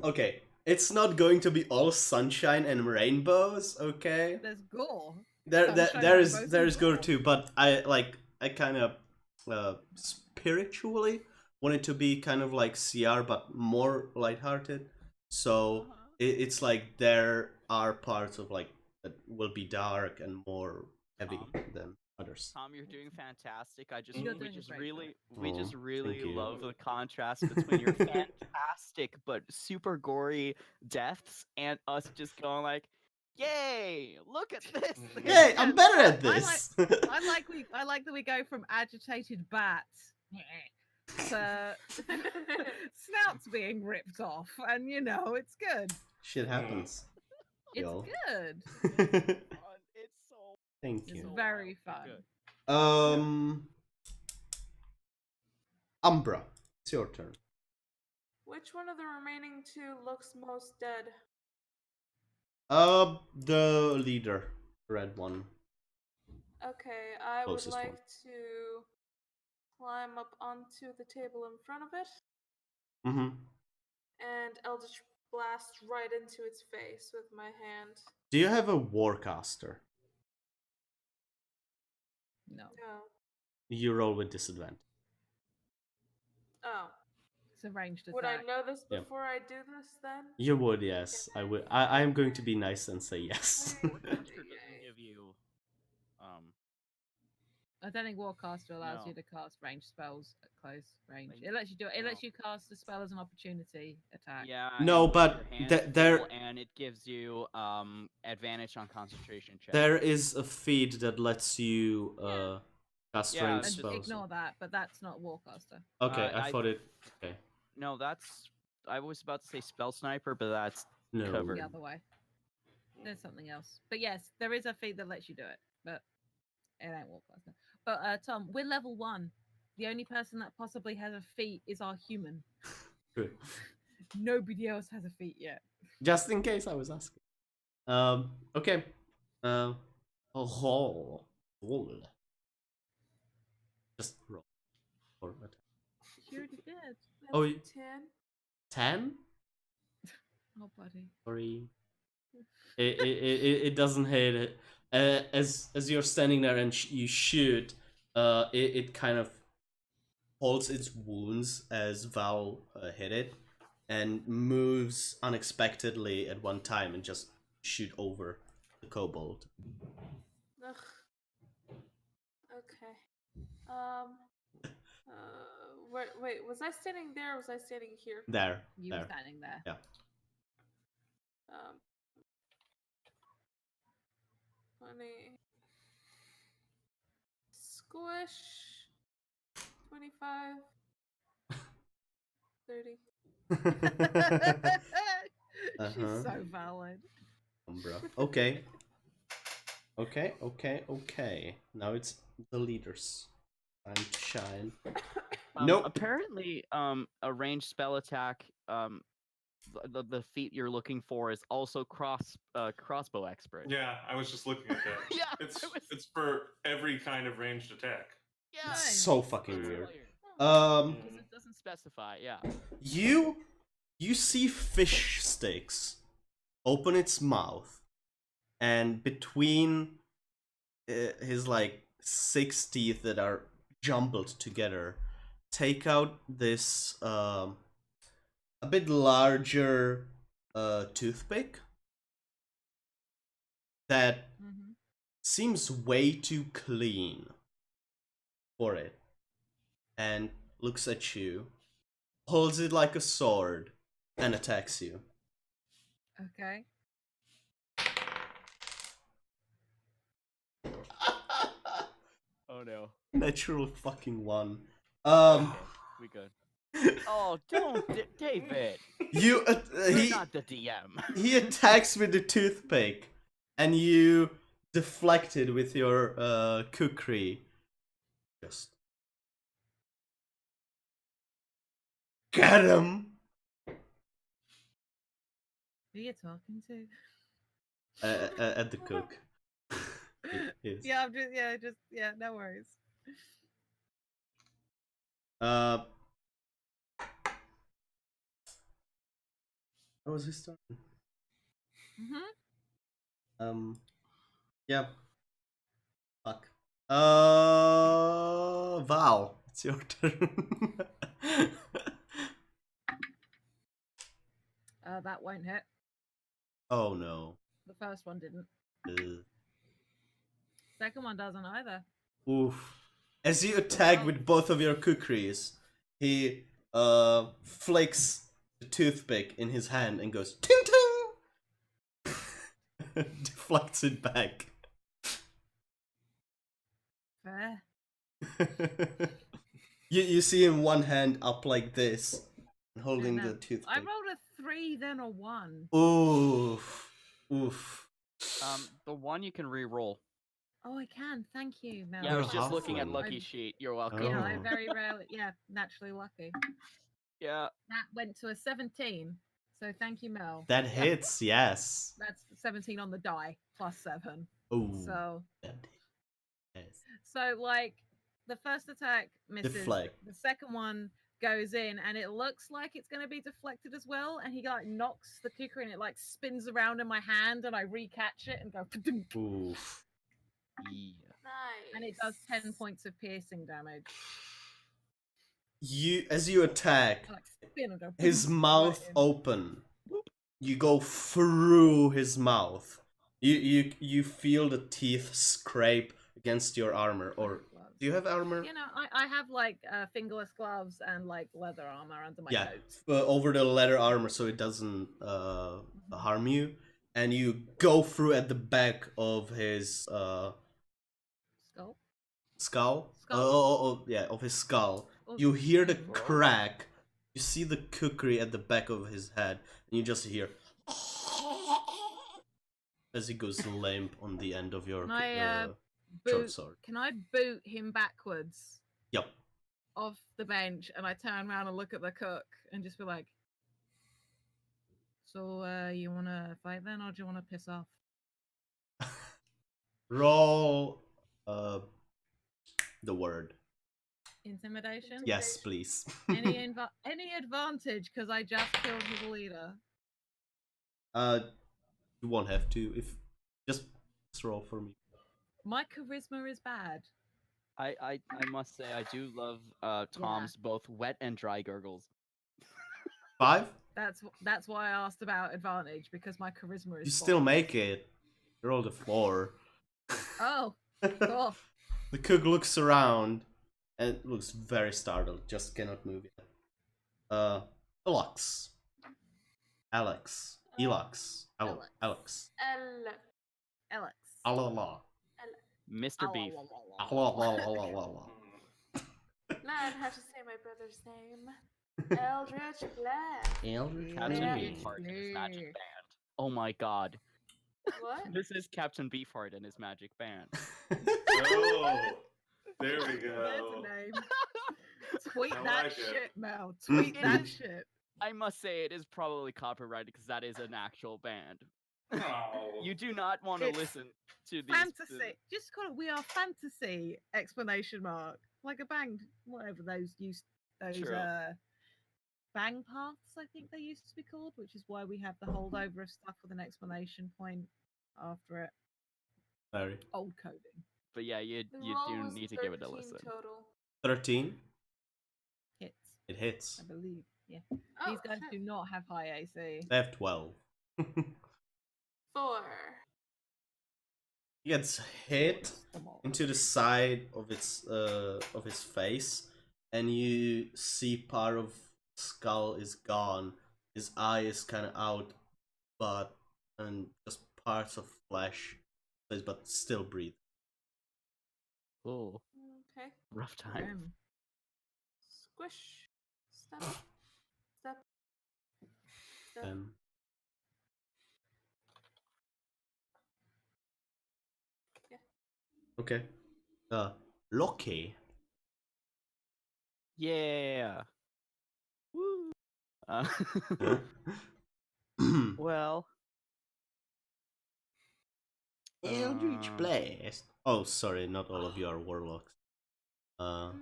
okay, it's not going to be all sunshine and rainbows, okay? There's gore. There Sunshine, is rainbows, there and is gore gore. too, but I kind of spiritually want it to be kind of like CR but more lighthearted. So it's like there are parts of like that will be dark and more heavy than others. Tom, you're doing fantastic. You're We doing just great, really, Tom. we just Aw, really thank you. love the contrast between your fantastic but super gory deaths and us just going like, "Yay! Look at this!" Yay, I'm better at I this. I like that we go from agitated bats to snouts being ripped off, and it's good. Shit happens. It's Yo. good. It's so Thank It's you. so very wildly fun. good. Umbra, it's your turn. Which one of the remaining two looks most dead? The leader, red one. Okay, I would Closest like one. to climb up onto the table in front of it Mm-hmm. and Eldritch Blast right into its face with my hand. Do you have a warcaster? No, No. You roll with disadvantage. Oh. it's a ranged attack. Would I know this Yeah. before I do this then? You would, yes. I would. I am going to be nice and say yes. Warcaster doesn't give you, I don't think Warcaster allows No. you to cast ranged spells at close range. Like, It lets you do it. It lets no. you cast the spell as an opportunity attack. yeah. No, and with but your hands there- full, and it gives you advantage on concentration checks. There is a feat that lets you cast Yeah, ranged it's And just- spells. ignore that, but that's not Warcaster. Okay, I I- thought it. Okay, No, that's. I was about to say spell sniper, but that's no. covered. The other way. There's something else. But yes, there is a feat that lets you do it, but it ain't Warcaster. But Tom, we're level 1. The only person that possibly has a feat is our human. Good. Nobody else has a feat yet. Just in case I was asking. Okay. Oh, roll. Just roll. For attack. She already did. Oh, That's you- 10. 10? Oh, buddy. Sorry. It doesn't hit it. As you're standing there and you shoot, it kind of holds its wounds as Val hit it, and moves unexpectedly at one time and just shoot over the kobold. Ugh. Okay. Wait, was I standing there or was I standing here? There. You were There. standing there. Yeah. Um, 20. Squish. 25. 30. She's Uh-huh. so valid. Umbra. Okay. Okay. Now it's the leaders. Time to shine. Nope. Apparently, a ranged spell attack, the feat you're looking for is also crossbow expert. Yeah, I was just looking at that. Yeah, It's for every kind of ranged attack. Yeah, It's Nice. so fucking it's weird. weird. Um, It doesn't specify. Yeah. you see fish sticks open its mouth, and between his like 6 teeth that are jumbled together, take out this a bit larger toothpick that Mm-hmm. seems way too clean for it, and looks at you, holds it like a sword, and attacks you. Okay. Oh no. Natural fucking one. Okay, we good. Oh, don't, David. You You're not the DM. he attacks with the toothpick, and you deflect it with your kukri. Just get him. Who you talking to? At the cook. It is. Yeah, no worries. What was his turn? Mm-hmm. Yeah. Fuck. Val, it's your turn. That won't hit. Oh no. The first one didn't. Uh, Second one doesn't either. Oof. As you attack with both of your kukris, he flicks the toothpick in his hand and goes ting ting. Deflects it back. Fair. You see him one hand up like this, holding No. the toothpick. I rolled a 3, then a 1. Oof. Oof. The one you can re-roll. Oh, I can. Thank you, Mel. Yeah, I was You're just looking at halfling. Lucky Sheet. You're welcome. Yeah, I Oh. very rarely. Yeah, naturally lucky. Yeah. That went to a 17. So thank you, Mel. That hits, yes. That's 17 on the die plus 7. Ooh. So That hits. So, like, the first attack misses. Deflect. The second one goes in, and it looks like it's going to be deflected as well. And he like knocks the kicker, and it like spins around in my hand, and I recatch it and go, "Padunk," Oof. Yeah. Nice. and it does 10 points of piercing damage. As you attack, I like spin and go. his "Padunk," mouth right in. open. You go through his mouth. You feel the teeth scrape against your armor. Or do you have armor? You know, I have like fingerless gloves and like leather armor under my Yeah, coat. over the leather armor, so it doesn't harm you. And you go through at the back of his Skull. skull. Skull. Oh, yeah, of his skull. Oh, You hear the mm. crack. You see the kukri at the back of his head, and you just hear as he goes limp on the end of your Can I short boot? sword. Can I boot him backwards Yep. off the bench? And I turn around and look at the cook and just be like, "So, you want to fight then, or do you want to piss off?" Roll the word. Intimidation. Yes, please. Any advantage because I just killed his leader. You won't have to if just roll for me. My charisma is bad. I must say I do love Tom's both wet and dry gurgles. 5? That's why I asked about advantage because my charisma is. You still 5. make it. You rolled a 4. Oh, cool. The cook looks around and looks very startled. Just cannot move yet. Alex. Alex. Alex. Alex. Alex. Alex. Allah. Mr. Beef. Allah. Now I'd have to say my brother's name. Eldritch Blast. Captain Yeah. Beefheart and his magic band. Oh my god. What? This is Captain Beefheart and his magic band. Oh, there we There's go. a name. Tweet I that like it. shit, Mel. Tweet It that is- shit. I must say it is probably copyrighted because that is an actual band. Oh. You do not want to It's listen to these. Fantasy. Just call it "We Are Fantasy!" exclamation mark. Like a bang, whatever those True. bang paths, I think they used to be called, which is why we have the holdover of stuff with an exclamation point after it. Very. Old coding. But yeah, you The you roll do was need to give it a 13 listen. total. 13. Hits, It hits. I believe. Yeah. Oh, These guys shit. do not have high AC. They have 12. 4. He gets hit Come on. into the side of his face, and you see part of skull is gone. His eye is kind of out, and just parts of flesh, but still breathe. Oh, Okay. rough time. Grim. Squish. Step. Step. Step. Yeah. Okay. Loki. Yeah. Woo. Well. Eldritch Blast. Oh, sorry, not all of you are warlocks. Only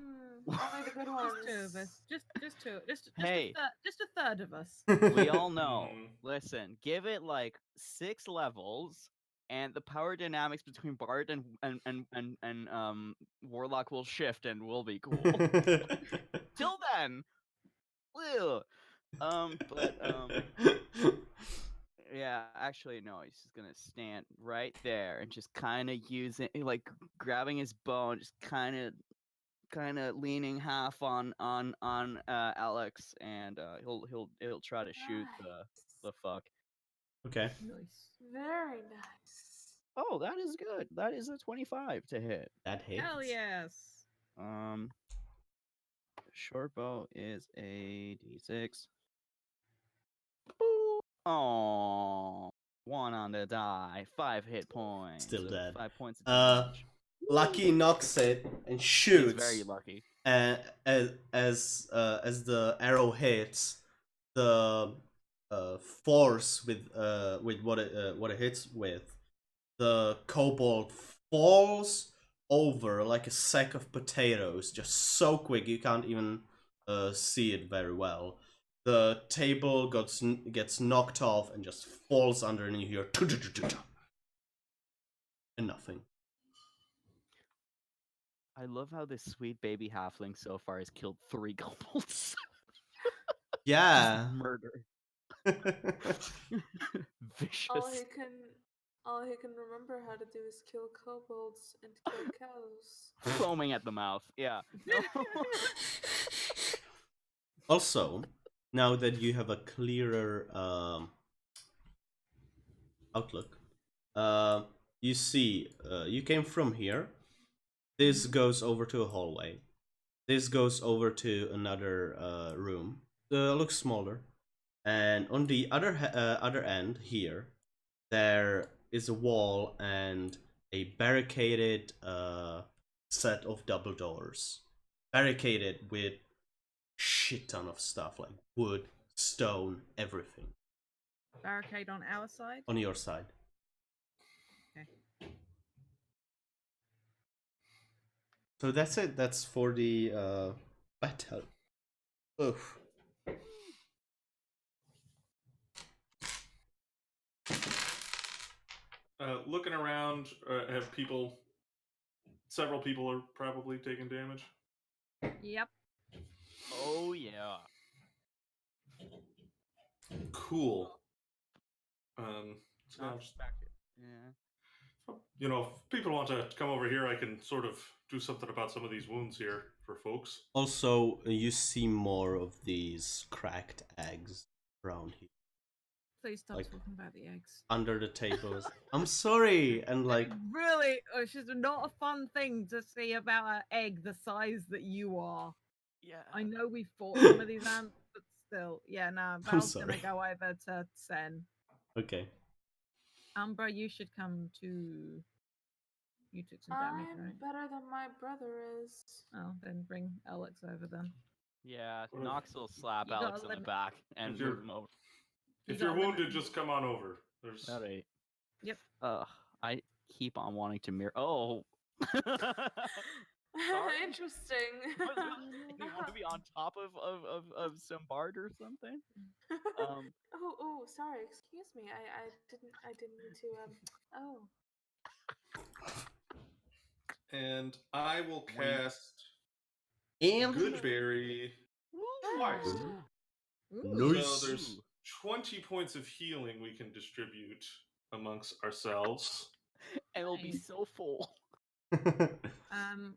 the good ones. Just two of us. Just two. Hey. Just a third of us. We all know. Mhm. Listen, give it like 6 levels, and the power dynamics between Bard and Warlock will shift, and we'll be cool. Till then, ew. Yeah, actually, no. He's just gonna stand right there and just kind of using, like, grabbing his bow, and just kind of leaning half on Alex, and he'll try to shoot the fuck. Okay. Nice. Very nice. Oh, that is good. That is a 25 to hit. That hits. Hell yes. Short bow is a d6. Oh, 1 on the die. 5 hit points. Still So dead. 5 points of Uh, damage. Lucky knocks it and He's shoots. very lucky. As the arrow hits, the force with what it hits with, the kobold falls over like a sack of potatoes, just so quick you can't even see it very well. The table gets knocked off and just falls underneath here, and nothing. I love how this sweet baby halfling so far has killed 3 kobolds. Yeah. Just murder. Vicious. All he can remember how to do is kill kobolds and kill cows. Foaming at the mouth. Yeah. Also, now that you have a clearer outlook, you see, you came from here. This goes over to a hallway. This goes over to another room. Looks smaller. And on the other end here, there is a wall and a barricaded set of double doors. Barricaded with shit ton of stuff like wood, stone, everything. Barricade on our side. On your side. Okay. So that's it. That's for the battle. Oof. Looking around, have several people are probably taking damage. Yep. Oh, yeah. Cool. So Not I'll just- Yeah. you know, if people want to come over here, I can sort of do something about some of these wounds here for folks. Also, you see more of these cracked eggs around here. Please stop Like- talking about the eggs. Under the tables. I'm sorry, and like Really, it's just not a fun thing to see about an egg the size that you are. Yeah. I know we fought some of these ants, but still, yeah. Nah, Val's sorry. gonna go over to Sen. okay. Umbra, you should come to. You took some damage, I'm right? better than my brother is. Oh, then bring Alex over then. Yeah, What if- Nox will slap You gotta Alex in the limit- back and you're- move him over. You If you're gotta limit wounded, them. just come on over. There's All right. Yep. I keep on wanting to mirror. Oh. Sorry? Interesting. You want to be on top of some bard or something? Oh, sorry. Excuse me. I didn't mean to. Oh. and I will Wink. cast And Goodberry twice. Ooh. Nice. So there's 20 points of healing we can distribute amongst ourselves. And it'll be Nice. so full.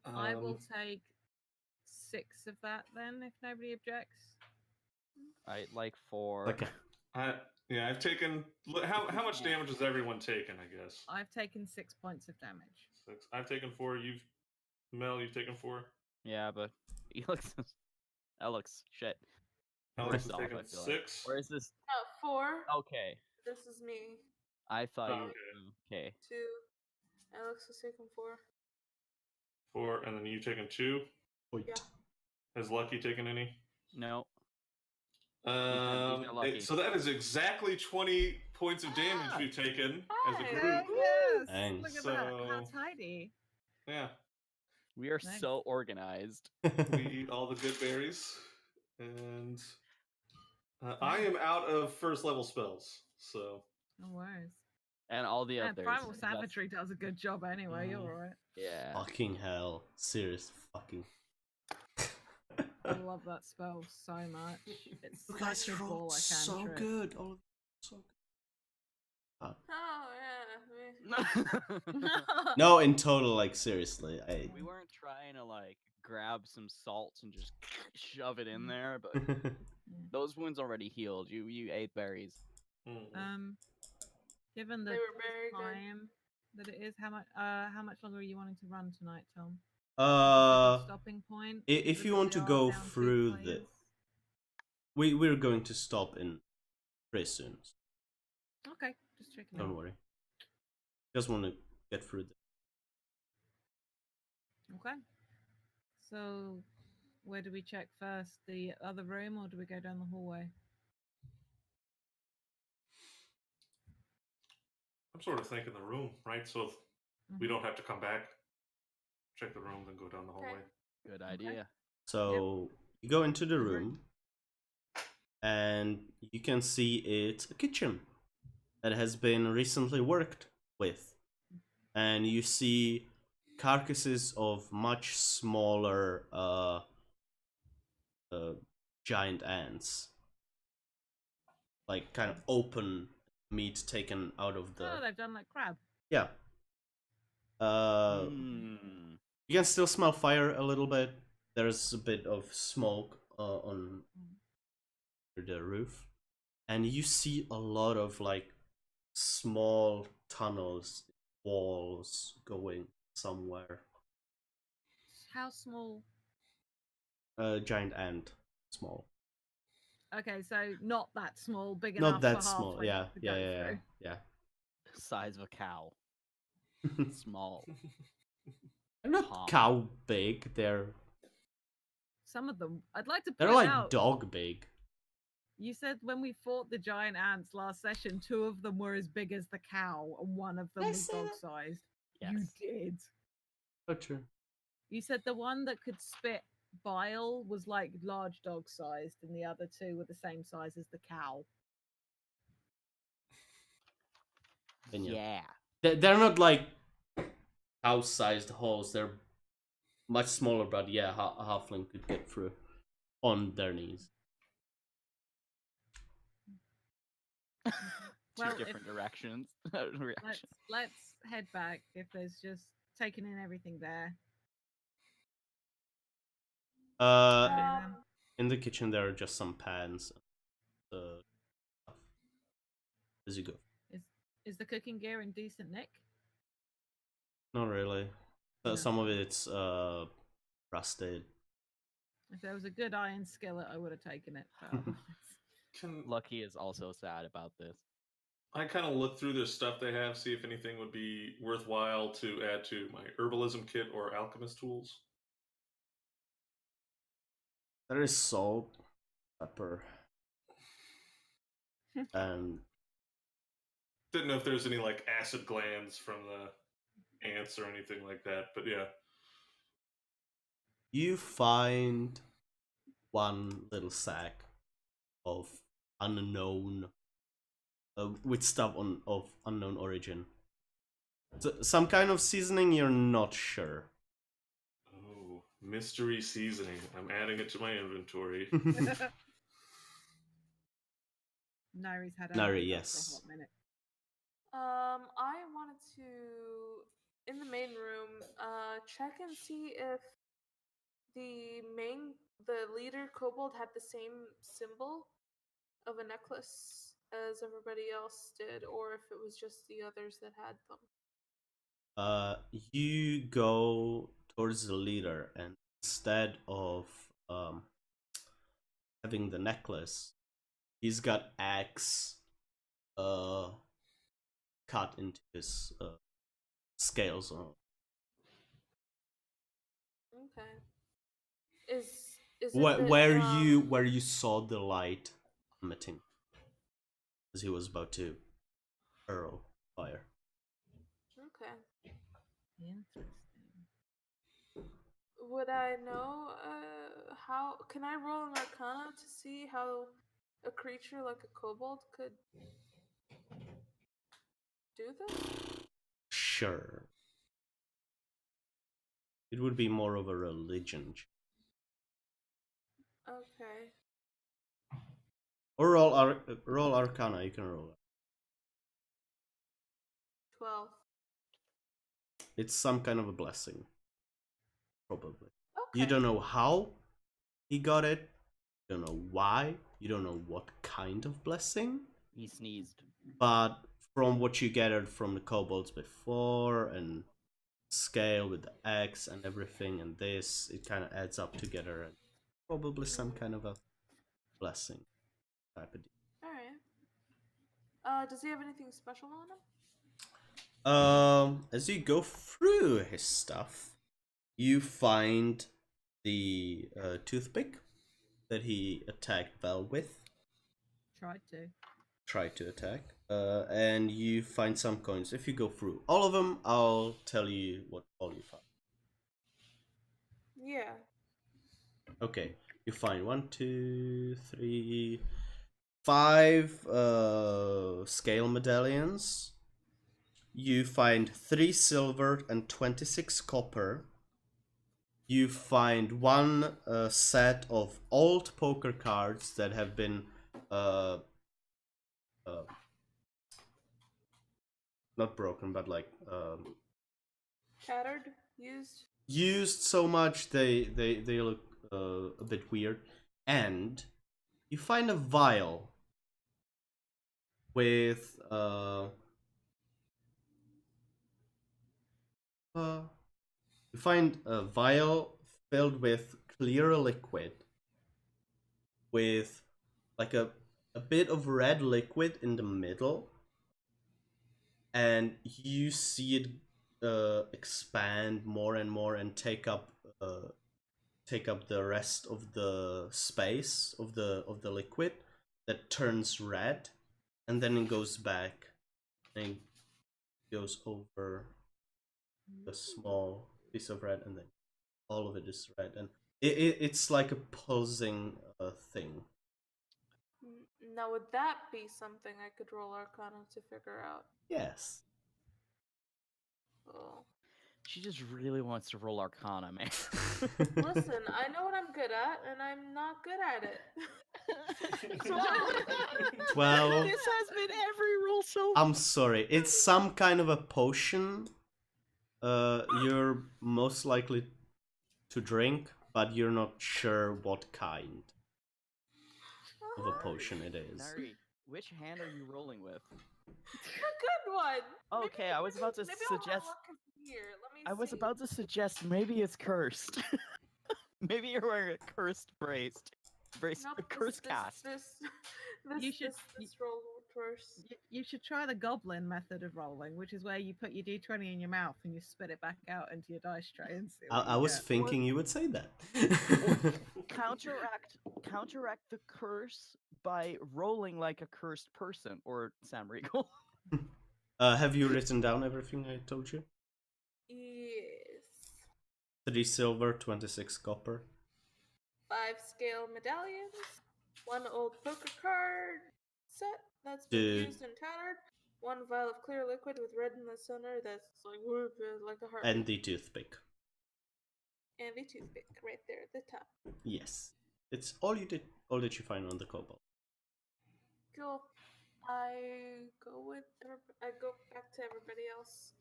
I will take 6 of that then, if nobody objects. I like 4. Okay. I've taken. How much damage has everyone taken? I guess I've taken 6 points of damage. 6. I've taken 4. You've taken 4. Yeah, but he looks. That looks shit. Alex Worse has off, taken I feel 6. like. Where is this? 4. Okay. This is me. I thought Oh, you. okay. Okay. 2. Alex has taken 4. 4, and then you've taken 2. Yeah. Has Lucky taken any? No. He's not lucky. So that is exactly 20 points of damage we've taken as a Hey. group. Yes! Thanks. Look at that. How So- tidy. Yeah, We are Nice. so organized. we eat all the good berries, and I am out of first level spells. So No worries. And all the Yeah, others. Primal That's- Savagery does a good job anyway. You're alright. Yeah. Fucking hell. Serious fucking. I love that spell so much. It's You guys such a rolled ball so cantrip. good. All of you so good. Oh, yeah. No, in total, like seriously, We weren't trying to like grab some salt and just shove it in there, but those wounds already healed. You ate berries. Given the They were very good. time that it is, how much longer are you wanting to run tonight, Tom? stopping Point. if you want to go through the, we're going to stop in pretty soon. Okay, just checking. Don't worry. Just want to get through this. Okay. So, where do we check first? The other room, or do we go down the hallway? I'm sort of thinking the room, right? So if we don't have to come back, check the room, then go down the hallway. Good idea. So you go into the room, and you can see it's a kitchen that has been recently worked with, and you see carcasses of much smaller giant ants, like kind of open meat taken out of the Oh, they've done like crab. yeah. You can still smell fire a little bit. There's a bit of smoke on the roof, and you see a lot of like small tunnels, walls going somewhere. How small? Giant ant, small. Okay, so not that small, big Not enough that for small. halflings Yeah, to yeah, go yeah, through. yeah. Size of a cow. Small. They're not Tom. cow big. They're Some of them. I'd like to they're point like out. dog big. You said when we fought the giant ants last session, 2 of them were as big as the cow, and 1 of them Did I was say that? dog-sized. Yes. You did. Oh, true. You said the one that could spit bile was like large dog-sized, and the other 2 were the same size as the cow. Yeah. They're not like house-sized holes. They're much smaller, but yeah, a halfling could get through on their knees. Well, Two different directions. Reaction. Let's head back if there's just taking in everything there. In the kitchen there are just some pans. Stuff. As you go. Is the cooking gear in decent nick? Not really. No. Some of it's rusted. If there was a good iron skillet, I would have taken it. But otherwise- Lucky is also sad about this. I kind of look through their stuff they have, see if anything would be worthwhile to add to my herbalism kit or alchemist tools. There is salt, pepper, and Didn't know if there's any like acid glands from the ants or anything like that, but yeah. you find one little sack of unknown, with stuff of unknown origin. So, some kind of seasoning, you're not sure. Oh, mystery seasoning. I'm adding it to my inventory. Nairi's had a Nairi, for yes. a hot minute. I wanted to, in the main room, check and see if the leader kobold had the same symbol of a necklace as everybody else did, or if it was just the others that had them. You go towards the leader, and instead of having the necklace, he's got axe cut into his scales. Okay. Is it Where, that, where you saw the light emitting as he was about to hurl fire. Okay. Interesting. Would I know how? Can I roll an Arcana to see how a creature like a kobold could do this? Sure. It would be more of a religion. Okay. Or roll Arcana. You can roll it. 12. It's some kind of a blessing, probably. Okay. You don't know how he got it. You don't know why. You don't know what kind of blessing. He sneezed. But from what you gathered from the kobolds before, and scale with the X and everything, and this, it kind of adds up together, and probably some kind of a blessing type of deal. Alright. Does he have anything special on him? As you go through his stuff, you find the toothpick that he attacked Val with. Tried to attack. And you find some coins. If you go through all of them, I'll tell you what all you find. Yeah. Okay, you find 1, 2, 3, 5 scale medallions. You find 3 silver and 26 copper. You find one set of old poker cards that have been not broken, but like Shattered? Used so much they look a bit weird. And you find a vial with you find a vial filled with clear liquid with like a bit of red liquid in the middle, and you see it expand more and more and take up the rest of the space of the liquid that turns red, and then it goes back and goes over a small piece of red, and then all of it is red, and it's like a pulsing thing. Now, would that be something I could roll Arcana to figure out? Yes. Oh. She just really wants to roll Arcana, man. Listen, I know what I'm good at, and I'm not good at it. 12. This has been every roll so I'm sorry, it's some kind of a potion you're most likely to drink, but you're not sure what kind of a potion it is. Nari, which hand are you rolling with? A good one. Okay, I was about to maybe suggest. I'll look here. Let me I was see. about to suggest maybe it's cursed. Maybe you're wearing a cursed brace. Nope, A curse cast. This roll worse. You should try the goblin method of rolling, which is where you put your d20 in your mouth and you spit it back out into your dice tray and see what I you was get. thinking you would say that. counteract the curse by rolling like a cursed person, or Sam Regal. Have you written down everything I told you? Yes. 3 silver, 26 copper. 5 scale medallions. 1 old poker card set that's been Dude. used and tattered. 1 vial of clear liquid with red in the center that's like a heart. And the toothpick. And the toothpick right there at the top. Yes. It's all you did. All that you find on the kobold. Cool. I go back to everybody else.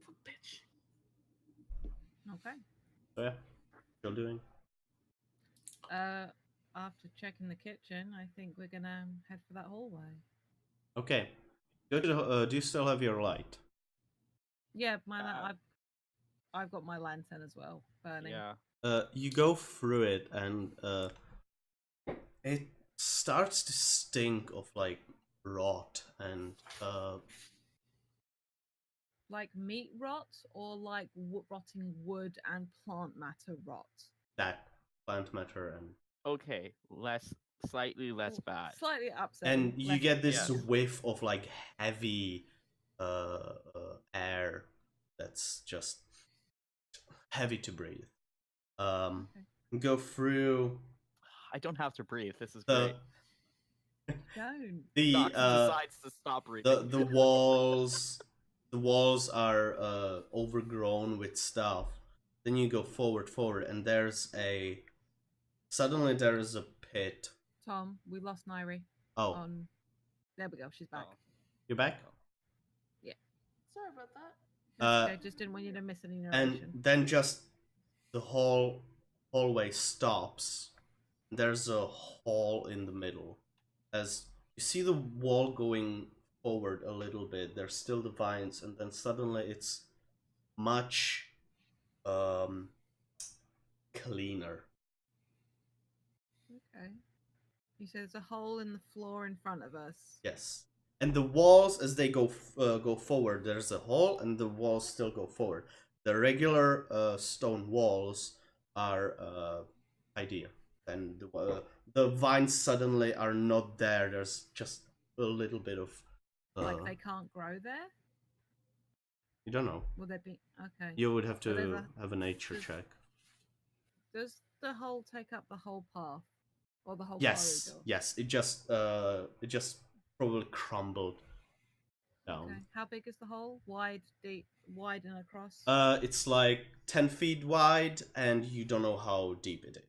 Fuck, bitch. Okay. So yeah, still doing. After checking the kitchen, I think we're gonna head for that hallway. Okay. Go to the, do you still have your light? Yeah, I've got my lantern as well burning. Yeah. You go through it and it starts to stink of like rot and Like meat rot or like rotting wood and plant matter rot? that plant matter and Okay, slightly less Ooh, bad. Slightly upsetting. and you less- get this Yes. whiff of like heavy air that's just heavy to breathe. Go through I don't have to breathe. This is the great. Don't. the Doc decides to stop breathing. the walls the walls are overgrown with stuff. Then you go forward and suddenly there is a pit. Tom, we lost Nairi. Oh, There we go. She's back. Oh. you're back. Sorry about that. That's okay. Just didn't want you to miss any And narration. then just the hallway stops. There's a hall in the middle. As you see the wall going forward a little bit, there's still the vines, and then suddenly it's much cleaner. Okay. You said there's a hole in the floor in front of us. Yes. And the walls, as they go forward, there's a hole, and the walls still go forward. The regular stone walls are idea, and the vines suddenly are not there. There's just a little bit of. Like they can't grow there? You don't know. Will there be? Okay. You would have So there's to have a nature there's- check. Does the hole take up the whole path? Or the whole Yes, corridor? yes. It just probably crumbled down. Okay. How big is the hole? Wide, deep, wide and across? It's like 10 feet wide, and you don't know how deep it is.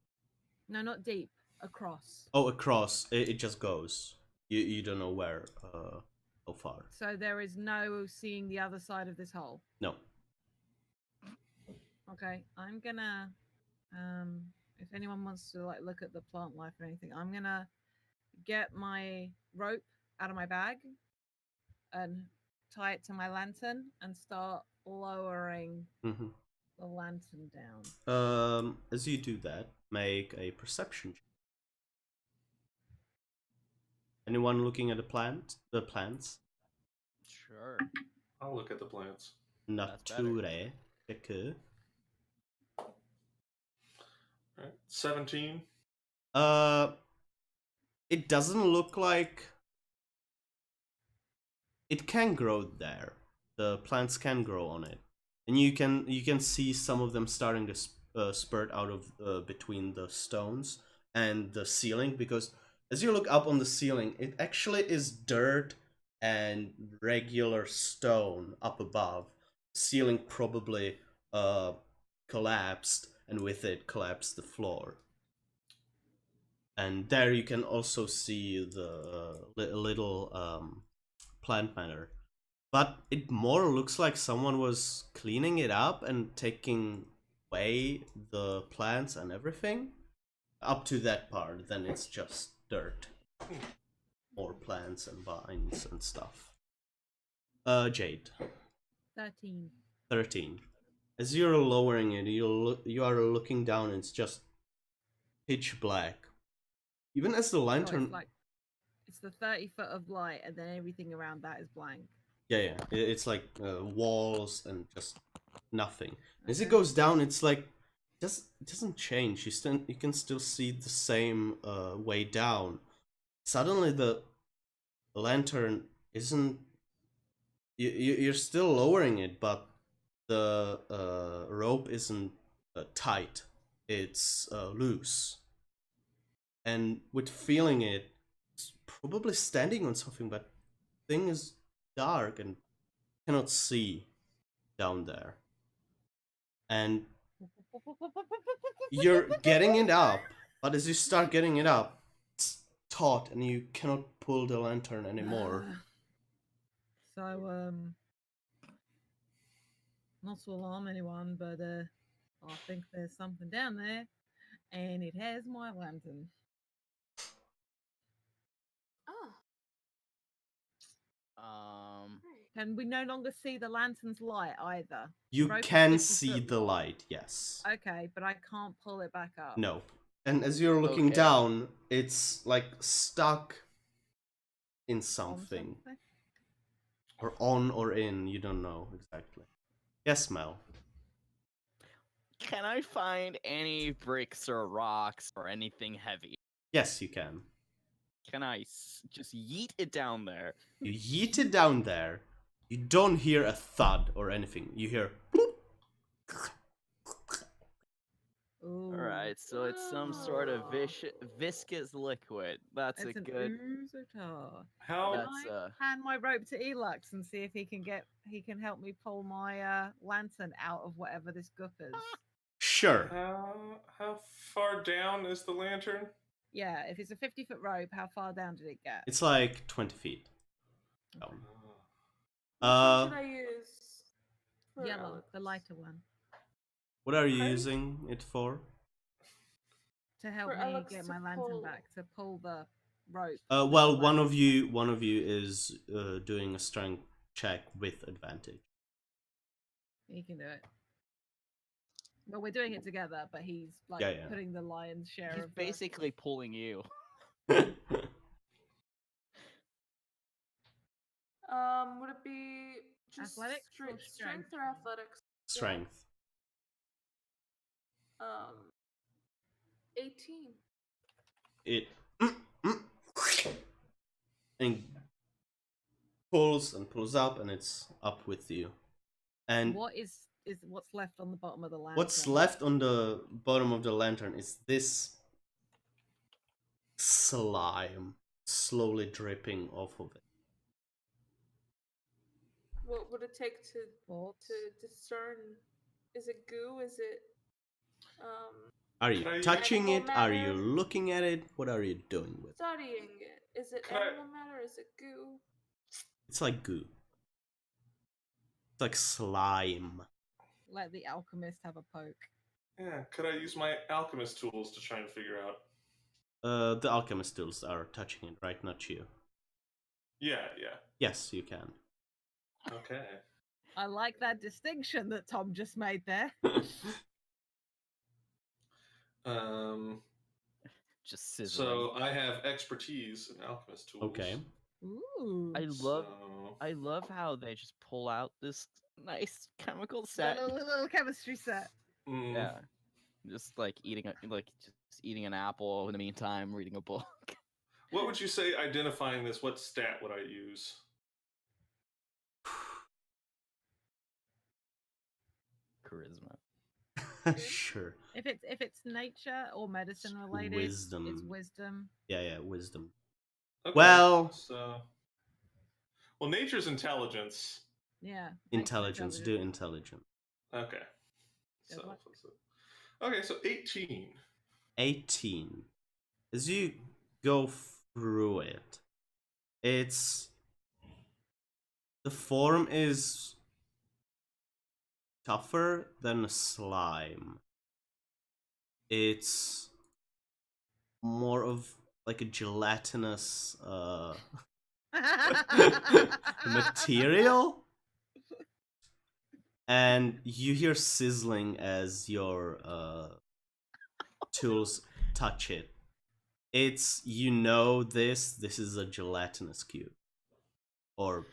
No, not deep. Across. Oh, across. It just goes. You don't know where, how far. So there is no seeing the other side of this hole. No. Okay, I'm gonna if anyone wants to like look at the plant life or anything, I'm gonna get my rope out of my bag and tie it to my lantern and start lowering Mm-hmm. the lantern down. As you do that, make a perception check. Anyone looking at the plants? Sure. I'll look at the plants. That's better. Nature check. Right. 17. It doesn't look like it can grow there. The plants can grow on it, and you can see some of them starting to spurt out of between the stones and the ceiling, because as you look up on the ceiling, it actually is dirt and regular stone up above. The ceiling probably collapsed, and with it collapsed the floor. And there you can also see the little plant matter. But it more looks like someone was cleaning it up and taking away the plants and everything. Up to that part, then it's just dirt. More plants and vines and stuff. Jade. 13. 13. As you're lowering it, you are looking down, and it's just pitch black. Even as the So lantern... it's the 30 foot of light and then everything around that is blank. Yeah. It's like walls and just nothing. As it Okay. goes down, it's like it doesn't change. You can still see the same way down. Suddenly the lantern isn't. You're still lowering it, but the rope isn't tight. It's loose. And with feeling it, it's probably standing on something, but thing is dark and cannot see down there. And you're getting it up, but as you start getting it up, it's taut and you cannot pull the lantern anymore. So, not to alarm anyone, but I think there's something down there, and it has my lantern. Oh, Um, great. And we no longer see the lantern's light either. You Rope is can 50 see foot the long. light, yes. Okay, but I can't pull it back up. No. And as you're looking Okay. down, it's like stuck in On something. something? Or on or in, you don't know exactly. Yes, Mel. can I find any bricks or rocks or anything heavy? Yes, you can. Can I just yeet it down there? You yeet it down there. You don't hear a thud or anything. You hear bloop. Ooh. Alright, so it's some sort of Oh. viscous liquid. That's It's a an good. ooze-a-tar. How Can That's I hand my rope to Elux and see if he can help me pull my lantern out of whatever this goop is? Sure. how far down is the lantern? Yeah, if it's a 50-foot rope, how far down did it get? It's like 20 feet down. Oh. Which one should I use? For Yellow, Alex? the lighter one, What are you Pardon? using it for? to help For me Alex get to my lantern pull. back, to pull the rope. Well, one of you is doing a strength check with advantage. He can do it. Well, we're doing it together, but he's like Yeah, yeah. putting the lion's share he's of the... basically pulling you. Would it be just Athletics or strength strength? or athletics? Strength. 18. It and pulls up, and it's up with you. And What is what's left on the bottom of the lantern? what's left on the bottom of the lantern is this slime slowly dripping off of it. What would it take to Thoughts? discern? Is it goo? Is it Are you Can I- touching it? Animal Are you matter? looking at it? What are you doing with it? studying it? Is it Can I- animal matter? Is it goo? It's like goo. It's like slime. Let the alchemist have a poke. Yeah, could I use my alchemist tools to try and figure out? The alchemist tools are touching it, right? Not you. Yeah. Yes, you can. Okay. I like that distinction that Tom just made there. Just sizzling. So I have expertise in alchemist tools. Okay. Ooh. I love how they just pull out this nice chemical The set. little chemistry set. Yeah, just like eating an apple in the meantime, reading a book. What would you say identifying this? What stat would I use? Charisma. Sure. If it's nature or medicine related, Wisdom. it's wisdom. Yeah, wisdom. Okay, Well, so nature's intelligence. Yeah. intelligence. Do intelligence. Okay. Good luck. Okay, so 18. 18. As you go through it, it's the form is tougher than a slime. It's more of like a gelatinous material. And you hear sizzling as your tools touch it. It's, this is a gelatinous cube. Or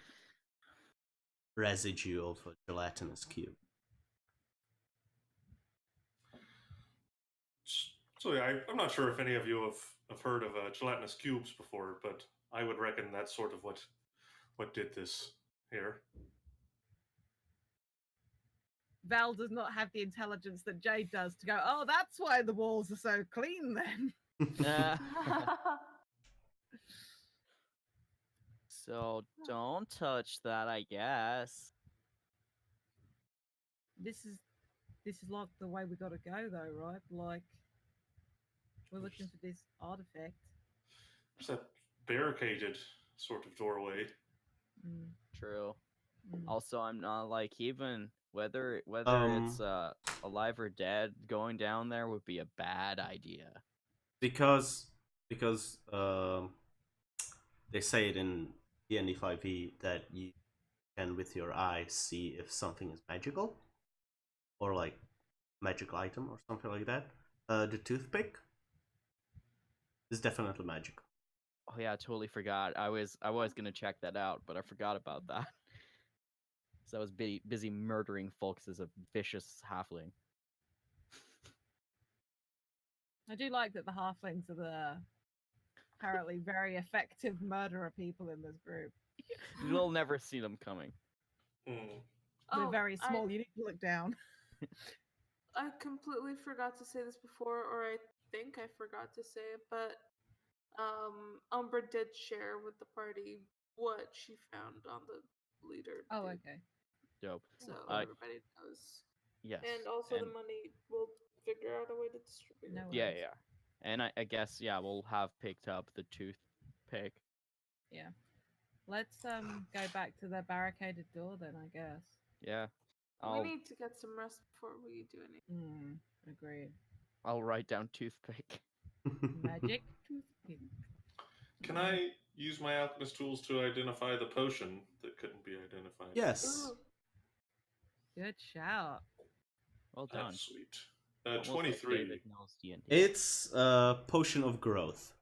residue of a gelatinous cube. So yeah, I'm not sure if any of you have heard of gelatinous cubes before, but I would reckon that's sort of what did this here. Val does not have the intelligence that Jade does to go, oh, that's why the walls are so clean then. So don't touch that, I guess. This is like the way we gotta go though, right? Like we're looking for this artifact. There's that barricaded sort of doorway. Mm, True. mm. Also, I'm not like even whether it's Um, alive or dead, going down there would be a bad idea. because they say it in D&D 5e that you can with your eye see if something is magical or like magical item or something like that. The toothpick is definitely magical. Oh yeah, I totally forgot. I was gonna check that out, but I forgot about that. So I was busy murdering folks as a vicious halfling. I do like that the halflings are the apparently very effective murderer people in this group. You'll never see them coming. Hmm. They're Oh, very small. You need to look down. I completely forgot to say this before, or I think I forgot to say it, but Umbra did share with the party what she found on the leader. Oh, dude. okay. Dope. So I- everybody knows. Yes. And also the money, we'll figure out a way to distribute No it. Yeah, worries. yeah. And I guess we'll have picked up the toothpick. Yeah. Let's go back to the barricaded door then, I guess. Yeah. We I'll need to get some rest before we do anything. Agreed. I'll write down toothpick. Magic toothpick. Can I use my alchemist tools to identify the potion that couldn't be identified? Yes. Ooh, Good shout. Well done. That's sweet. Almost like 23. David knows D&D. It's a potion of growth.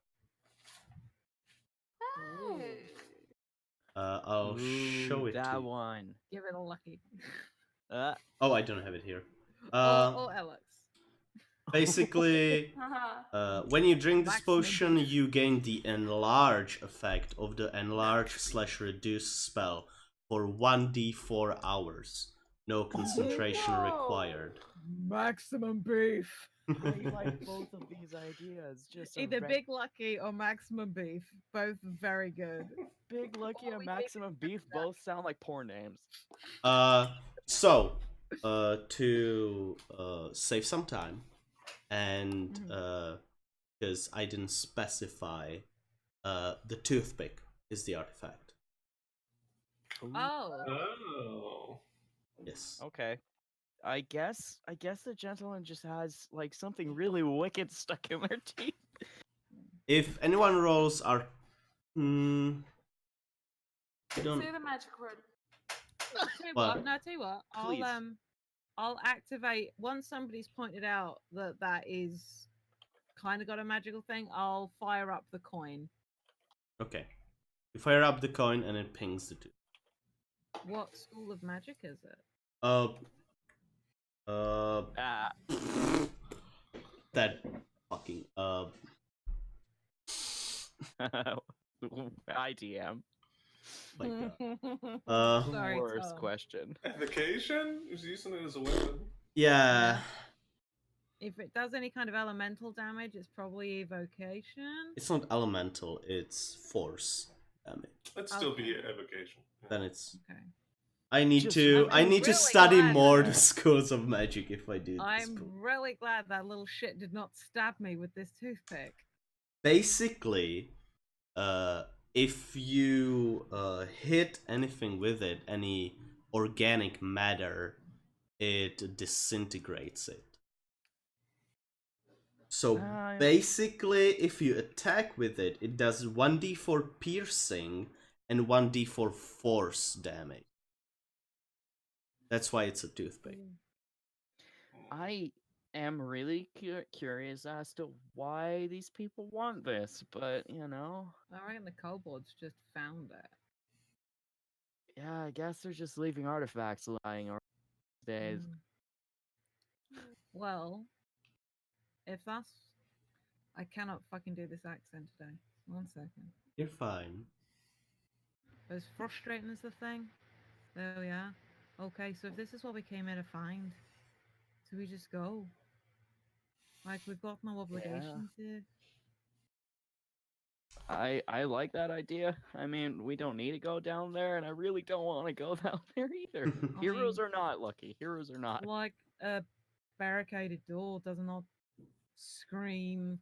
hey. I'll show it to that you. one. Give it a lucky. Oh, I don't have it here. Or Alex. Basically, Haha. when you drink this Maximum potion, beef. you gain the enlarge effect of the enlarge/reduce spell for 1d4 hours. No concentration Whoa. required. Maximum beef. I like both of these ideas. Just a Either Big Lucky or Maximum Beef. Both very good. Big Lucky All and we did Maximum Beef both sound like porn names. So, to save some time, and because I didn't specify, the toothpick is the artifact. Oh. Oh. Yes. Okay. I guess the gentleman just has like something really wicked stuck in their teeth. If anyone rolls are, you don't. Say the magic word. Tell you What? what, no, tell you what. Please. I'll activate once somebody's pointed out that is kind of got a magical thing. I'll fire up the coin. Okay. You fire up the coin and it pings the tooth. What school of magic is it? That fucking IDM. my god. Sorry, Worst Tom. question. Evocation? Who's using it as a weapon? Yeah. If it does any kind of elemental damage, it's probably evocation. It's not elemental, it's force damage. Let's still be Okay. evocation. Then it's Okay. I need Just- to I'm really study glad more that- the schools of magic if I do this. I'm really glad that little shit did not stab me with this toothpick. Basically, if you hit anything with it, any organic matter, it disintegrates it. So basically, if you attack with it, it does 1d4 piercing and 1d4 force damage. That's why it's a toothpick. I am really curious as to why these people want this, but I reckon the kobolds just found it. yeah, I guess they're just leaving artifacts lying around these days. Well, if that's I cannot fucking do this accent today. 1 second. You're fine. But as frustrating as the thing, there we are. Okay, so if this is what we came here to find, do we just go? Like, we've got no obligations here. I like that idea. I mean, we don't need to go down there, and I really don't want to go down there either. I Heroes mean, or not, Lucky. Heroes or not. like, a barricaded door does not scream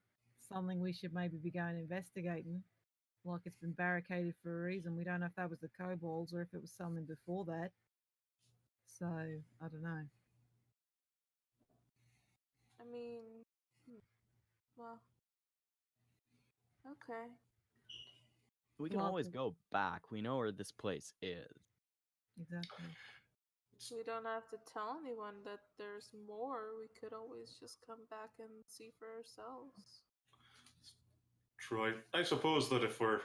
something we should maybe be going investigating. Like it's been barricaded for a reason. We don't know if that was the kobolds or if it was something before that. So, I don't know. I mean, well, okay. We can Well, always go back. We know where this place is. Exactly. We don't have to tell anyone that there's more. We could always just come back and see for ourselves. True. I suppose that if we're.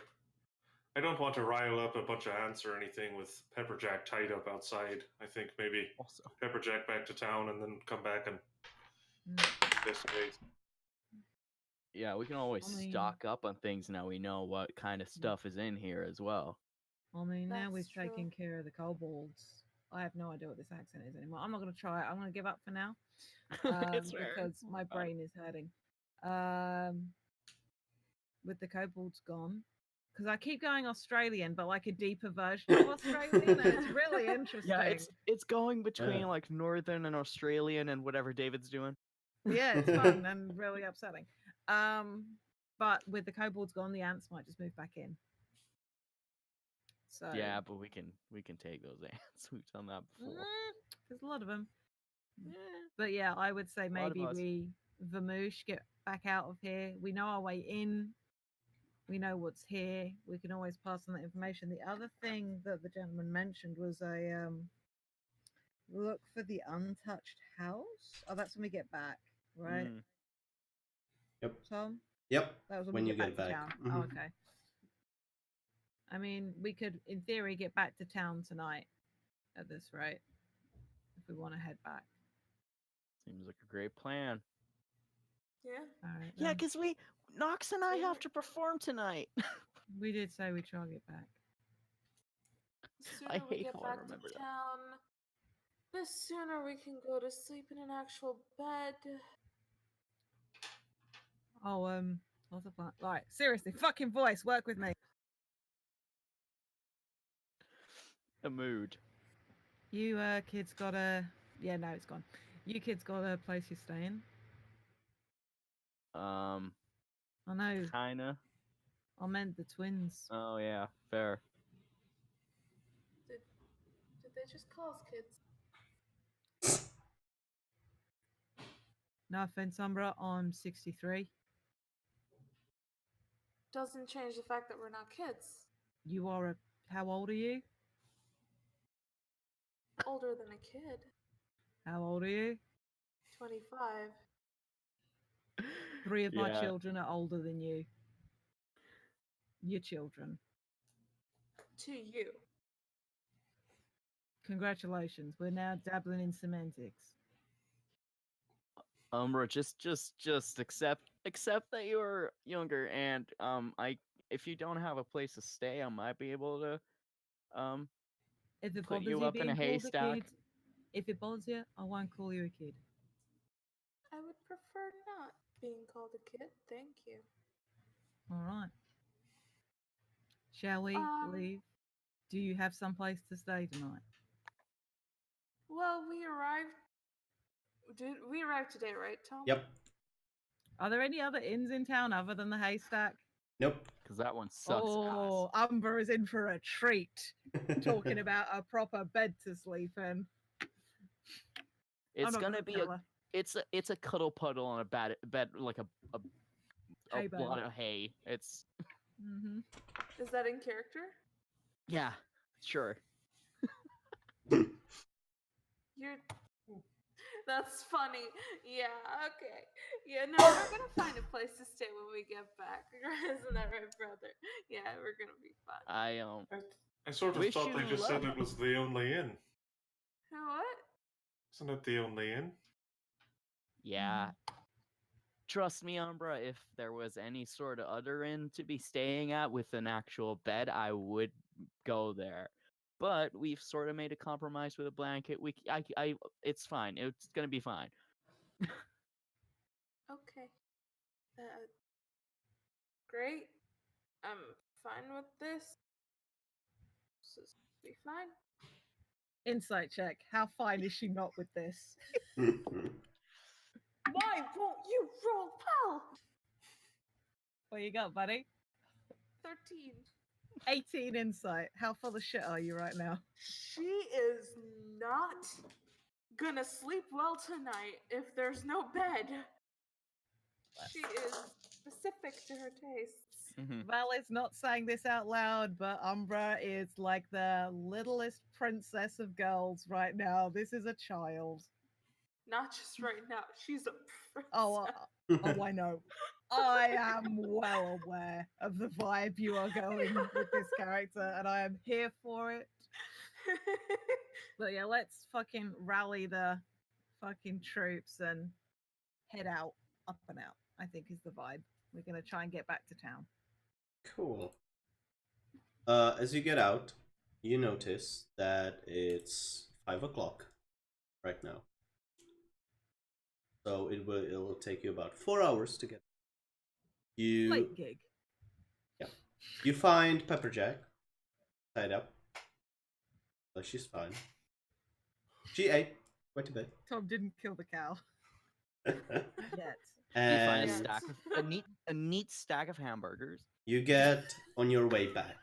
I don't want to rile up a bunch of ants or anything with Pepperjack tied up outside. I think maybe Also, Pepperjack back to town and then come back and Mm. investigate. yeah, we can always I mean- stock up on things now we know what kind of stuff is in here as well. I mean, now That's we've true. taken care of the kobolds. I have no idea what this accent is anymore. I'm not going to try it. I'm going to give up for now It's fair. because my brain is hurting. With the kobolds gone, because I keep going Australian, but like a deeper version of Australian, and it's really interesting. Yeah, it's going between Yeah. like Northern and Australian and whatever David's doing. Yeah, it's fun and really upsetting. But with the kobolds gone, the ants might just move back in. So Yeah, but we can take those ants. We've done that before. there's a lot of them. Eh, But yeah, I would say A lot of maybe us. we Vermouche get back out of here. We know our way in. We know what's here. We can always pass on that information. The other thing that the gentleman mentioned was a look for the untouched house. Oh, that's when we get back, right? Mm. Yep. Tom? Yep. That was When we you get get back to back. town. Mhm. Oh, okay. I mean, we could, in theory, get back to town tonight at this rate if we want to head back. Seems like a great plan. Yeah. All right. Yeah, then. because Nox and I Sure. have to perform tonight. We did say we try to get back. The sooner I we hate get how I back to remember that. town, the sooner we can go to sleep in an actual bed. Oh, what's the plan? Right, seriously, fucking voice, work with me. The mood. You kids got a yeah, no, it's gone. You kids got a place you're staying. I know. Kinda. I meant the twins. Oh yeah, fair. Did they just call us kids? No offense, Umbra. I'm 63. Doesn't change the fact that we're not kids. You are a. How old are you? Older than a kid. How old are you? 25. 3 of my Yeah. children are older than you. Your children. To you. Congratulations. We're now dabbling in semantics. Umbra, just accept that you're younger, and if you don't have a place to stay, I might be able to If it put bothers you you up in a being called a haystack. kid, if it bothers you, I won't call you a kid. I would prefer not being called a kid. Thank you. All right. Shall we leave? Do you have some place to stay tonight? Well, we arrived. We arrived today, right, Tom? Yep. Are there any other inns in town other than the haystack? Nope. Because that one sucks Oh, Umber is in for a treat. Talking about a proper bed to sleep in. It's not gonna gonna be tell her. it's a cuddle puddle on a bed like a Hay bale. lot of hay. It's Mm-hmm. Is that in character? yeah, sure. You're. That's funny. Yeah, okay. Yeah, no, we're gonna find a place to stay when we get back. Isn't that right, brother? Yeah, we're gonna be fine. I sort of Wish thought they you just said luck. it was the only inn. What? Isn't it the only inn? Yeah. trust me, Umbra, if there was any sort of other inn to be staying at with an actual bed, I would go there. But we've sort of made a compromise with a blanket. It's fine. It's gonna be fine. Okay. Great. I'm fine with this. This is be fine. Insight check. How fine is she not with this? Why won't you roll well? What you got, buddy? 13. 18 insight. How full of shit are you right now? She is not gonna sleep well tonight if there's no bed. She is specific to her tastes. Val is not saying this out loud, but Umbra is like the littlest princess of girls right now. This is a child. Not just right now. She's a princess. Oh, I know. I am well aware of the vibe you are going with this character, and I am here for it. But yeah, let's fucking rally the fucking troops and head out, up and out, I think is the vibe. We're going to try and get back to town. Cool. As you get out, you notice that it's 5 o'clock right now. So it'll take you about 4 hours to get. Late gig. You find Pepperjack tied up, but she's fine. She ate. Went to bed. Tom didn't kill the cow And yet. You find a neat stack of hamburgers. you get on your way back.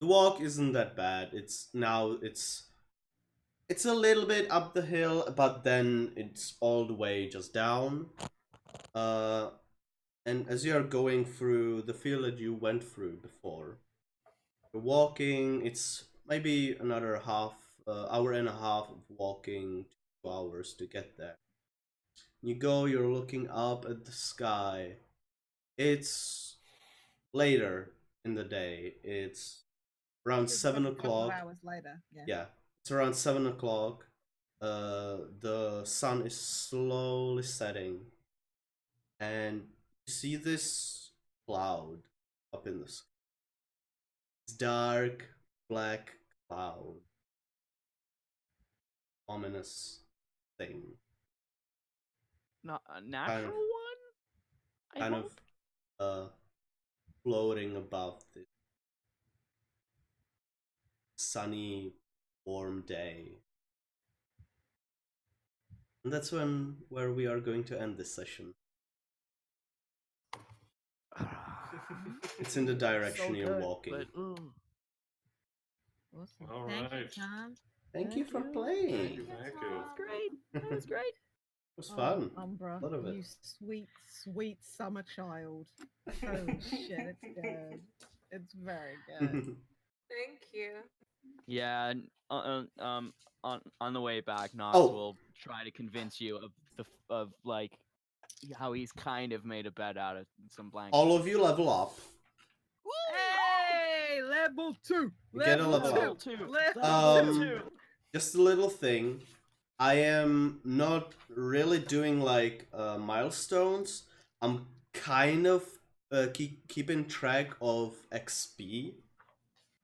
The walk isn't that bad. It's a little bit up the hill, but then it's all the way just down. And as you're going through the field that you went through before, you're walking. It's maybe another hour and a half of walking, 2 hours to get there. You're looking up at the sky. It's later in the day. It's around 7 o'clock. 2 hours later. Yeah, it's around 7 o'clock. The sun is slowly setting, and you see this cloud up in the sky. It's dark, black cloud. Ominous thing. Not a natural one? Kind of floating above the sunny, warm day. And that's where we are going to end this session. It's in the direction you're walking. But, Awesome. All Thank you, right. Tom. Thank you for Thank you. playing. Thank you. That's great. That was great. It was fun. Umbra, A lot of it. you sweet, sweet summer child. Holy shit, it's good. It's very good. Thank you. Yeah. On the way back, Knox Oh. will try to convince you of like how he's kind of made a bed out of some blankets. All of you level up. Hey, level 2. You get a level Level up. 2. Level Um, 2. Just a little thing. I am not really doing like milestones. I'm kind of keeping track of XP,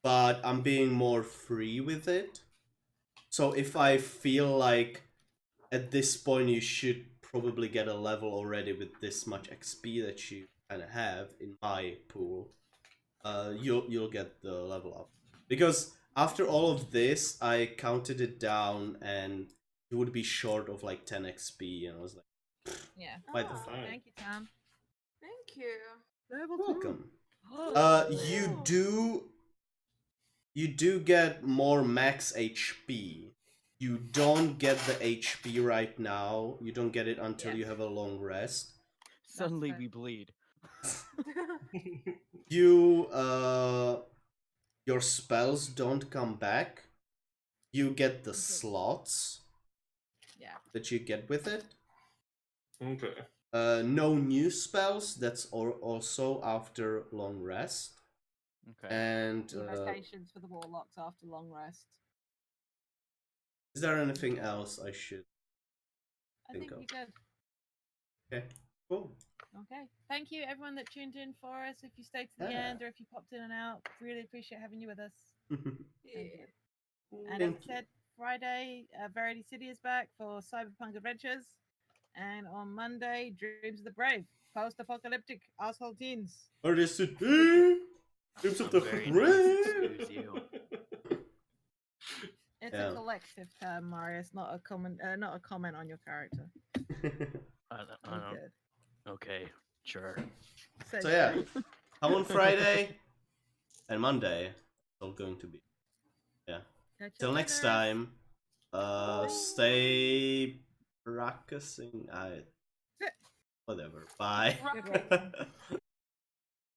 but I'm being more free with it. So if I feel like at this point you should probably get a level already with this much XP that you kind of have in my pool, you'll get the level up. Because after all of this, I counted it down and you would be short of like 10 XP, and I was like, Yeah. why the Oh, fuck? Thank you, Tom. Thank you. Level Welcome. 2. You do get more max HP. You don't get the HP right now. You don't get it until Yeah. you have a long rest. Suddenly fair. we bleed. Your spells don't come back. You get the slots Yeah. that you get with it. Okay. No new spells. That's also after long rest. Okay. And Invocations for the warlocks after long rest. is there anything else I should I think think of? you're good. Okay, cool. Okay. Thank you, everyone that tuned in for us. If you stayed to the Yeah. end or if you popped in and out, really appreciate having you with us. Thank you. And Thank as I said, Friday, Verity City is back for Cyberpunk Adventures. And on Monday, Dreams of the Brave, post-apocalyptic asshole teens. Are they sitting? Dreams of I'm the very nice, brave. excuse you. It's Yeah. a collective term, Marius, not a comment on your character. I I'm don't. good. Okay, sure. So yeah, Strange. come on Friday and Monday. It's all going to be. Yeah. Catch you Till next later. time. Stay practicing. Whatever. Bye. Good one.